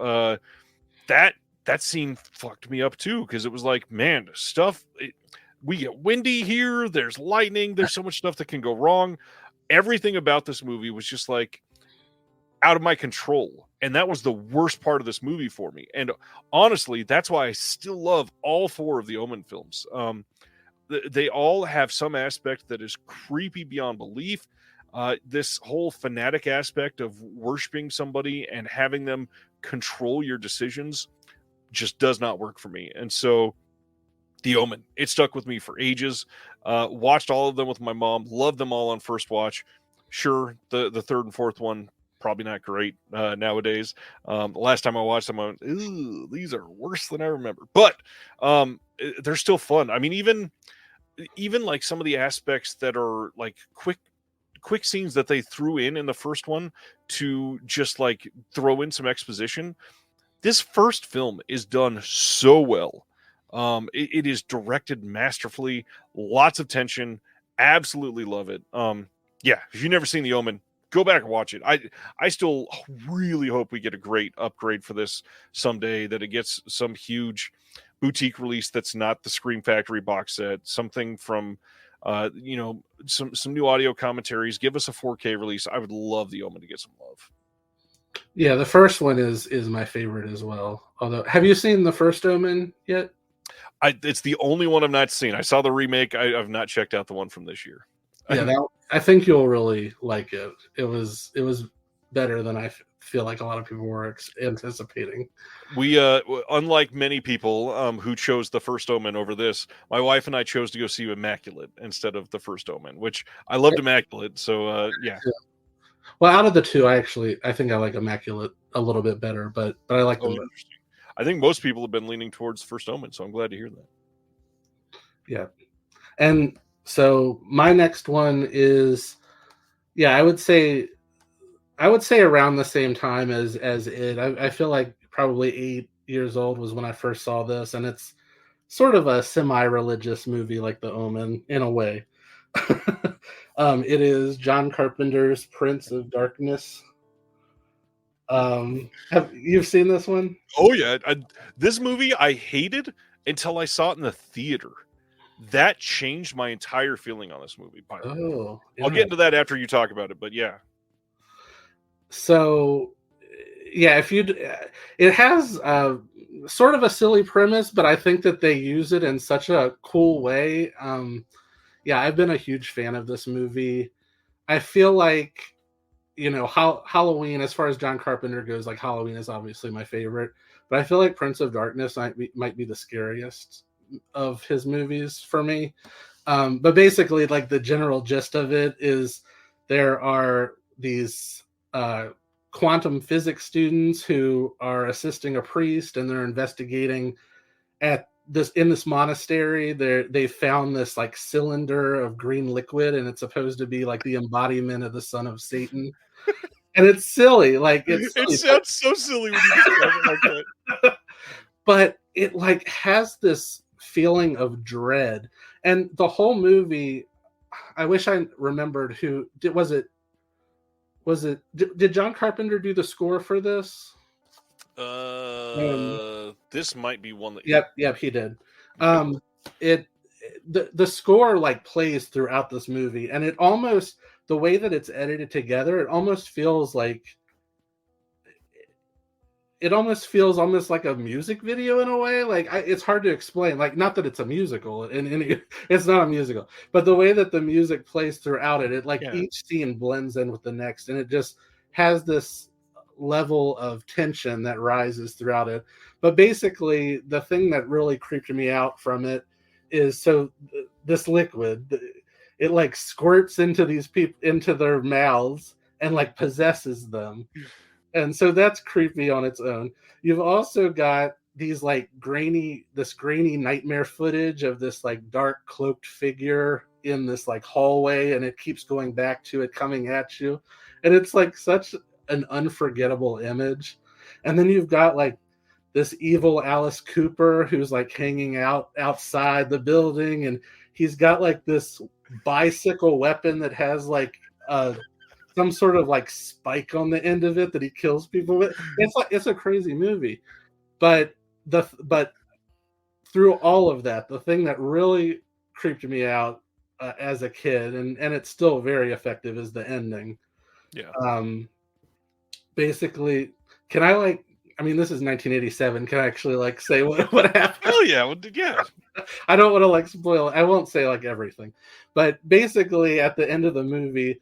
that scene fucked me up too, because it was like, man, we get windy here, there's lightning, there's so much stuff that can go wrong. Everything about this movie was just like out of my control, and that was the worst part of this movie for me. And honestly, that's why I still love all 4 of the Omen films. They all have some aspect that is creepy beyond belief. This whole fanatic aspect of worshiping somebody and having them control your decisions just does not work for me. And so the Omen, it stuck with me for ages. Watched all of them with my mom, loved them all on first watch. Sure, the third and fourth one, probably not great nowadays. The last time I watched them, I went, ooh, these are worse than I remember. But they're still fun. I mean, even like some of the aspects that are like quick scenes that they threw in the first one to just like throw in some exposition. This first film is done so well. It is directed masterfully, lots of tension. Absolutely love it. Yeah, if you've never seen The Omen, go back and watch it. I still really hope we get a great upgrade for this someday, that it gets some huge boutique release that's not the Scream Factory box set, something from some new audio commentaries. Give us a 4K release. I would love The Omen to get some love. Yeah, the first one is my favorite as well. Although, have you seen the first Omen yet? It's the only one I've not seen. I saw the remake. I've not checked out the one from this year. Yeah, I think you'll really like it. It was better than I feel like a lot of people were anticipating. We, unlike many people who chose the first Omen over this, my wife and I chose to go see Immaculate instead of the first Omen, which I loved Immaculate. So yeah. Well, out of the two, I think I like Immaculate a little bit better, but I like them both. I think most people have been leaning towards First Omen, so I'm glad to hear that. Yeah. And so my next one is, I would say around the same time as it. I feel like probably 8 years old was when I first saw this, and it's sort of a semi-religious movie like The Omen in a way. It is John Carpenter's Prince of Darkness. Have you seen this one? Oh yeah, this movie I hated until I saw it in the theater. That changed my entire feeling on this movie. Oh, I'll get into that after you talk about it, but yeah. So, yeah, it has sort of a silly premise, but I think that they use it in such a cool way. Yeah, I've been a huge fan of this movie. I feel like, Halloween, as far as John Carpenter goes, like Halloween is obviously my favorite, but I feel like Prince of Darkness might be the scariest of his movies for me. But basically, like the general gist of it is there are these quantum physics students who are assisting a priest, and they're investigating at this monastery. They found this like cylinder of green liquid, and it's supposed to be like the embodiment of the son of Satan. And it's silly, like it's silly, It sounds so silly when you describe it like that. but it like has this feeling of dread. And the whole movie, I wish I remembered who did. Did John Carpenter do the score for this? This might be one that. Yep, he did. The score like plays throughout this movie, and it almost, the way that it's edited together, it almost feels almost like a music video in a way. Like it's hard to explain. Like, not that it's a musical, and it's not a musical, but the way that the music plays throughout it, each scene blends in with the next, and it just has this level of tension that rises throughout it. But basically, the thing that really creeped me out from it is, this liquid, it like squirts into these people, into their mouths, and like possesses them. And so that's creepy on its own. You've also got these grainy nightmare footage of this like dark cloaked figure in this like hallway, and it keeps going back to it, coming at you. And it's like such an unforgettable image. And then you've got like this evil Alice Cooper who's like hanging out outside the building, and he's got like this bicycle weapon that has like some sort of like spike on the end of it that he kills people with. It's a crazy movie, but through all of that, the thing that really creeped me out as a kid, and it's still very effective, is the ending. Yeah. Basically, can I this is 1987. Can I actually say what happened? Hell yeah. Yeah. I don't want to spoil it. I won't say everything, but basically at the end of the movie,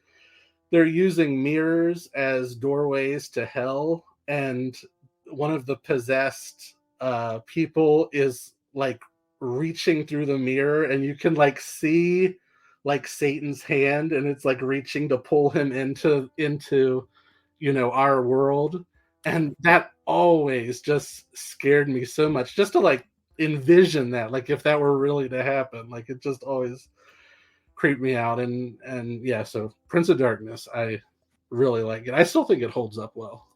they're using mirrors as doorways to hell, and one of the possessed people is reaching through the mirror, and you can see Satan's hand, and it's reaching to pull him into our world. And that always just scared me so much, just to envision that, if that were really to happen. It just always creeped me out. And yeah, so Prince of Darkness, I really like it. I still think it holds up well.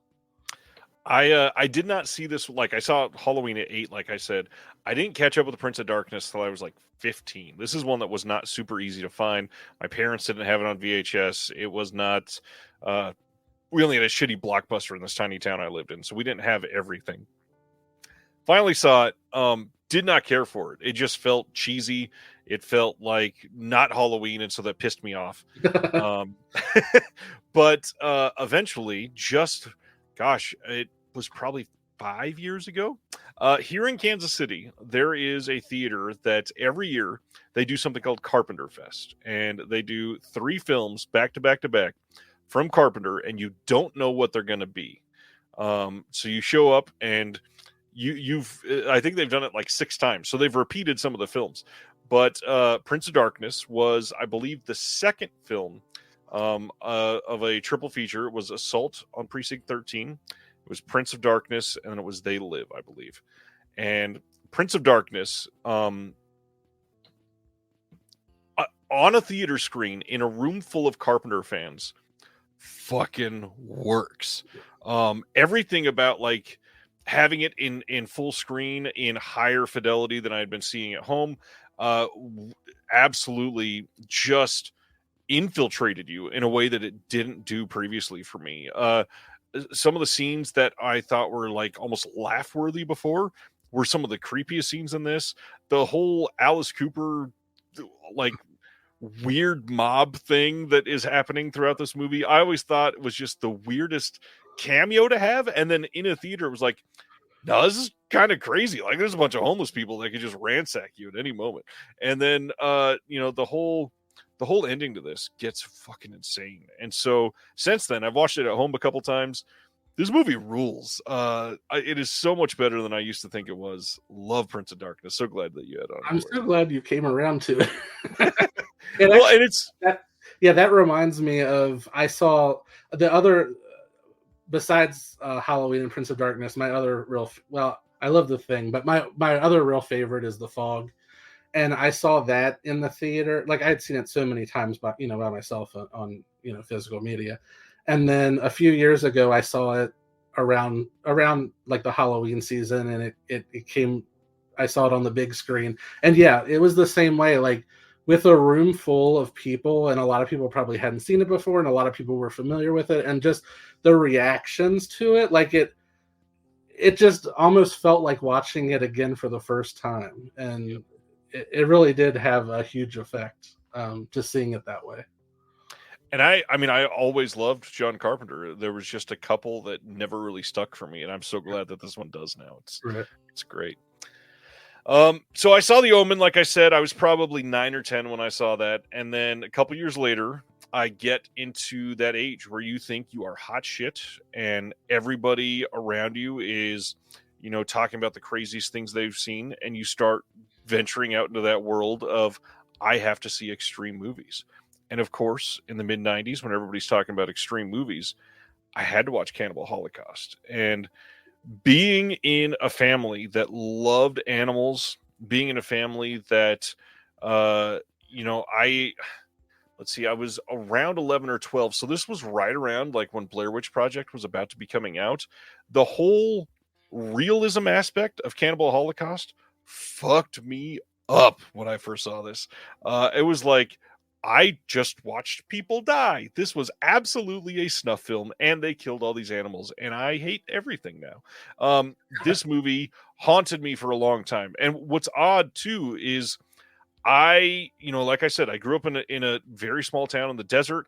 I did not see this. I saw Halloween at 8, like I said. I didn't catch up with the Prince of Darkness till I was 15. This is one that was not super easy to find. My parents didn't have it on VHS. It was not we only had a shitty Blockbuster in this tiny town I lived in, so we didn't have everything. Finally saw it. Did not care for it. It just felt cheesy. It felt like not Halloween, and so that pissed me off. But eventually, it was probably 5 years ago. Here in Kansas City, there is a theater that every year they do something called Carpenter Fest, and they do 3 films back to back to back from Carpenter, and you don't know what they're going to be. So you show up, and I think they've done it 6 times, so they've repeated some of the films. But Prince of Darkness was, I believe, the second film of a triple feature. It was Assault on Precinct 13. It was Prince of Darkness, and then it was They Live, I believe. And Prince of Darkness, on a theater screen in a room full of Carpenter fans, fucking works. Everything about having it in full screen in higher fidelity than I had been seeing at home, absolutely just infiltrated you in a way that it didn't do previously for me. Some of the scenes that I thought were almost laugh worthy before were some of the creepiest scenes in this. The whole Alice Cooper weird mob thing that is happening throughout this movie, I always thought it was just the weirdest cameo to have. And then in a theater, it was like, no, this is kind of crazy. Like, there's a bunch of homeless people that could just ransack you at any moment. And then, the whole ending to this gets fucking insane. And so since then, I've watched it at home a couple times. This movie rules. It is so much better than I used to think it was. Love Prince of Darkness. So glad that you had on. I'm so glad you came around to it. That reminds me of, I saw the other, besides Halloween and Prince of Darkness, my other I love The Thing, but my other real favorite is The Fog. And I saw that in the theater. Like, I had seen it so many times by myself on physical media. And then a few years ago, I saw it around like the Halloween season, and it came. I saw it on the big screen, and yeah, it was the same way. Like, with a room full of people, and a lot of people probably hadn't seen it before, and a lot of people were familiar with it, and just the reactions to it, like it just almost felt like watching it again for the first time, and it really did have a huge effect, just seeing it that way. And I always loved John Carpenter. There was just a couple that never really stuck for me, and I'm so glad that this one does now. It's great. So I saw The Omen. Like I said, I was probably 9 or 10 when I saw that, and then a couple years later, I get into that age where you think you are hot shit, and everybody around you is, talking about the craziest things they've seen, and you start venturing out into that world of, I have to see extreme movies. And of course, in the mid-90s, when everybody's talking about extreme movies, I had to watch Cannibal Holocaust. And being in a family that loved animals, being in a family that, I was around 11 or 12. So this was right around like when Blair Witch Project was about to be coming out. The whole realism aspect of Cannibal Holocaust fucked me up when I first saw this. It was like, I just watched people die. This was absolutely a snuff film, and they killed all these animals, and I hate everything now. This movie haunted me for a long time. And what's odd, too, is like I said, I grew up in a very small town in the desert.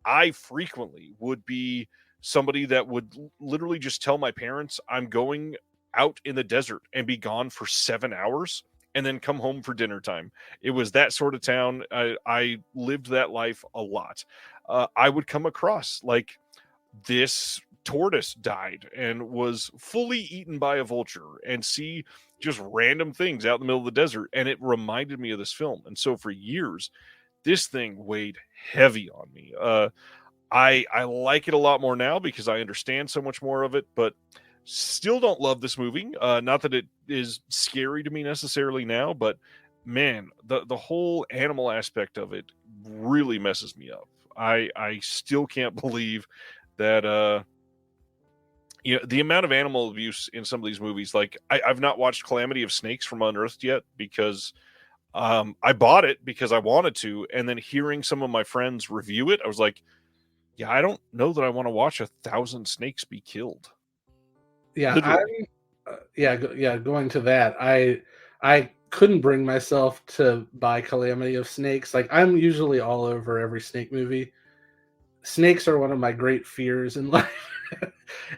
I frequently would be somebody that would literally just tell my parents, I'm going out in the desert and be gone for 7 hours, and then come home for dinner time. It was that sort of town. I lived that life a lot. I would come across like this tortoise died and was fully eaten by a vulture, and see just random things out in the middle of the desert. And it reminded me of this film. And so for years, this thing weighed heavy on me. I like it a lot more now because I understand so much more of it, but still don't love this movie. Not that it is scary to me necessarily now, but man, the whole animal aspect of it really messes me up. I still can't believe that the amount of animal abuse in some of these movies. Like, I've not watched Calamity of Snakes from Unearthed yet because I bought it because I wanted to, and then hearing some of my friends review it, I was like, yeah, I don't know that I want to watch 1,000 snakes be killed. Yeah, going to that, I couldn't bring myself to buy Calamity of Snakes. Like, I'm usually all over every snake movie. Snakes are one of my great fears in life.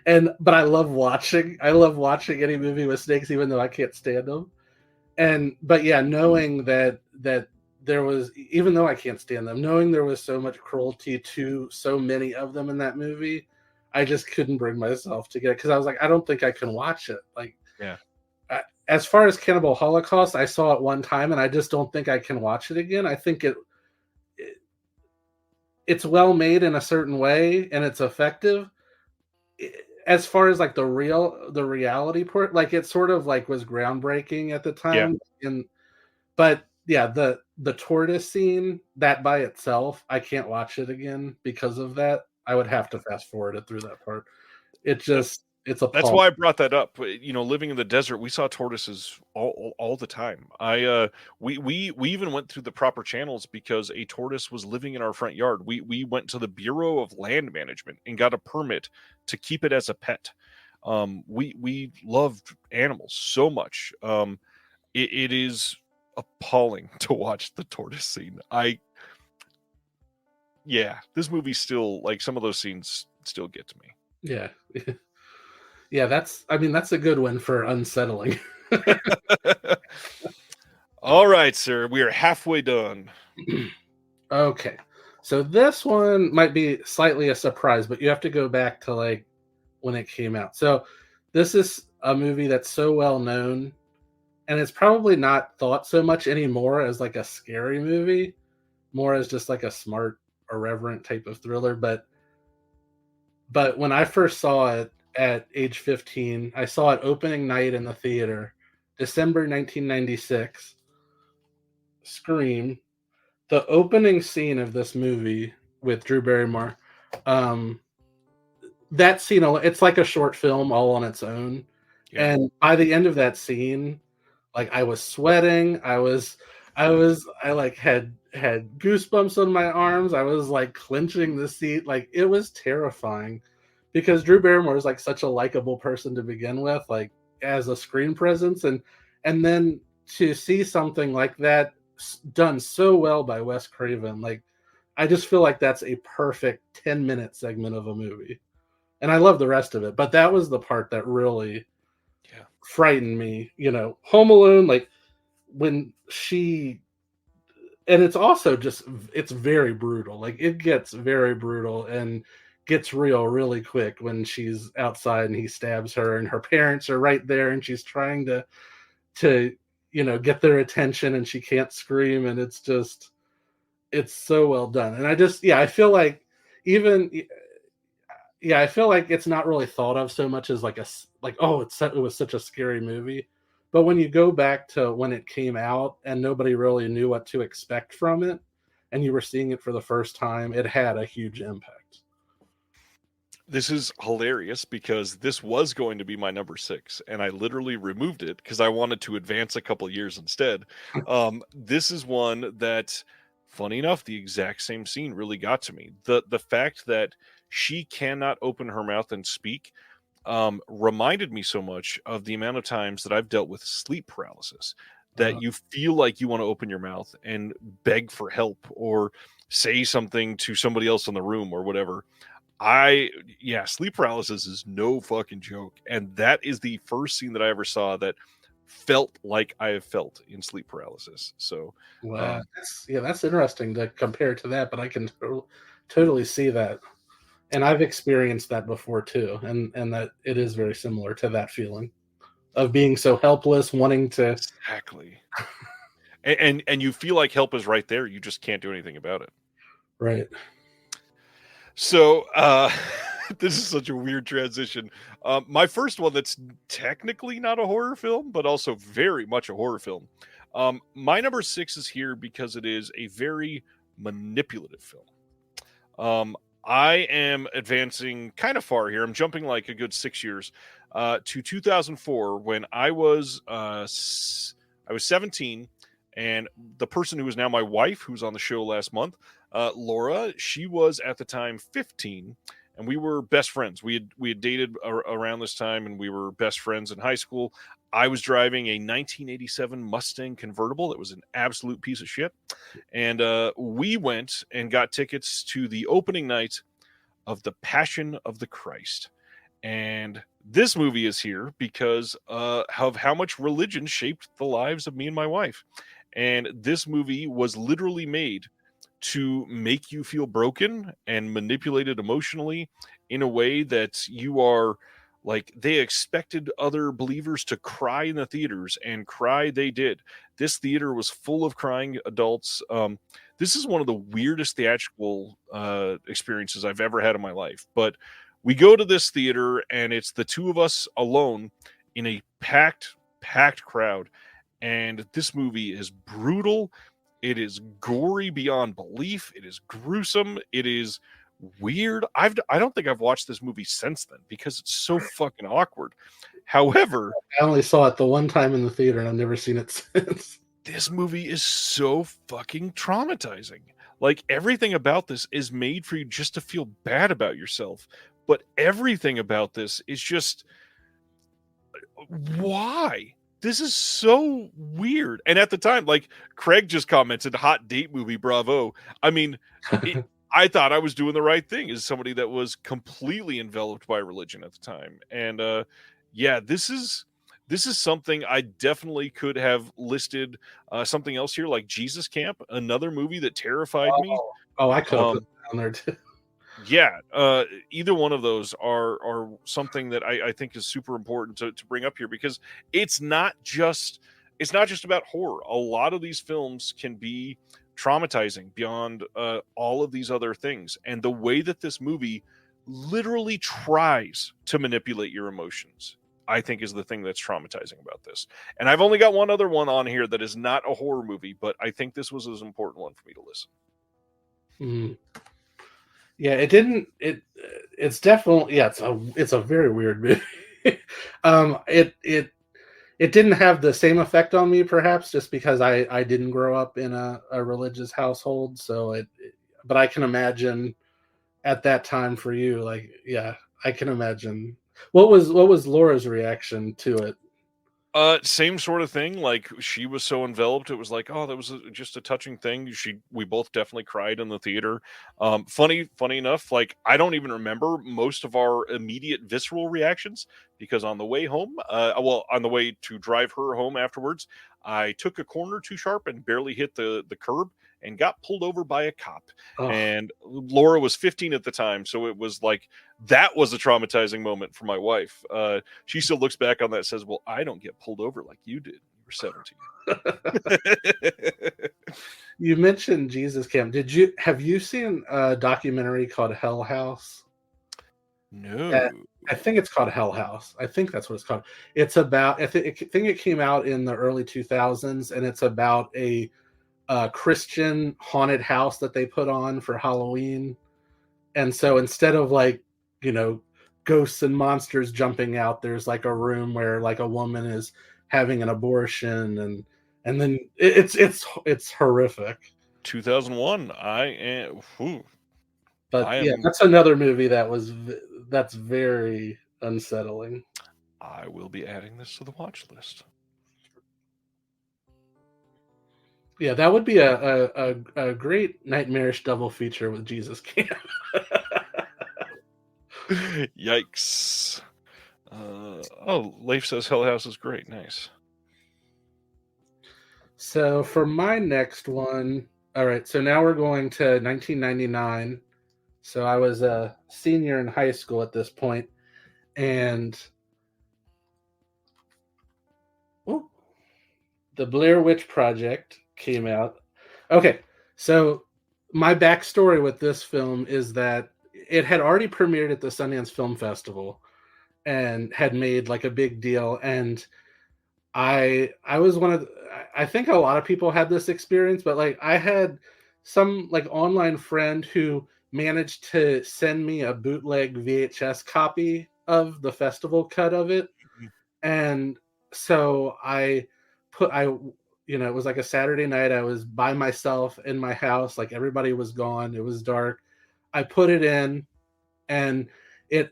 But I love watching any movie with snakes, even though I can't stand them. But yeah, knowing that there was, even though I can't stand them, knowing there was so much cruelty to so many of them in that movie, I just couldn't bring myself to get it, because I was like, I don't think I can watch it. Like, yeah. As far as Cannibal Holocaust, I saw it one time, and I just don't think I can watch it again. I think it's well made in a certain way, and it's effective. As far as like the reality part, like, it sort of like was groundbreaking at the time. But yeah, the tortoise scene, that by itself, I can't watch it again because of that. I would have to fast forward it through that part. It's appalling. That's why I brought that up. Living in the desert, we saw tortoises all the time. We even went through the proper channels because a tortoise was living in our front yard. We went to the Bureau of Land Management and got a permit to keep it as a pet. We loved animals so much. It is appalling to watch the tortoise scene. This movie still, like, some of those scenes still get to me. Yeah. Yeah, that's a good one for unsettling. All right, sir. We are halfway done. Okay. So this one might be slightly a surprise, but you have to go back to like when it came out. So this is a movie that's so well known, and it's probably not thought so much anymore as like a scary movie, more as just like a smart, irreverent type of thriller. But when I first saw it at age 15, I saw it opening night in the theater, December 1996. Scream. The opening scene of this movie with Drew Barrymore, um, that scene, it's like a short film all on its own. Yeah. And by the end of that scene, like I was sweating, I like had goosebumps on my arms. I was like clenching the seat. Like it was terrifying because Drew Barrymore is like such a likable person to begin with, like as a screen presence, and then to see something like that done so well by Wes Craven, like I just feel like that's a perfect 10-minute segment of a movie. And I love the rest of it, but that was the part that really frightened me. Home Alone, like when she, and it's also just, it's very brutal. Like it gets very brutal and gets real really quick when she's outside and he stabs her and her parents are right there and she's trying to get their attention and she can't scream, and it's so well done. And I feel like even I feel like it's not really thought of so much as like it was such a scary movie. But when you go back to when it came out and nobody really knew what to expect from it, and you were seeing it for the first time, it had a huge impact. This is hilarious because this was going to be my number 6, and I literally removed it because I wanted to advance a couple years instead. This is one that, funny enough, the exact same scene really got to me. The fact that she cannot open her mouth and speak reminded me so much of the amount of times that I've dealt with sleep paralysis, that you feel like you want to open your mouth and beg for help or say something to somebody else in the room or whatever. Sleep paralysis is no fucking joke. And that is the first scene that I ever saw that felt like I have felt in sleep paralysis. So, Wow, that's interesting to compare to that, but I can totally see that. And I've experienced that before too, and that it is very similar to that feeling of being so helpless, wanting to exactly. and you feel like help is right there. You just can't do anything about it. Right. So, this is such a weird transition. My first one that's technically not a horror film, but also very much a horror film. My number 6 is here because it is a very manipulative film. I am advancing kind of far here. I'm jumping like a good 6 years to 2004 when I was 17, and the person who is now my wife, who's on the show last month, Laura, she was at the time 15, and we were best friends. We had dated around this time, and we were best friends in high school. I was driving a 1987 Mustang convertible that was an absolute piece of shit, and we went and got tickets to the opening night of The Passion of the Christ. And this movie is here because of how much religion shaped the lives of me and my wife. And this movie was literally made to make you feel broken and manipulated emotionally in a way that you are like, they expected other believers to cry in the theaters, and cry they did. This theater was full of crying adults. This is one of the weirdest theatrical experiences I've ever had in my life. But we go to this theater, and it's the two of us alone in a packed crowd. And this movie is brutal. It is gory beyond belief. It is gruesome. It is weird. I don't think I've watched this movie since then because it's so fucking awkward. However, I only saw it the one time in the theater and I've never seen it since. This movie is so fucking traumatizing. Like, everything about this is made for you just to feel bad about yourself. But everything about this is just, why? This is so weird. And at the time, like Craig just commented, hot date movie, bravo. I mean, I thought I was doing the right thing as somebody that was completely enveloped by religion at the time. And yeah, this is something I definitely could have listed. Something else here, like Jesus Camp, another movie that terrified me. I could have put that on there too. Yeah, either one of those are something that I think is super important to bring up here, because it's not just about horror. A lot of these films can be traumatizing beyond all of these other things, and the way that this movie literally tries to manipulate your emotions, I think, is the thing that's traumatizing about this. And I've only got one other one on here that is not a horror movie, but I think this was an important one for me to listen. Mm. Yeah, it didn't. It's definitely, yeah. It's a very weird movie. It didn't have the same effect on me, perhaps, just because I didn't grow up in a religious household. So but I can imagine at that time for you, like, yeah, I can imagine. What was Laura's reaction to it? Same sort of thing. Like, she was so enveloped, it was like, oh, that was just a touching thing. We both definitely cried in the theater. Funny enough, like, I don't even remember most of our immediate visceral reactions, because on the way home, on the way to drive her home afterwards, I took a corner too sharp and barely hit the curb and got pulled over by a cop. Oh. And Laura was 15 at the time, so it was like, that was a traumatizing moment for my wife. She still looks back on that and says, well, I don't get pulled over like you did. You were 17. You mentioned Jesus Camp. Have you seen a documentary called Hell House? No. I think it's called Hell House. I think that's what it's called. It's about, I think it came out in the early 2000s, and it's about a Christian haunted house that they put on for Halloween. And so instead of, like, ghosts and monsters jumping out, there's like a room where, like, a woman is having an abortion, and then it's horrific. 2001. That's another movie that's very unsettling. I will be adding this to the watch list. Yeah, that would be a great nightmarish double feature with Jesus Camp. Yikes. Leif says Hell House is great. Nice. So for my next one, all right, so now we're going to 1999. So I was a senior in high school at this point, and the Blair Witch Project came out. Okay, so my backstory with this film is that it had already premiered at the Sundance Film Festival and had made, like, a big deal. And I was I think a lot of people had this experience, but, like, I had some, like, online friend who managed to send me a bootleg VHS copy of the festival cut of it. Mm-hmm. And so it was like a Saturday night. I was by myself in my house. Like, everybody was gone. It was dark. I put it in, and it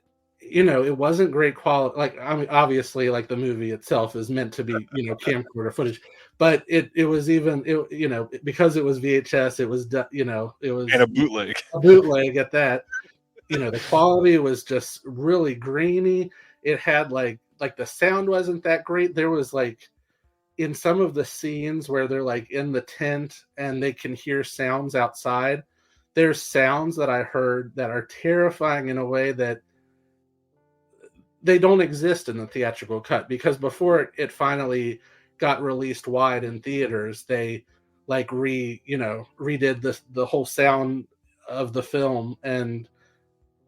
wasn't great quality. Like, I mean, obviously, like, the movie itself is meant to be, camcorder footage, but it was because it was VHS, it was and a bootleg. A bootleg at that. The quality was just really grainy. It had like the sound wasn't that great. There was, like, in some of the scenes where they're, like, in the tent and they can hear sounds outside, there's sounds that I heard that are terrifying in a way that they don't exist in the theatrical cut, because before it finally got released wide in theaters, they, like, redid the whole sound of the film. And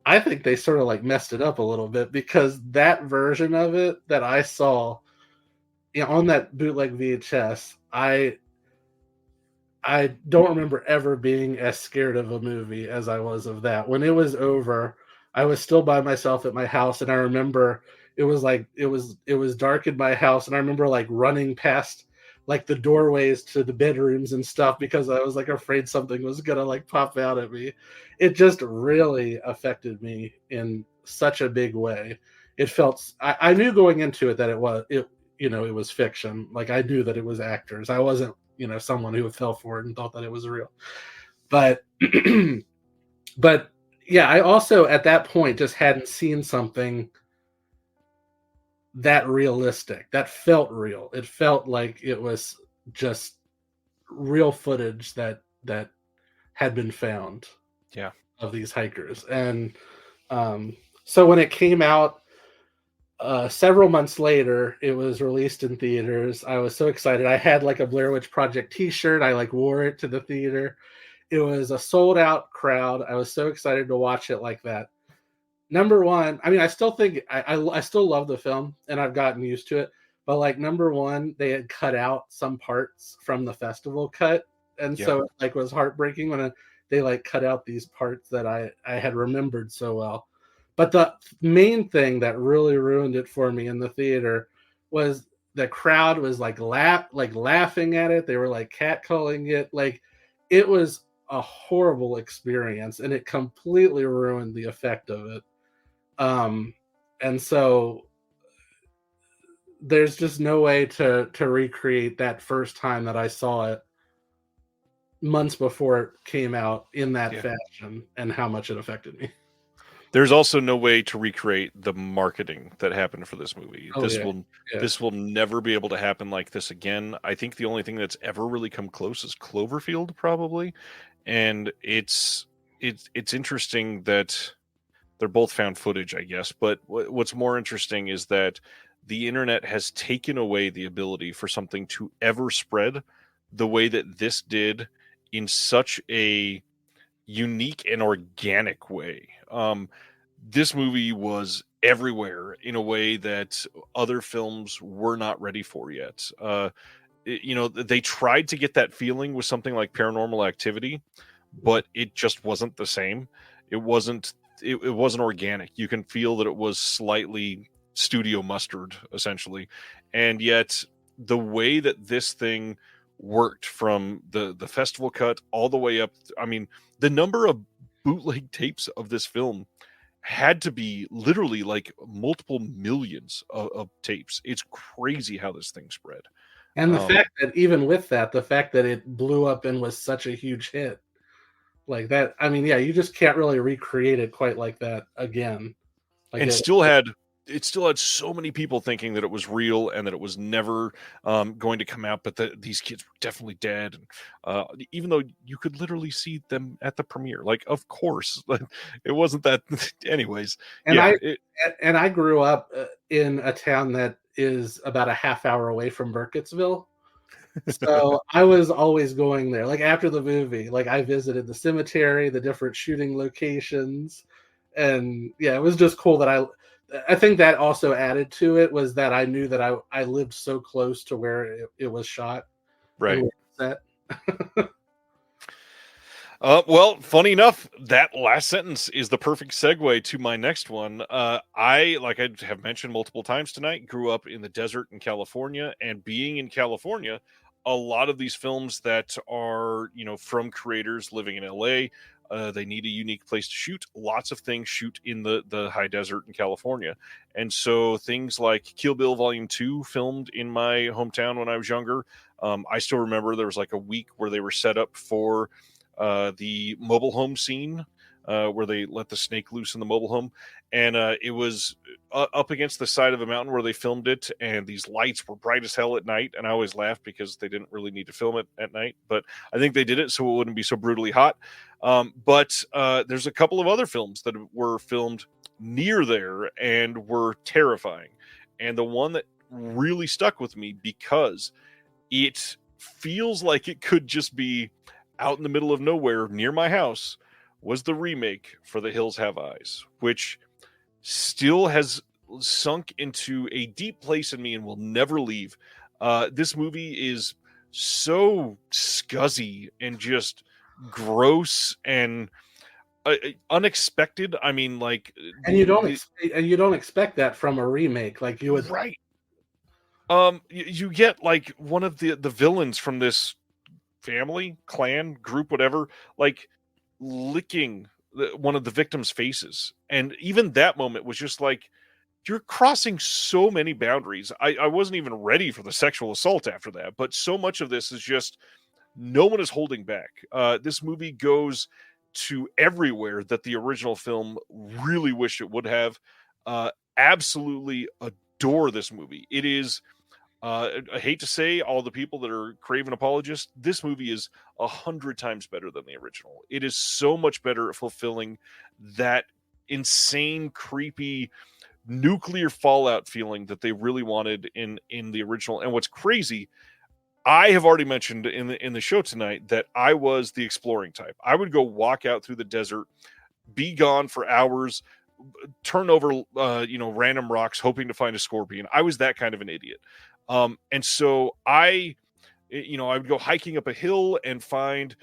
I think they sort of, like, messed it up a little bit, because that version of it that I saw on that bootleg VHS, I don't remember ever being as scared of a movie as I was of that. When it was over, I was still by myself at my house, and I remember it was dark in my house, and I remember, like, running past, like, the doorways to the bedrooms and stuff, because I was, like, afraid something was gonna, like, pop out at me. It just really affected me in such a big way. It felt, I knew going into it that it was fiction. Like, I knew that it was actors. I wasn't, someone who fell for it and thought that it was real. But But yeah, I also at that point just hadn't seen something that realistic, that felt real. It felt like it was just real footage that had been found Yeah. of these hikers. And so when it came out several months later, it was released in theaters. I was so excited. I had like a Blair Witch Project t-shirt. I like wore it to the theater. It was a sold out crowd. I was so excited to watch it like that. Number one, I mean, I still think I still love the film and I've gotten used to it. But like number one, they had cut out some parts from the festival cut. And so it like was heartbreaking when they like cut out these parts that I had remembered so well. But the main thing that really ruined it for me in the theater was the crowd was like laughing at it. They were like catcalling it. Like it was a horrible experience and it completely ruined the effect of it. And so there's just no way to recreate that first time that I saw it months before it came out in that fashion and how much it affected me. There's also no way to recreate the marketing that happened for this movie. This will never be able to happen like this again. I think the only thing that's ever really come close is Cloverfield, probably. And it's interesting that they're both found footage, I guess. But what's more interesting is that the internet has taken away the ability for something to ever spread the way that this did in such a unique and organic way. This movie was everywhere in a way that other films were not ready for yet. They tried to get that feeling with something like Paranormal Activity, but it just wasn't the same. It wasn't organic. You can feel that it was slightly studio mustard, essentially. And yet the way that this thing worked from the festival cut all the way up, I mean, the number of bootleg tapes of this film had to be literally like multiple millions of tapes. It's crazy how this thing spread. And the fact that even with that, the fact that it blew up and was such a huge hit like that, I mean, yeah, you just can't really recreate it quite like that again. Like and still had so many people thinking that it was real and that it was never going to come out, but these kids were definitely dead. And even though you could literally see them at the premiere, like, of course, it wasn't that. Anyways, and I grew up in a town that is about a half hour away from Burkittsville. So I was always going there. Like after the movie, like I visited the cemetery, the different shooting locations. And yeah, it was just cool that I think that also added to it was that I knew that I lived so close to where it was shot. Right. Set. Well, funny enough, that last sentence is the perfect segue to my next one. I have mentioned multiple times tonight, grew up in the desert in California, and being in California, a lot of these films that are, from creators living in LA, they need a unique place to shoot. Lots of things shoot in the high desert in California. And so things like Kill Bill Volume 2 filmed in my hometown when I was younger. I still remember there was like a week where they were set up for the mobile home scene where they let the snake loose in the mobile home. And it was up against the side of a mountain where they filmed it. And these lights were bright as hell at night. And I always laughed because they didn't really need to film it at night. But I think they did it so it wouldn't be so brutally hot. But there's a couple of other films that were filmed near there and were terrifying. And the one that really stuck with me because it feels like it could just be out in the middle of nowhere near my house was the remake for The Hills Have Eyes, which still has sunk into a deep place in me and will never leave. This movie is so scuzzy and just gross and unexpected. I mean, like, and you don't expect that from a remake, like you would, right? You get like one of the villains from this family, clan, group, whatever, like licking one of the victims' faces. And even that moment was just like, you're crossing so many boundaries. I wasn't even ready for the sexual assault after that, but so much of this is just no one is holding back. This movie goes to everywhere that the original film really wished it would have. Absolutely adore this movie. It is, I hate to say, all the people that are Craven apologists, this movie is 100 times better than the original. It is so much better at fulfilling that insane, creepy, nuclear fallout feeling that they really wanted in the original. And what's crazy, I have already mentioned in the show tonight that I was the exploring type. I would go walk out through the desert, be gone for hours, turn over random rocks hoping to find a scorpion. I was that kind of an idiot. And so I would go hiking up a hill and find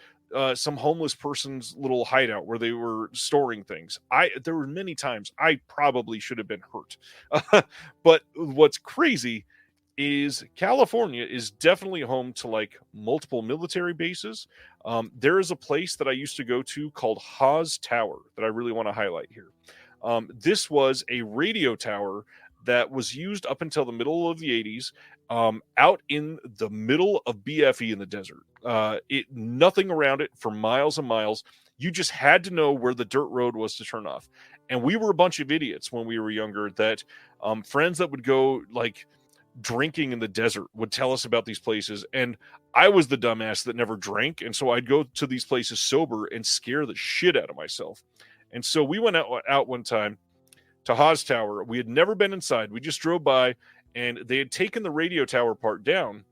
some homeless person's little hideout where they were storing things. There were many times I probably should have been hurt. But what's crazy is California is definitely home to like multiple military bases. There is a place that I used to go to called Haas Tower that I really want to highlight here. This was a radio tower that was used up until the middle of the 80s, out in the middle of BFE in the desert. Nothing around it for miles and miles. You just had to know where the dirt road was to turn off. And we were a bunch of idiots when we were younger that friends that would go like drinking in the desert would tell us about these places. And I was the dumbass that never drank. And so I'd go to these places sober and scare the shit out of myself. And so we went out one time to Haas Tower. We had never been inside. We just drove by, and they had taken the radio tower part down,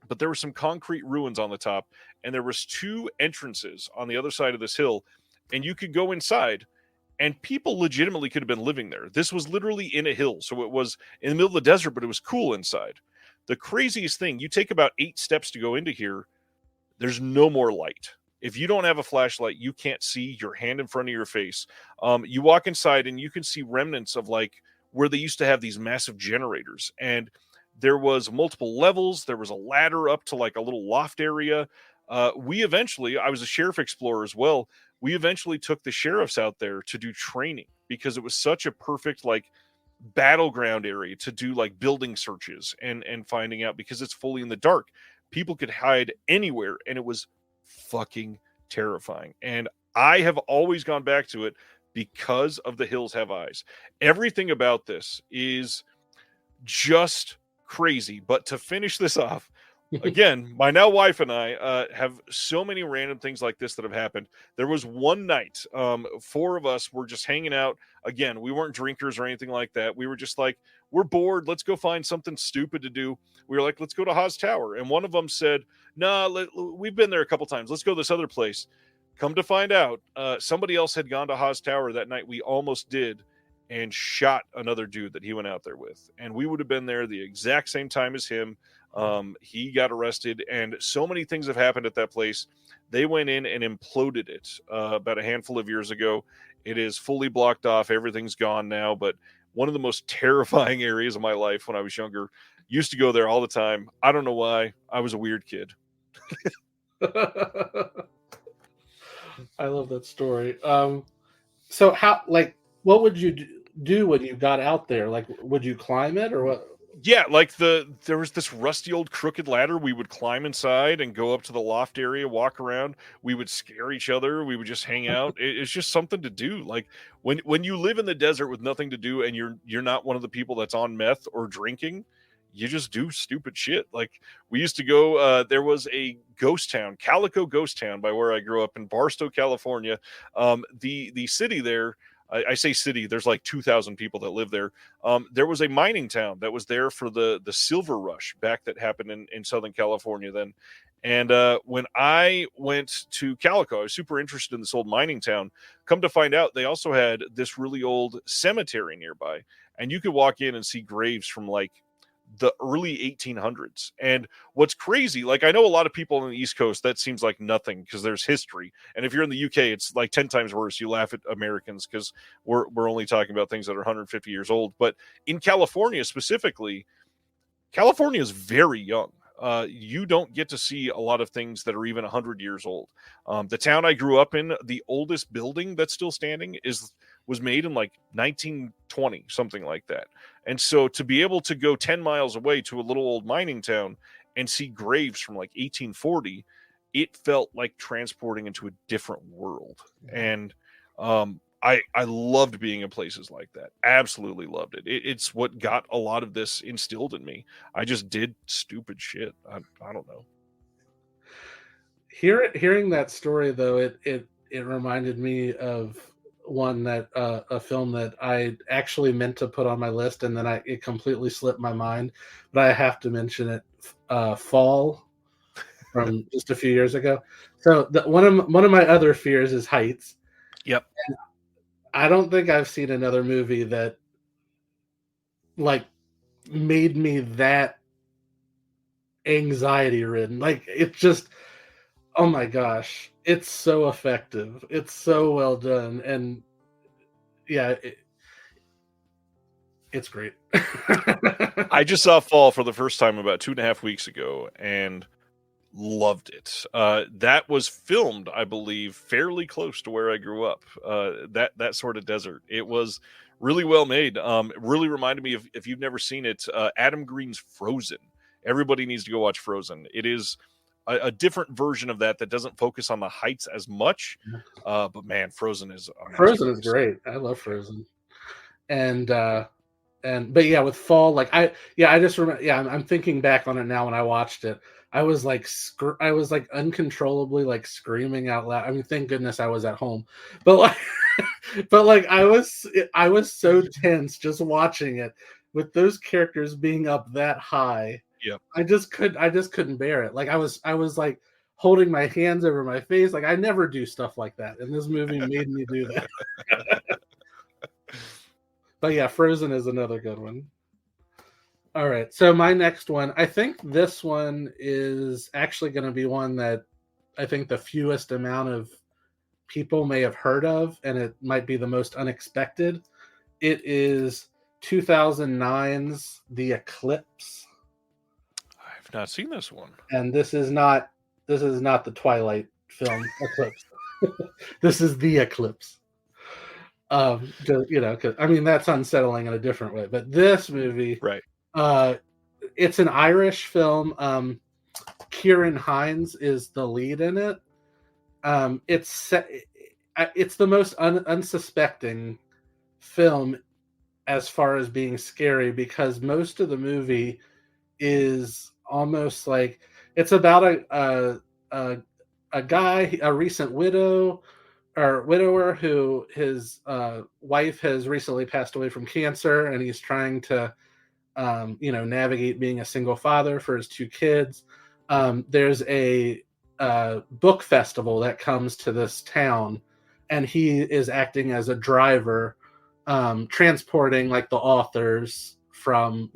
but there were some concrete ruins on the top, and there was 2 entrances on the other side of this hill, and you could go inside, and people legitimately could have been living there. This was literally in a hill, so it was in the middle of the desert, but it was cool inside. The craziest thing, you take about 8 steps to go into here, there's no more light. If you don't have a flashlight, you can't see your hand in front of your face. You walk inside and you can see remnants of like where they used to have these massive generators. And there was multiple levels. There was a ladder up to like a little loft area. I was a sheriff explorer as well. We eventually took the sheriffs out there to do training because it was such a perfect like battleground area to do like building searches and finding out, because it's fully in the dark. People could hide anywhere, and it was fucking terrifying. And I have always gone back to it because of The Hills Have Eyes. Everything about this is just crazy. But to finish this off, again, my now wife and I have so many random things like this that have happened. There was one night, 4 of us were just hanging out. Again, we weren't drinkers or anything like that. We were just like, we're bored. Let's go find something stupid to do. We were like, let's go to Haas Tower. And one of them said, no, we've been there a couple times. Let's go this other place. Come to find out, somebody else had gone to Haas Tower that night. We almost did, and shot another dude that he went out there with. And we would have been there the exact same time as him. He got arrested, and so many things have happened at that place. They went in and imploded it about a handful of years ago. It is fully blocked off. Everything's gone now, but one of the most terrifying areas of my life when I was younger. Used to go there all the time. I don't know why. I was a weird kid. I love that story. So how, like, what would you do when you got out there? Like, would you climb it or what? Yeah, like there was this rusty old crooked ladder. We would climb inside and go up to the loft area, walk around. We would scare each other. We would just hang out. It's just something to do. Like when you live in the desert with nothing to do and you're not one of the people that's on meth or drinking, you just do stupid shit. Like we used to go, there was a ghost town, Calico Ghost Town, by where I grew up in Barstow, California. The city there, I say city, there's like 2,000 people that live there. There was a mining town that was there for the silver rush back that happened in Southern California then. And when I went to Calico, I was super interested in this old mining town. Come to find out, they also had this really old cemetery nearby. And you could walk in and see graves from like the early 1800s. And what's crazy, like I know a lot of people on the East Coast, that seems like nothing because there's history. And if you're in the UK, it's like 10 times worse. You laugh at Americans because we're only talking about things that are 150 years old. But in California specifically, California is very young. You don't get to see a lot of things that are even 100 years old. The town I grew up in, the oldest building that's still standing was made in like 1920, something like that. And so to be able to go 10 miles away to a little old mining town and see graves from like 1840 it felt like transporting into a different world. And I loved being in places like that. Absolutely loved it. It's what got a lot of this instilled in me. I just did stupid shit. I don't know. Hearing that story though, it reminded me of one that a film that I actually meant to put on my list, and then it completely slipped my mind. But I have to mention it. Fall, from just a few years ago. So one of my other fears is heights. Yep. And I don't think I've seen another movie that like made me that anxiety ridden. Like it's just, oh my gosh, it's so effective. It's so well done, and yeah, it's great. I just saw Fall for the first time about 2.5 weeks ago and loved it. That was filmed, I believe, fairly close to where I grew up. That sort of desert. It was really well made. It really reminded me of, if you've never seen it, Adam Green's Frozen. Everybody needs to go watch Frozen. It is a different version of that doesn't focus on the heights as much. But man, Frozen is great. I love Frozen. And but yeah, with Fall, like I just remember. Yeah, I'm thinking back on it now when I watched it. I was like uncontrollably like screaming out loud. I mean, thank goodness I was at home, but like I was so tense just watching it with those characters being up that high. Yep. I just couldn't bear it. Like I was like holding my hands over my face. Like I never do stuff like that, and this movie made me do that. But yeah, Frozen is another good one. All right, so my next one, I think this one is actually going to be one that I think the fewest amount of people may have heard of, and it might be the most unexpected. It is 2009's The Eclipse. I've not seen this one. And this is not the Twilight film Eclipse. This is The Eclipse. Cause, I mean, that's unsettling in a different way, but this movie, right? It's an Irish film. Ciarán Hinds is the lead in it. It's the most unsuspecting film as far as being scary, because most of the movie is almost like it's about a guy, a recent widower who his wife has recently passed away from cancer, and he's trying to navigate being a single father for his 2 kids. There's a book festival that comes to this town, and he is acting as a driver, transporting like the authors from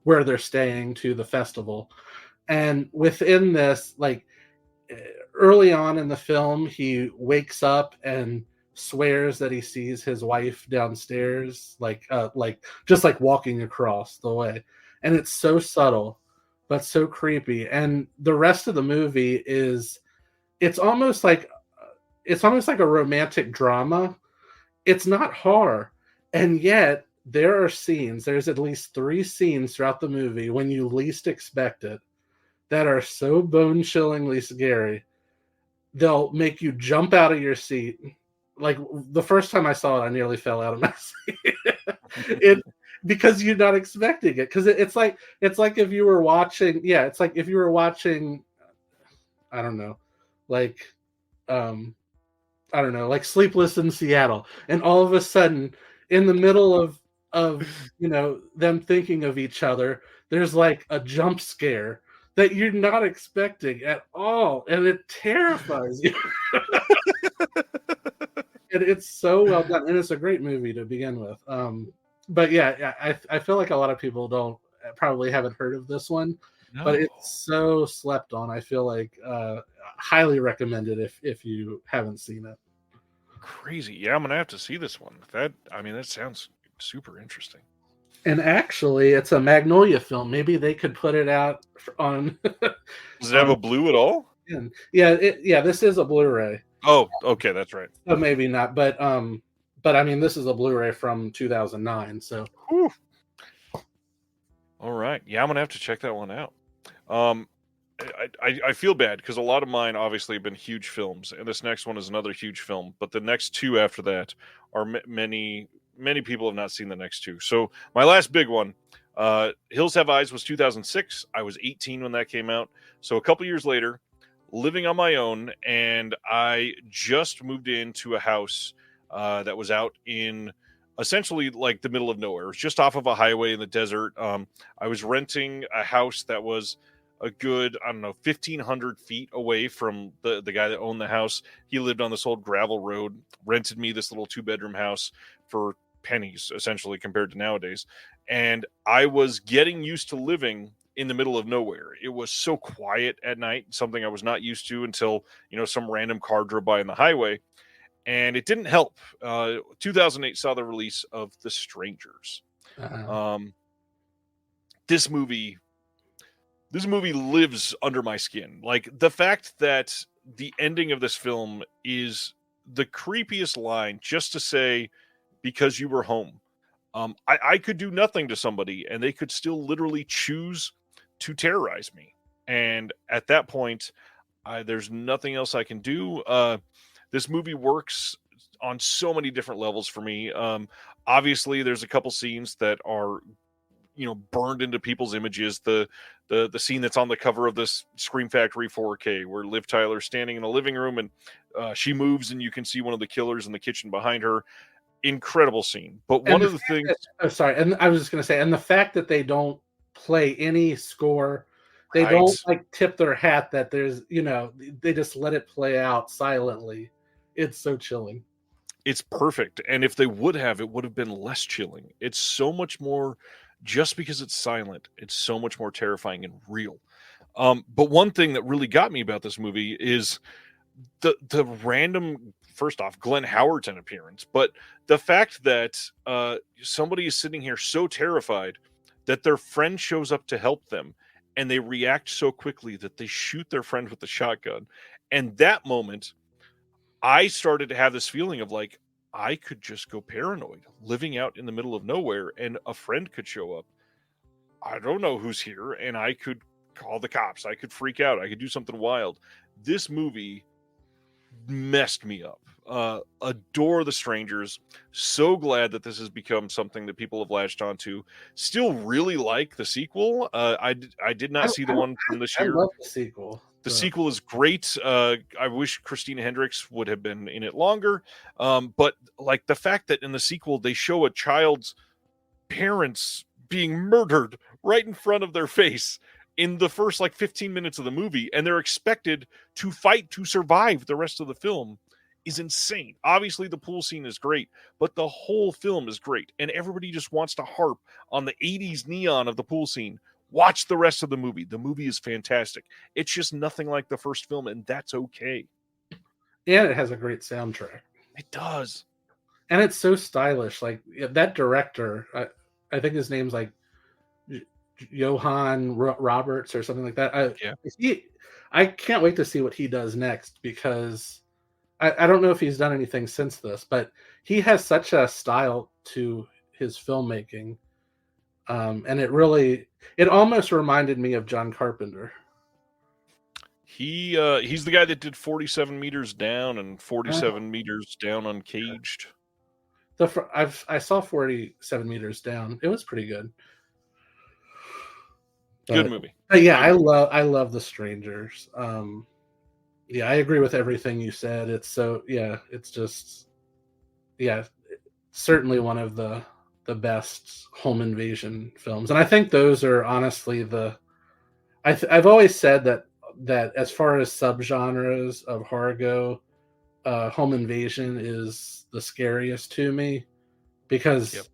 where they're staying to the festival. And within this, like early on in the film, he wakes up and swears that he sees his wife downstairs, like just like walking across the way, and it's so subtle but so creepy. And the rest of the movie is it's almost like a romantic drama. It's not horror, and yet there's at least 3 scenes throughout the movie when you least expect it that are so bone-chillingly scary. They'll make you jump out of your seat. Like the first time I saw it, I nearly fell out of my seat. Because you're not expecting it. Because it's like if you were watching, it's like if you were watching, I don't know, like Sleepless in Seattle, and all of a sudden, in the middle of them thinking of each other, there's like a jump scare that you're not expecting at all, and it terrifies you. And it's so well done, and it's a great movie to begin with. But yeah, I feel like a lot of people probably haven't heard of this one, but it's so slept on. I feel like highly recommended if you haven't seen it. Crazy, yeah, I'm gonna have to see this one. That sounds super interesting. And actually, it's a Magnolia film. Maybe they could put it out on. Does it have a blue at all? Yeah, this is a Blu-ray. Oh, okay, that's right. So maybe not, but I mean, this is a Blu-ray from 2009. So. Whew. All right, yeah, I'm gonna have to check that one out. I feel bad because a lot of mine obviously have been huge films, and this next one is another huge film. But the next two after that are many people have not seen the next two. So my last big one, Hills Have Eyes, was 2006. I was 18 when that came out. So a couple years later, living on my own, and I just moved into a house that was out in essentially like the middle of nowhere. It was just off of a highway in the desert. I was renting a house that was a good, I don't know, 1,500 feet away from the guy that owned the house. He lived on this old gravel road, rented me this little 2-bedroom house for pennies, essentially, compared to nowadays. And I was getting used to living in the middle of nowhere. It was so quiet at night, something I was not used to until, some random car drove by on the highway. And it didn't help. 2008 saw the release of The Strangers. This movie lives under my skin. Like, the fact that the ending of this film is the creepiest line, just to say, because you were home. I could do nothing to somebody, and they could still literally choose to terrorize me. And at that point, there's nothing else I can do. This movie works on so many different levels for me. Obviously, there's a couple scenes that are, burned into people's images. The scene that's on the cover of this Scream Factory 4K, where Liv Tyler's standing in the living room, and she moves, and you can see one of the killers in the kitchen behind her. Incredible scene. But one of the things... and I was just going to say, and the fact that they don't play any score, they Right. don't like tip their hat that there's, they just let it play out silently. It's so chilling. It's perfect. And if they would have, it would have been less chilling. It's so much more, just because it's silent, it's so much more terrifying and real. But one thing that really got me about this movie is the random, first off, Glenn Howerton appearance, but the fact that somebody is sitting here so terrified that their friend shows up to help them, and they react so quickly that they shoot their friend with the shotgun. And that moment, I started to have this feeling of like, I could just go paranoid, living out in the middle of nowhere, and a friend could show up. I don't know who's here, and I could call the cops. I could freak out. I could do something wild. This movie messed me up. Adore The Strangers. So glad that this has become something that people have latched onto. Still really like the sequel. I did not see the one from this year. I love the sequel. The sequel is great. I wish Christina Hendricks would have been in it longer. But like the fact that in the sequel they show a child's parents being murdered right in front of their face in the first 15 minutes of the movie, and they're expected to fight to survive the rest of the film, is insane. Obviously, the pool scene is great, but the whole film is great, and everybody just wants to harp on the 80s neon of the pool scene. Watch the rest of the movie. The movie is fantastic. It's just nothing like the first film, and that's okay. And it has a great soundtrack. It does. And it's so stylish. Like, that director, I think his name's like Johan Roberts or something like that. I can't wait to see what he does next, because I don't know if he's done anything since this, but he has such a style to his filmmaking. And it almost reminded me of John Carpenter. He's the guy that did 47 meters down and 47 meters down Uncaged. I saw 47 meters down. It was pretty good. Good movie. Yeah, I love The Strangers. Yeah, I agree with everything you said. It's certainly one of the best home invasion films, and I think those are honestly I've always said that as far as subgenres of horror go, home invasion is the scariest to me, because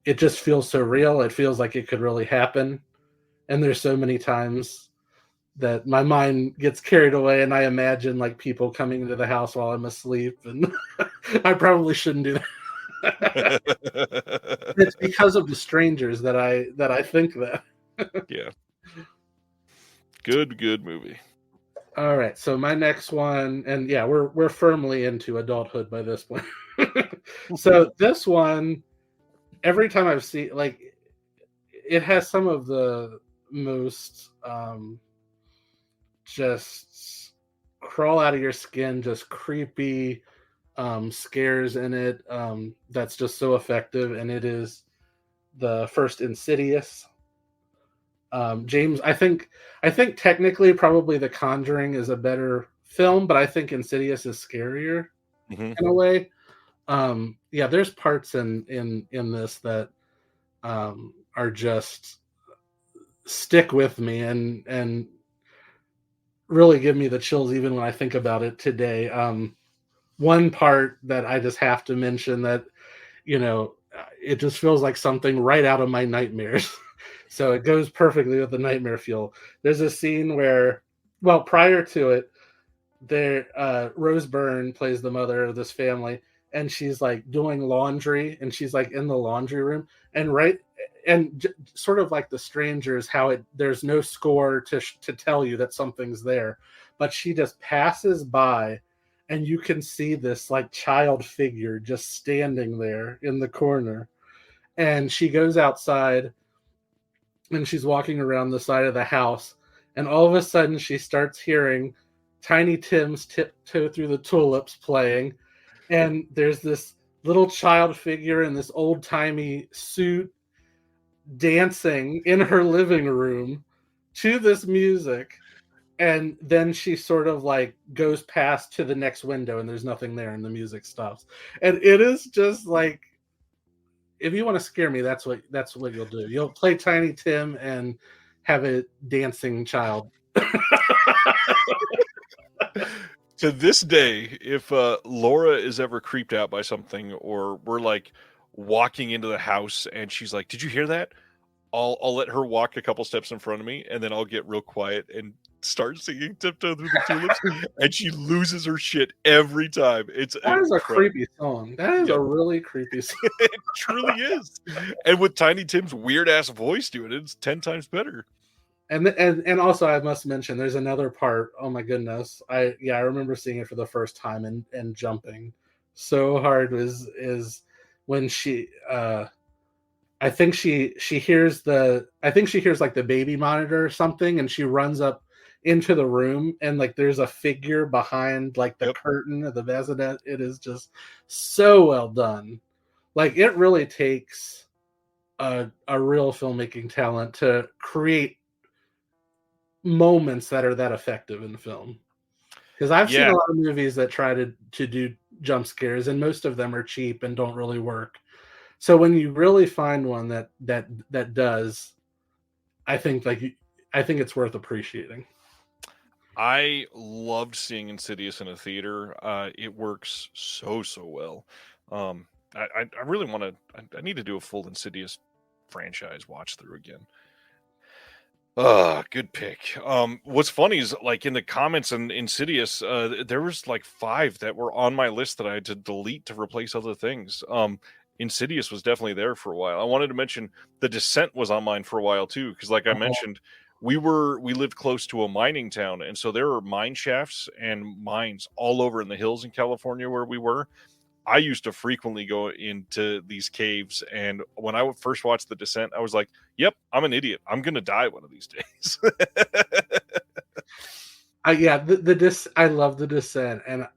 it just feels so real. It feels like it could really happen, and there's so many times that my mind gets carried away and I imagine people coming into the house while I'm asleep, and I probably shouldn't do that. It's because of The Strangers that I think that. Yeah. Good movie. All right, so my next one, and yeah, we're firmly into adulthood by this point. So this one, every time I've seen, it has some of the most just crawl out of your skin, just creepy scares in it. That's just so effective, and it is the first Insidious. James, I think technically probably The Conjuring is a better film, but I think Insidious is scarier in a way. Yeah, there's parts in this that are just stick with me and really give me the chills even when I think about it today. One part that I just have to mention that, it just feels like something right out of my nightmares. So it goes perfectly with the nightmare feel. There's a scene where, well, prior to it, Rose Byrne plays the mother of this family, and she's like doing laundry, and she's like in the laundry room, and sort of like The Strangers, how there's no score to tell you that something's there, but she just passes by, and you can see this like child figure just standing there in the corner, and she goes outside, and she's walking around the side of the house, and all of a sudden she starts hearing Tiny Tim's Tiptoe Through the Tulips playing, and there's this little child figure in this old-timey suit dancing in her living room to this music, and then she sort of like goes past to the next window, and there's nothing there, and the music stops. And it is just like, if you want to scare me, that's what you'll do. You'll play Tiny Tim and have a dancing child. To this day, if Laura is ever creeped out by something, or we're like walking into the house and she's like, "Did you hear that?" I'll let her walk a couple steps in front of me, and then I'll get real quiet and start singing "Tiptoe Through the Tulips," and she loses her shit every time. It's That is a incredible. creepy song. That is a really creepy song. It truly is. And with Tiny Tim's weird ass voice doing it, it's 10 times better. And also I must mention there's another part. Oh my goodness. I remember seeing it for the first time and jumping so hard is when she I think she hears like the baby monitor or something, and she runs up into the room, and like there's a figure behind like the curtain of the bassinet. It is just so well done. Like, it really takes a real filmmaking talent to create moments that are that effective in the film. Because I've seen a lot of movies that try to do jump scares, and most of them are cheap and don't really work. So when you really find one that does, I think it's worth appreciating. I loved seeing Insidious in a theater. It works so well. I really want to. I need to do a full Insidious franchise watch through again. Good pick. What's funny is, like, in the comments on Insidious, there was like 5 that were on my list that I had to delete to replace other things. Insidious was definitely there for a while. I wanted to mention The Descent was on mine for a while too, because like I mentioned, we lived close to a mining town, and so there are mine shafts and mines all over in the hills in California where we were. I used to frequently go into these caves, and when I first watched The Descent, I was like, "Yep, I'm an idiot. I'm gonna die one of these days." I love The Descent, and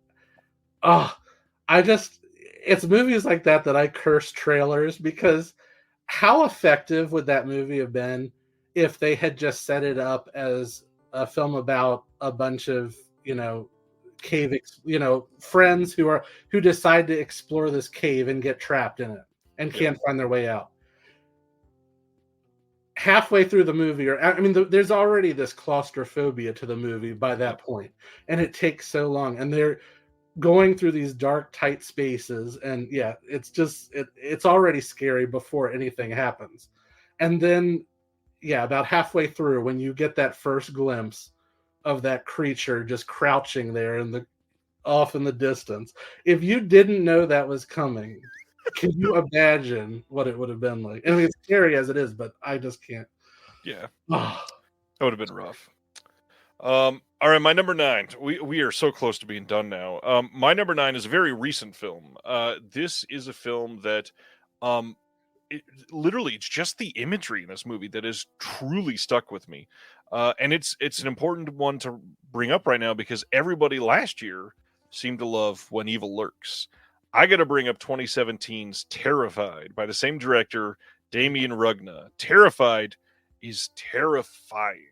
it's movies like that I curse trailers, because how effective would that movie have been if they had just set it up as a film about a bunch of friends who decide to explore this cave and get trapped in it and can't find their way out. Halfway through the movie, there's already this claustrophobia to the movie by that point, and it takes so long, and they're going through these dark, tight spaces, and it's already scary before anything happens. And then about halfway through, when you get that first glimpse of that creature just crouching there off in the distance, if you didn't know that was coming, can you imagine what it would have been like? I mean, it's scary as it is, but I just can't. Yeah. That would have been rough. All right, my number 9. We are so close to being done now. My number 9 is a very recent film. This is a film that literally, it's just the imagery in this movie that has truly stuck with me. And it's an important one to bring up right now because everybody last year seemed to love When Evil Lurks. I got to bring up 2017's Terrified by the same director, Damien Rugna. Terrified is terrifying.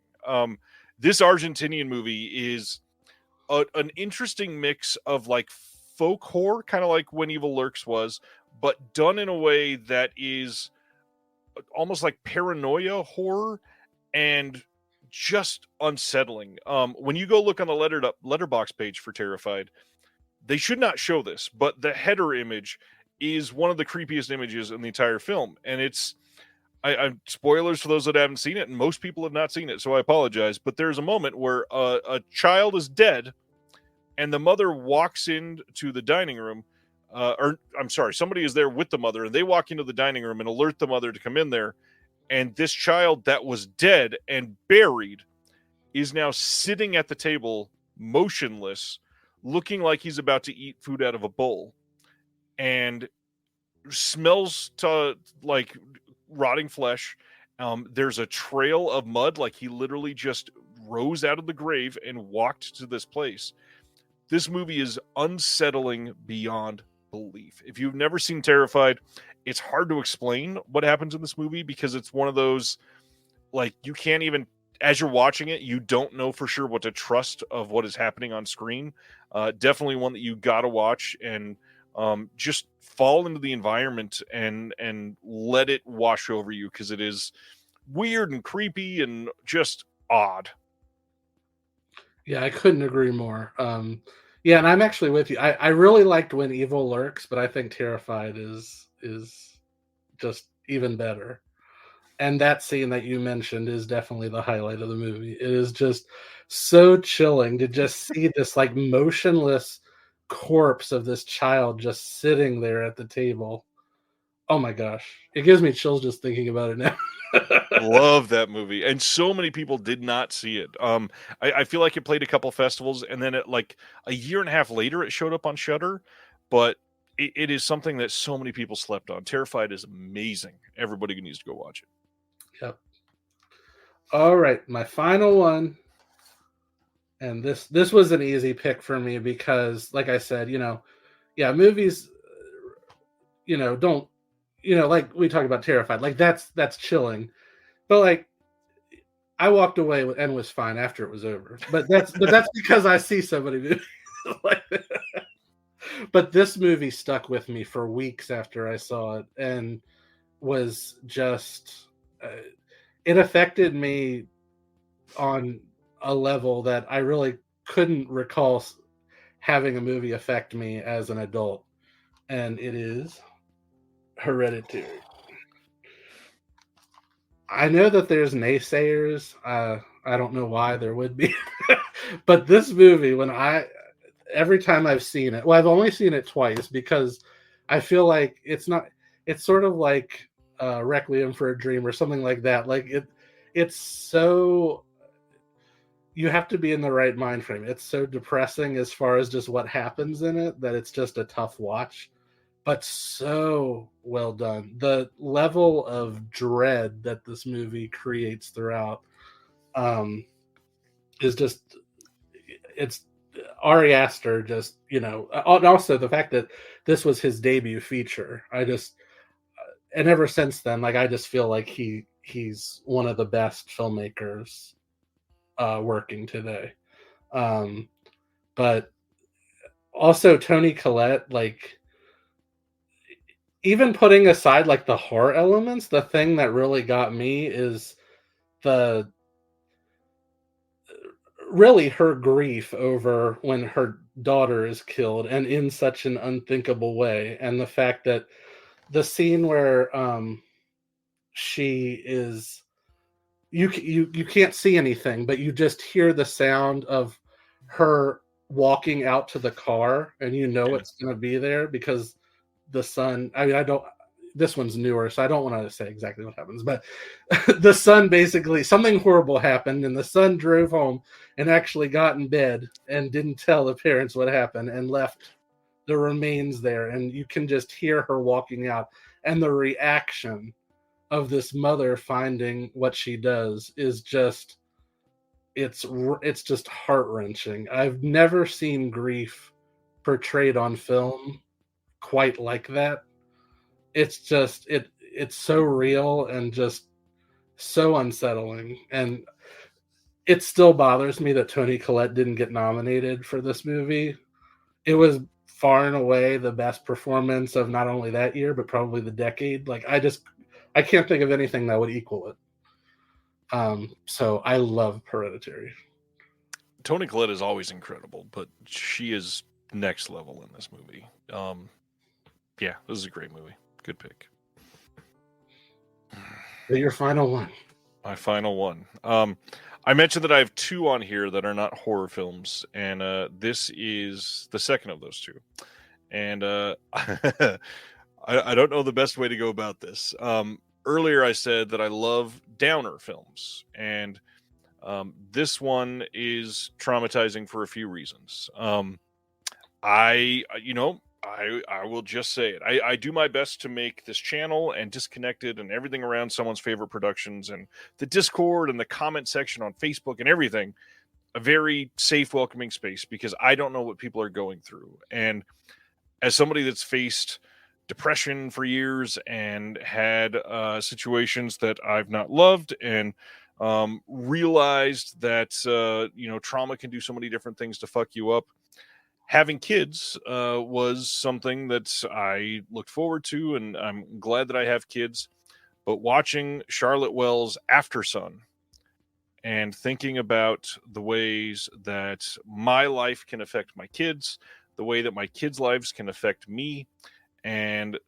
This Argentinian movie is an interesting mix of like folk horror, kind of like When Evil Lurks was, but done in a way that is almost like paranoia horror and just unsettling. When you go look on the letterbox page for Terrified, they should not show this, but the header image is one of the creepiest images in the entire film, and it's I spoilers for those that haven't seen it, and most people have not seen it, so I apologize. But there's a moment where a child is dead, and the mother walks into the dining room. Or I'm sorry, somebody is there with the mother, and they walk into the dining room and alert the mother to come in there. And this child that was dead and buried is now sitting at the table, motionless, looking like he's about to eat food out of a bowl, and smells to like rotting flesh. There's a trail of mud, like he literally just rose out of the grave and walked to this place. This movie is unsettling beyond belief. If you've never seen Terrified, it's hard to explain what happens in this movie because it's one of those, like, you can't even, as you're watching it, you don't know for sure what to trust of what is happening on screen. Definitely one that you gotta watch and just fall into the environment and let it wash over you because it is weird and creepy and just odd. Yeah, I couldn't agree more. Yeah, and I'm actually with you. I really liked When Evil Lurks, but I think Terrified is just even better. And that scene that you mentioned is definitely the highlight of the movie. It is just so chilling to just see this like motionless corpse of this child just sitting there at the table. Oh my gosh. It gives me chills just thinking about it now. Love that movie, and so many people did not see it. I feel like it played a couple festivals, and then like a year and a half later, it showed up on Shudder. But it is something that so many people slept on. Terrified is amazing. Everybody needs to go watch it. Yep. All right, my final one, and this was an easy pick for me because, like I said, movies, don't, like we talked about Terrified, like that's chilling. But like, I walked away and was fine after it was over. But that's because I see so many movies like that. But this movie stuck with me for weeks after I saw it, and was just it affected me on a level that I really couldn't recall having a movie affect me as an adult, and it is Hereditary. I know that there's naysayers. I don't know why there would be, but this movie, every time I've seen it, well, I've only seen it twice because I feel like it's sort of like Requiem for a Dream or something like that. Like it's so, you have to be in the right mind frame. It's so depressing as far as just what happens in it that it's just a tough watch. But so well done. The level of dread that this movie creates throughout is just, it's Ari Aster just, and also the fact that this was his debut feature. And ever since then, like, I just feel like he's one of the best filmmakers working today. But also Toni Collette, like, even putting aside like the horror elements, the thing that really got me is really her grief over when her daughter is killed and in such an unthinkable way. And the fact that the scene where she is, you can't see anything, but you just hear the sound of her walking out to the car, and it's going to be there because the son, this one's newer, so I don't want to say exactly what happens, but the son, basically something horrible happened and the son drove home and actually got in bed and didn't tell the parents what happened and left the remains there, and you can just hear her walking out, and the reaction of this mother finding what she does is just it's just heart-wrenching. I've never seen grief portrayed on film quite like that. It's just it's so real and just so unsettling, and it still bothers me that Toni Collette didn't get nominated for this movie. It was far and away the best performance of not only that year but probably the decade. Like I can't think of anything that would equal it. So I love Hereditary. Toni Collette is always incredible, but she is next level in this movie. Yeah, this is a great movie. Good pick. Your final one. My final one. I mentioned that I have two on here that are not horror films, and this is the second of those two. And I don't know the best way to go about this. Earlier, I said that I love downer films, and this one is traumatizing for a few reasons. I will just say it. I do my best to make this channel and Disconnected and everything around someone's favorite productions and the Discord and the comment section on Facebook and everything a very safe, welcoming space, because I don't know what people are going through. And as somebody that's faced depression for years and had situations that I've not loved and realized that trauma can do so many different things to fuck you up. Having kids was something that I looked forward to, and I'm glad that I have kids. But watching Charlotte Wells' After Sun and thinking about the ways that my life can affect my kids, the way that my kids' lives can affect me, and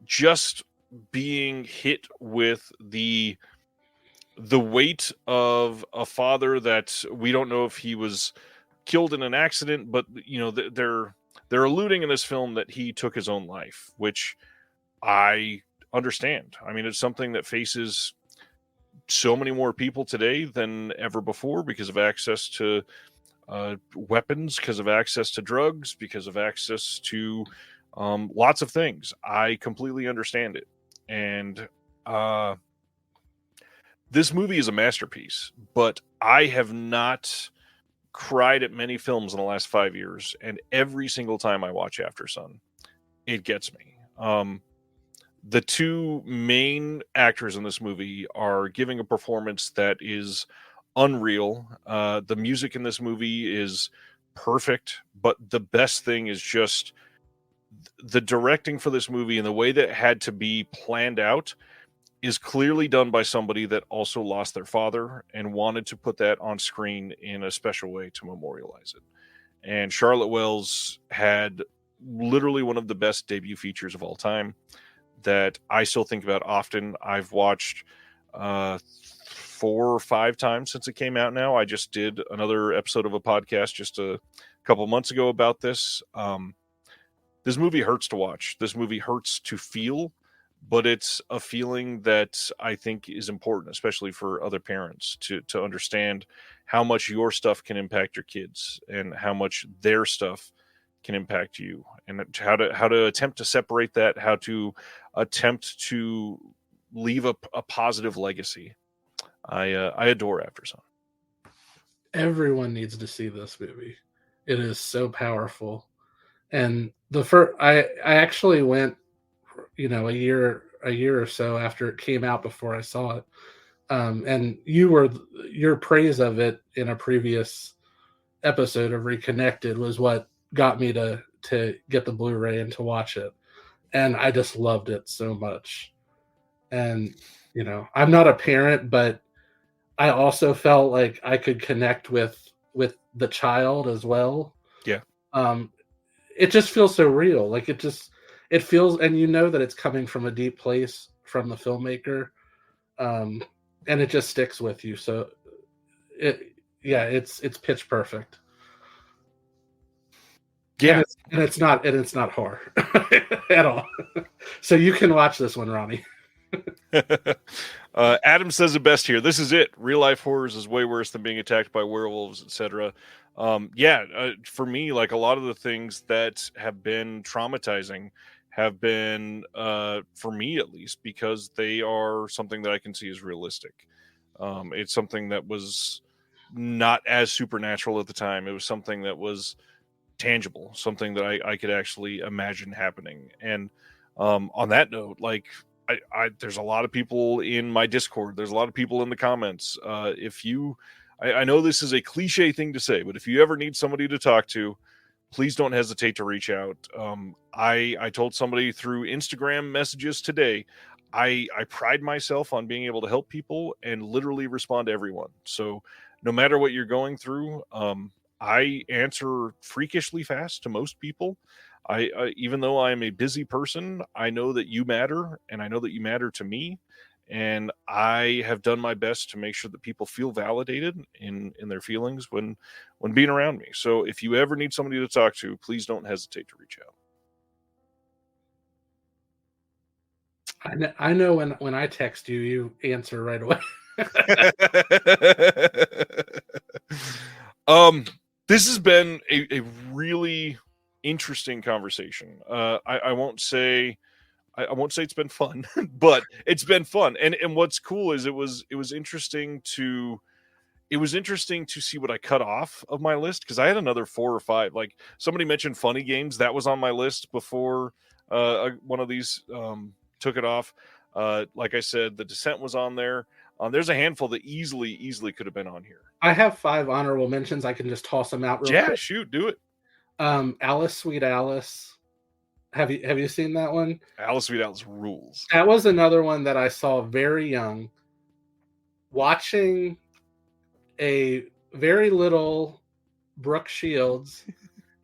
just being hit with the weight of a father that we don't know if he was killed in an accident, but they're alluding in this film that he took his own life, which I understand. I mean, it's something that faces so many more people today than ever before because of access to weapons, because of access to drugs, because of access to lots of things. I completely understand it. And this movie is a masterpiece, but I have not cried at many films in the last 5 years, and every single time I watch After Sun, it gets me. The two main actors in this movie are giving a performance that is unreal. The music in this movie is perfect, but the best thing is just the directing for this movie and the way that it had to be planned out is clearly done by somebody that also lost their father and wanted to put that on screen in a special way to memorialize it. And Charlotte Wells had literally one of the best debut features of all time that I still think about often. I've watched 4 or 5 times since it came out now. I just did another episode of a podcast just a couple months ago about this. This movie hurts to watch. This movie hurts to feel, but it's a feeling that I think is important, especially for other parents, to understand how much your stuff can impact your kids and how much their stuff can impact you, and how to attempt to separate that, how to attempt to leave a positive legacy. I adore After Sun. Everyone needs to see this movie. It is so powerful. And the first, I actually went, a year or so after it came out before I saw it. And your praise of it in a previous episode of Reconnected was what got me to get the Blu-ray and to watch it. And I just loved it so much. And, I'm not a parent, but I also felt like I could connect with the child as well. Yeah. It just feels so real. Like it feels, and that it's coming from a deep place from the filmmaker. And it just sticks with you. So it's pitch perfect. Yeah. And it's not horror at all. So you can watch this one, Ronnie. Adam says it best here. This is it. Real life horrors is way worse than being attacked by werewolves, etc. For me, like a lot of the things that have been traumatizing have been, for me at least, because they are something that I can see as realistic. It's something that was not as supernatural at the time. It was something that was tangible, something that I could actually imagine happening. And on that note, like there's a lot of people in my Discord. There's a lot of people in the comments. If you, I know this is a cliche thing to say, but if you ever need somebody to talk to, please don't hesitate to reach out. I told somebody through Instagram messages today, I pride myself on being able to help people and literally respond to everyone. So no matter what you're going through, I answer freakishly fast to most people. I even though I am a busy person, I know that you matter, and I know that you matter to me. And I have done my best to make sure that people feel validated in their feelings when being around me. So if you ever need somebody to talk to, please don't hesitate to reach out. I know when I text you, you answer right away. This has been a really interesting conversation. I won't say it's been fun, but it's been fun. And what's cool is it was interesting to see what I cut off of my list, because I had another 4 or 5. Like somebody mentioned funny games, that was on my list before one of these took it off. Like I said, The Descent was on there. There's a handful that easily could have been on here. I have 5 honorable mentions. I can just toss them out real quick. Shoot, do it. Alice, Sweet Alice. Have you seen that one? Alice, Sweet Alice rules. That was another one that I saw very young. Watching a very little Brooke Shields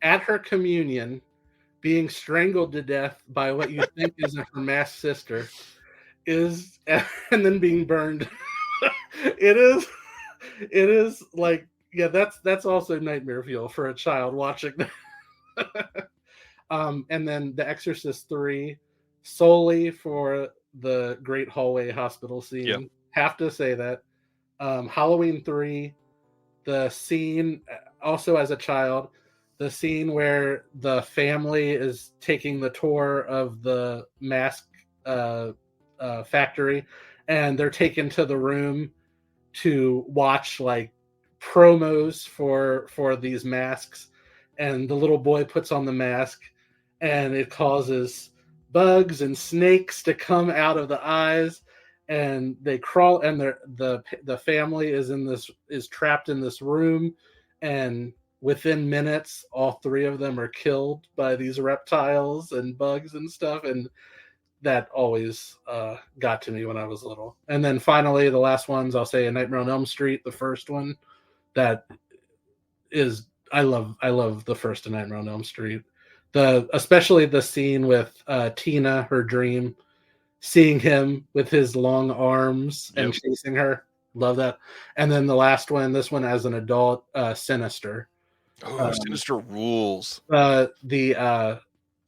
at her communion being strangled to death by what you think is her masked sister and then being burned. It is like, yeah, that's also nightmare fuel for a child watching that. And then The Exorcist 3, solely for the great hallway hospital scene. Yep. Have to say that. Halloween 3, the scene, also as a child, the scene where the family is taking the tour of the mask factory, and they're taken to the room to watch like promos for these masks, and the little boy puts on the mask and it causes bugs and snakes to come out of the eyes, and they crawl, and the family is trapped in this room, and within minutes all 3 of them are killed by these reptiles and bugs and stuff. And that always got to me when I was little. And then finally, the last ones, I'll say A Nightmare on Elm Street, the first one. That is, I love the first A Nightmare on Elm Street. Especially the scene with Tina, her dream, seeing him with his long arms and chasing her. Love that. And then the last one, this one as an adult, Sinister. Sinister rules. The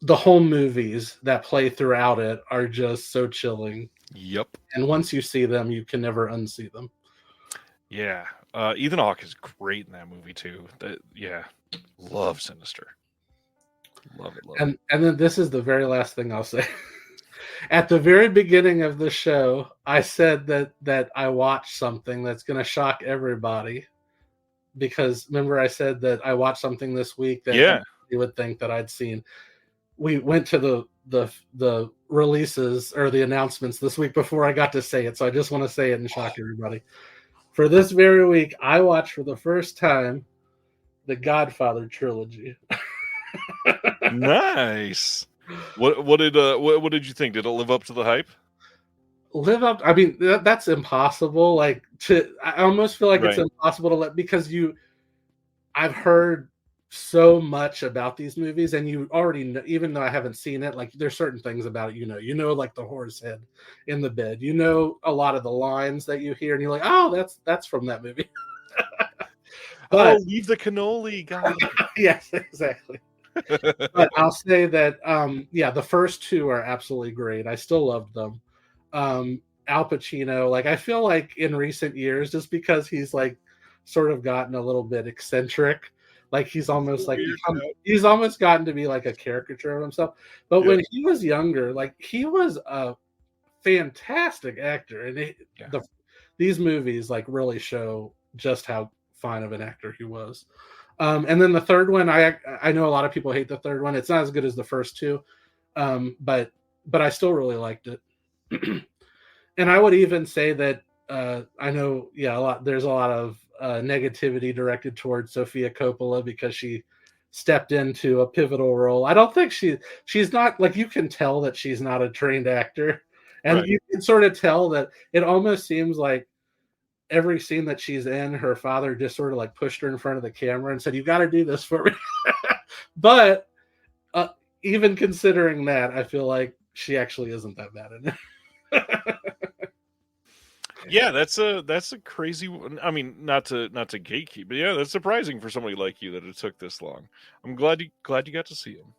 home movies that play throughout it are just so chilling. Yep. And once you see them, you can never unsee them. Yeah. Ethan Hawke is great in that movie too. Love Sinister. Love it. And then this is the very last thing I'll say. At the very beginning of the show, I said that I watched something that's going to shock everybody, because remember I said that I watched something this week that you would think that I'd seen. We went to the releases or the announcements this week before I got to say it, so I just want to say it and shock everybody. For this very week, I watched for the first time the Godfather trilogy. Nice. What did you think? Did it live up to the hype? Live up? I mean, that's impossible. Like, I almost feel like it's impossible to because I've heard so much about these movies, and you already know, even though I haven't seen it, like there's certain things about it, like the horse head in the bed, a lot of the lines that you hear, and you're like, oh, that's from that movie. But leave the cannoli, guys. Yes, exactly. But I'll say that the first 2 are absolutely great. I still loved them. Al Pacino, like I feel like in recent years, just because he's like sort of gotten a little bit eccentric, Like he's almost like Weird out. he's almost gotten to be like a caricature of himself. But Yeah. when he was younger, like he was a fantastic actor, and these movies like really show just how fine of an actor he was. And then the third one, I know a lot of people hate the third one. It's not as good as the first two, but I still really liked it. And I would even say that I know, there's a lot of negativity directed towards Sofia Coppola because she stepped into a pivotal role. I don't think she's not, like, you can tell that she's not a trained actor, and you can sort of tell that it almost seems like every scene that she's in, her father just sort of like pushed her in front of the camera and said, "You got to do this for me." But even considering that, I feel like she actually isn't that bad in it. Yeah, that's a crazy one. I mean, not to gatekeep, but yeah, that's surprising for somebody like you that it took this long. I'm glad you got to see him.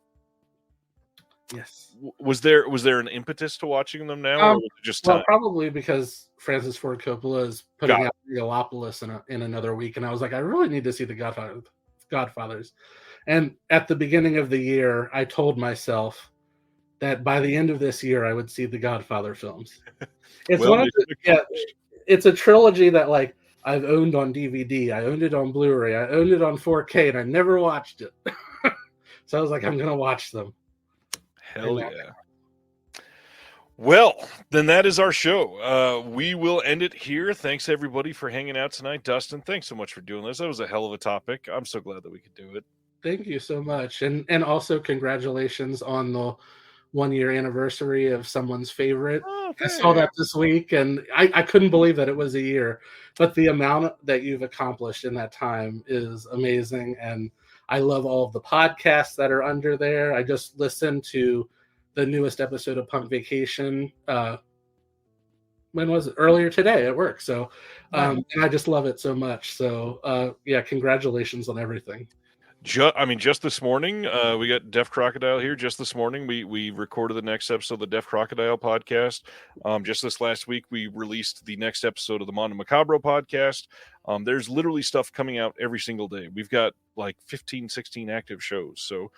Yes. Was there an impetus to watching them now, or was it just time? Well, probably because Francis Ford Coppola is putting out Megalopolis in another week, and I was like, I really need to see the Godfathers. And at the beginning of the year, I told myself that by the end of this year, I would see the Godfather films. It's it's a trilogy that, like, I've owned on DVD, I owned it on Blu-ray, I owned it on 4K, and I never watched it. So I was like, I'm gonna watch them. Hell yeah. Well, then that is our show. We will end it here. Thanks everybody for hanging out tonight. Dustin, thanks so much for doing this. That was a hell of a topic. I'm so glad that we could do it. Thank you so much. And also congratulations on the 1-year anniversary of someone's favorite. I saw that this week, and I couldn't believe that it was a year. But the amount that you've accomplished in that time is amazing, and I love all of the podcasts that are under there. I just listened to the newest episode of Punk Vacation. When was it? Earlier today at work. So, and I just love it so much. So, congratulations on everything. Just this morning, we got Deaf Crocodile here. Just this morning, we recorded the next episode of the Deaf Crocodile podcast. Just this last week, we released the next episode of the Mondo Macabro podcast. There's literally stuff coming out every single day. We've got like 15, 16 active shows. So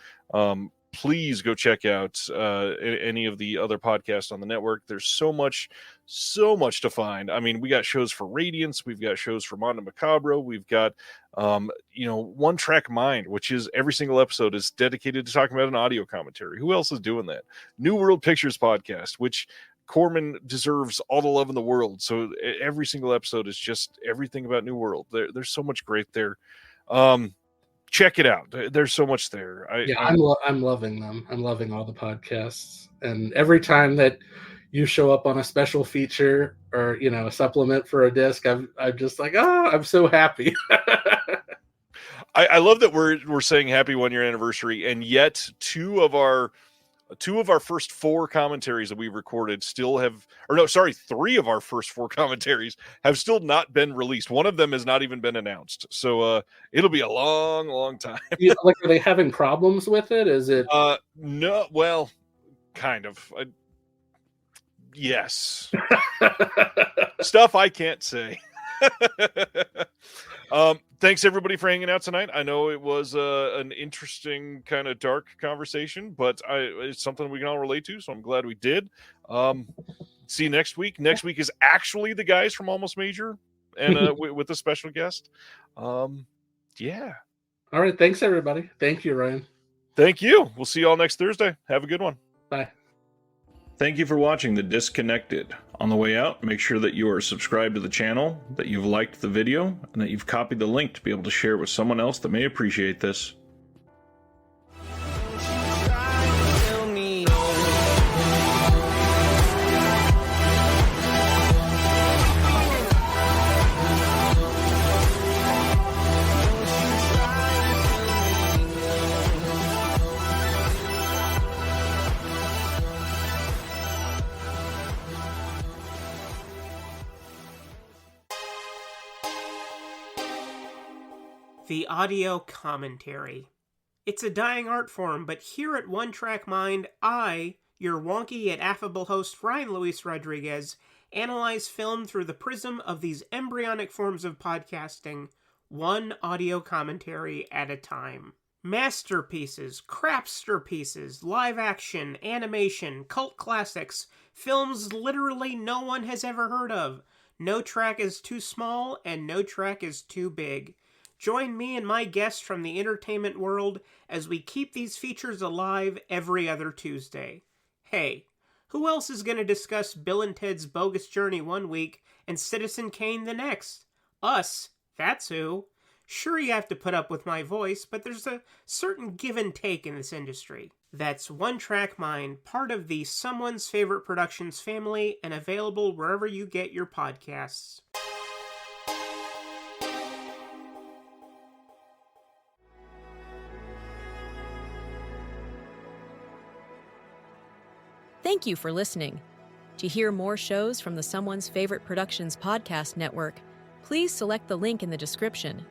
please go check out any of the other podcasts on the network. There's so much to find. I mean, we got shows for Radiance. We've got shows for Mondo Macabro. We've got One Track Mind, which is every single episode is dedicated to talking about an audio commentary. Who else is doing that? New World Pictures podcast, which Corman deserves all the love in the world. So every single episode is just everything about New World. There's so much great there. Check it out. There's so much there. I'm loving them. I'm loving all the podcasts, and every time that you show up on a special feature or a supplement for a disc, I'm just like, I'm so happy. I love that we're saying happy 1-year anniversary, and yet two of our first 4 commentaries that we recorded three of our first 4 commentaries have still not been released. One of them has not even been announced. So it'll be a long, long time. Like, are they having problems with it? Is it? No, well, kind of. Yes. Stuff I can't say. Thanks everybody for hanging out tonight. I know it was an interesting kind of dark conversation, but it's something we can all relate to, so I'm glad we did. See you next week. Next week is actually the guys from Almost Major, and with a special guest. Yeah. All right. Thanks everybody. Thank you, Ryan. Thank you. We'll see you all next Thursday. Have a good one. Bye. Thank you for watching The Disconnected. On the way out, make sure that you are subscribed to the channel, that you've liked the video, and that you've copied the link to be able to share it with someone else that may appreciate this. The audio commentary. It's a dying art form, but here at One Track Mind, I, your wonky yet affable host Ryan Luis Rodriguez, analyze film through the prism of these embryonic forms of podcasting, one audio commentary at a time. Masterpieces, crapster pieces, live action, animation, cult classics, films literally no one has ever heard of. No track is too small and no track is too big. Join me and my guests from the entertainment world as we keep these features alive every other Tuesday. Hey, who else is going to discuss Bill and Ted's Bogus Journey one week and Citizen Kane the next? Us, that's who. Sure, you have to put up with my voice, but there's a certain give and take in this industry. That's One Track Mind, part of the Someone's Favorite Productions family and available wherever you get your podcasts. Thank you for listening. To hear more shows from the Someone's Favorite Productions podcast network, please select the link in the description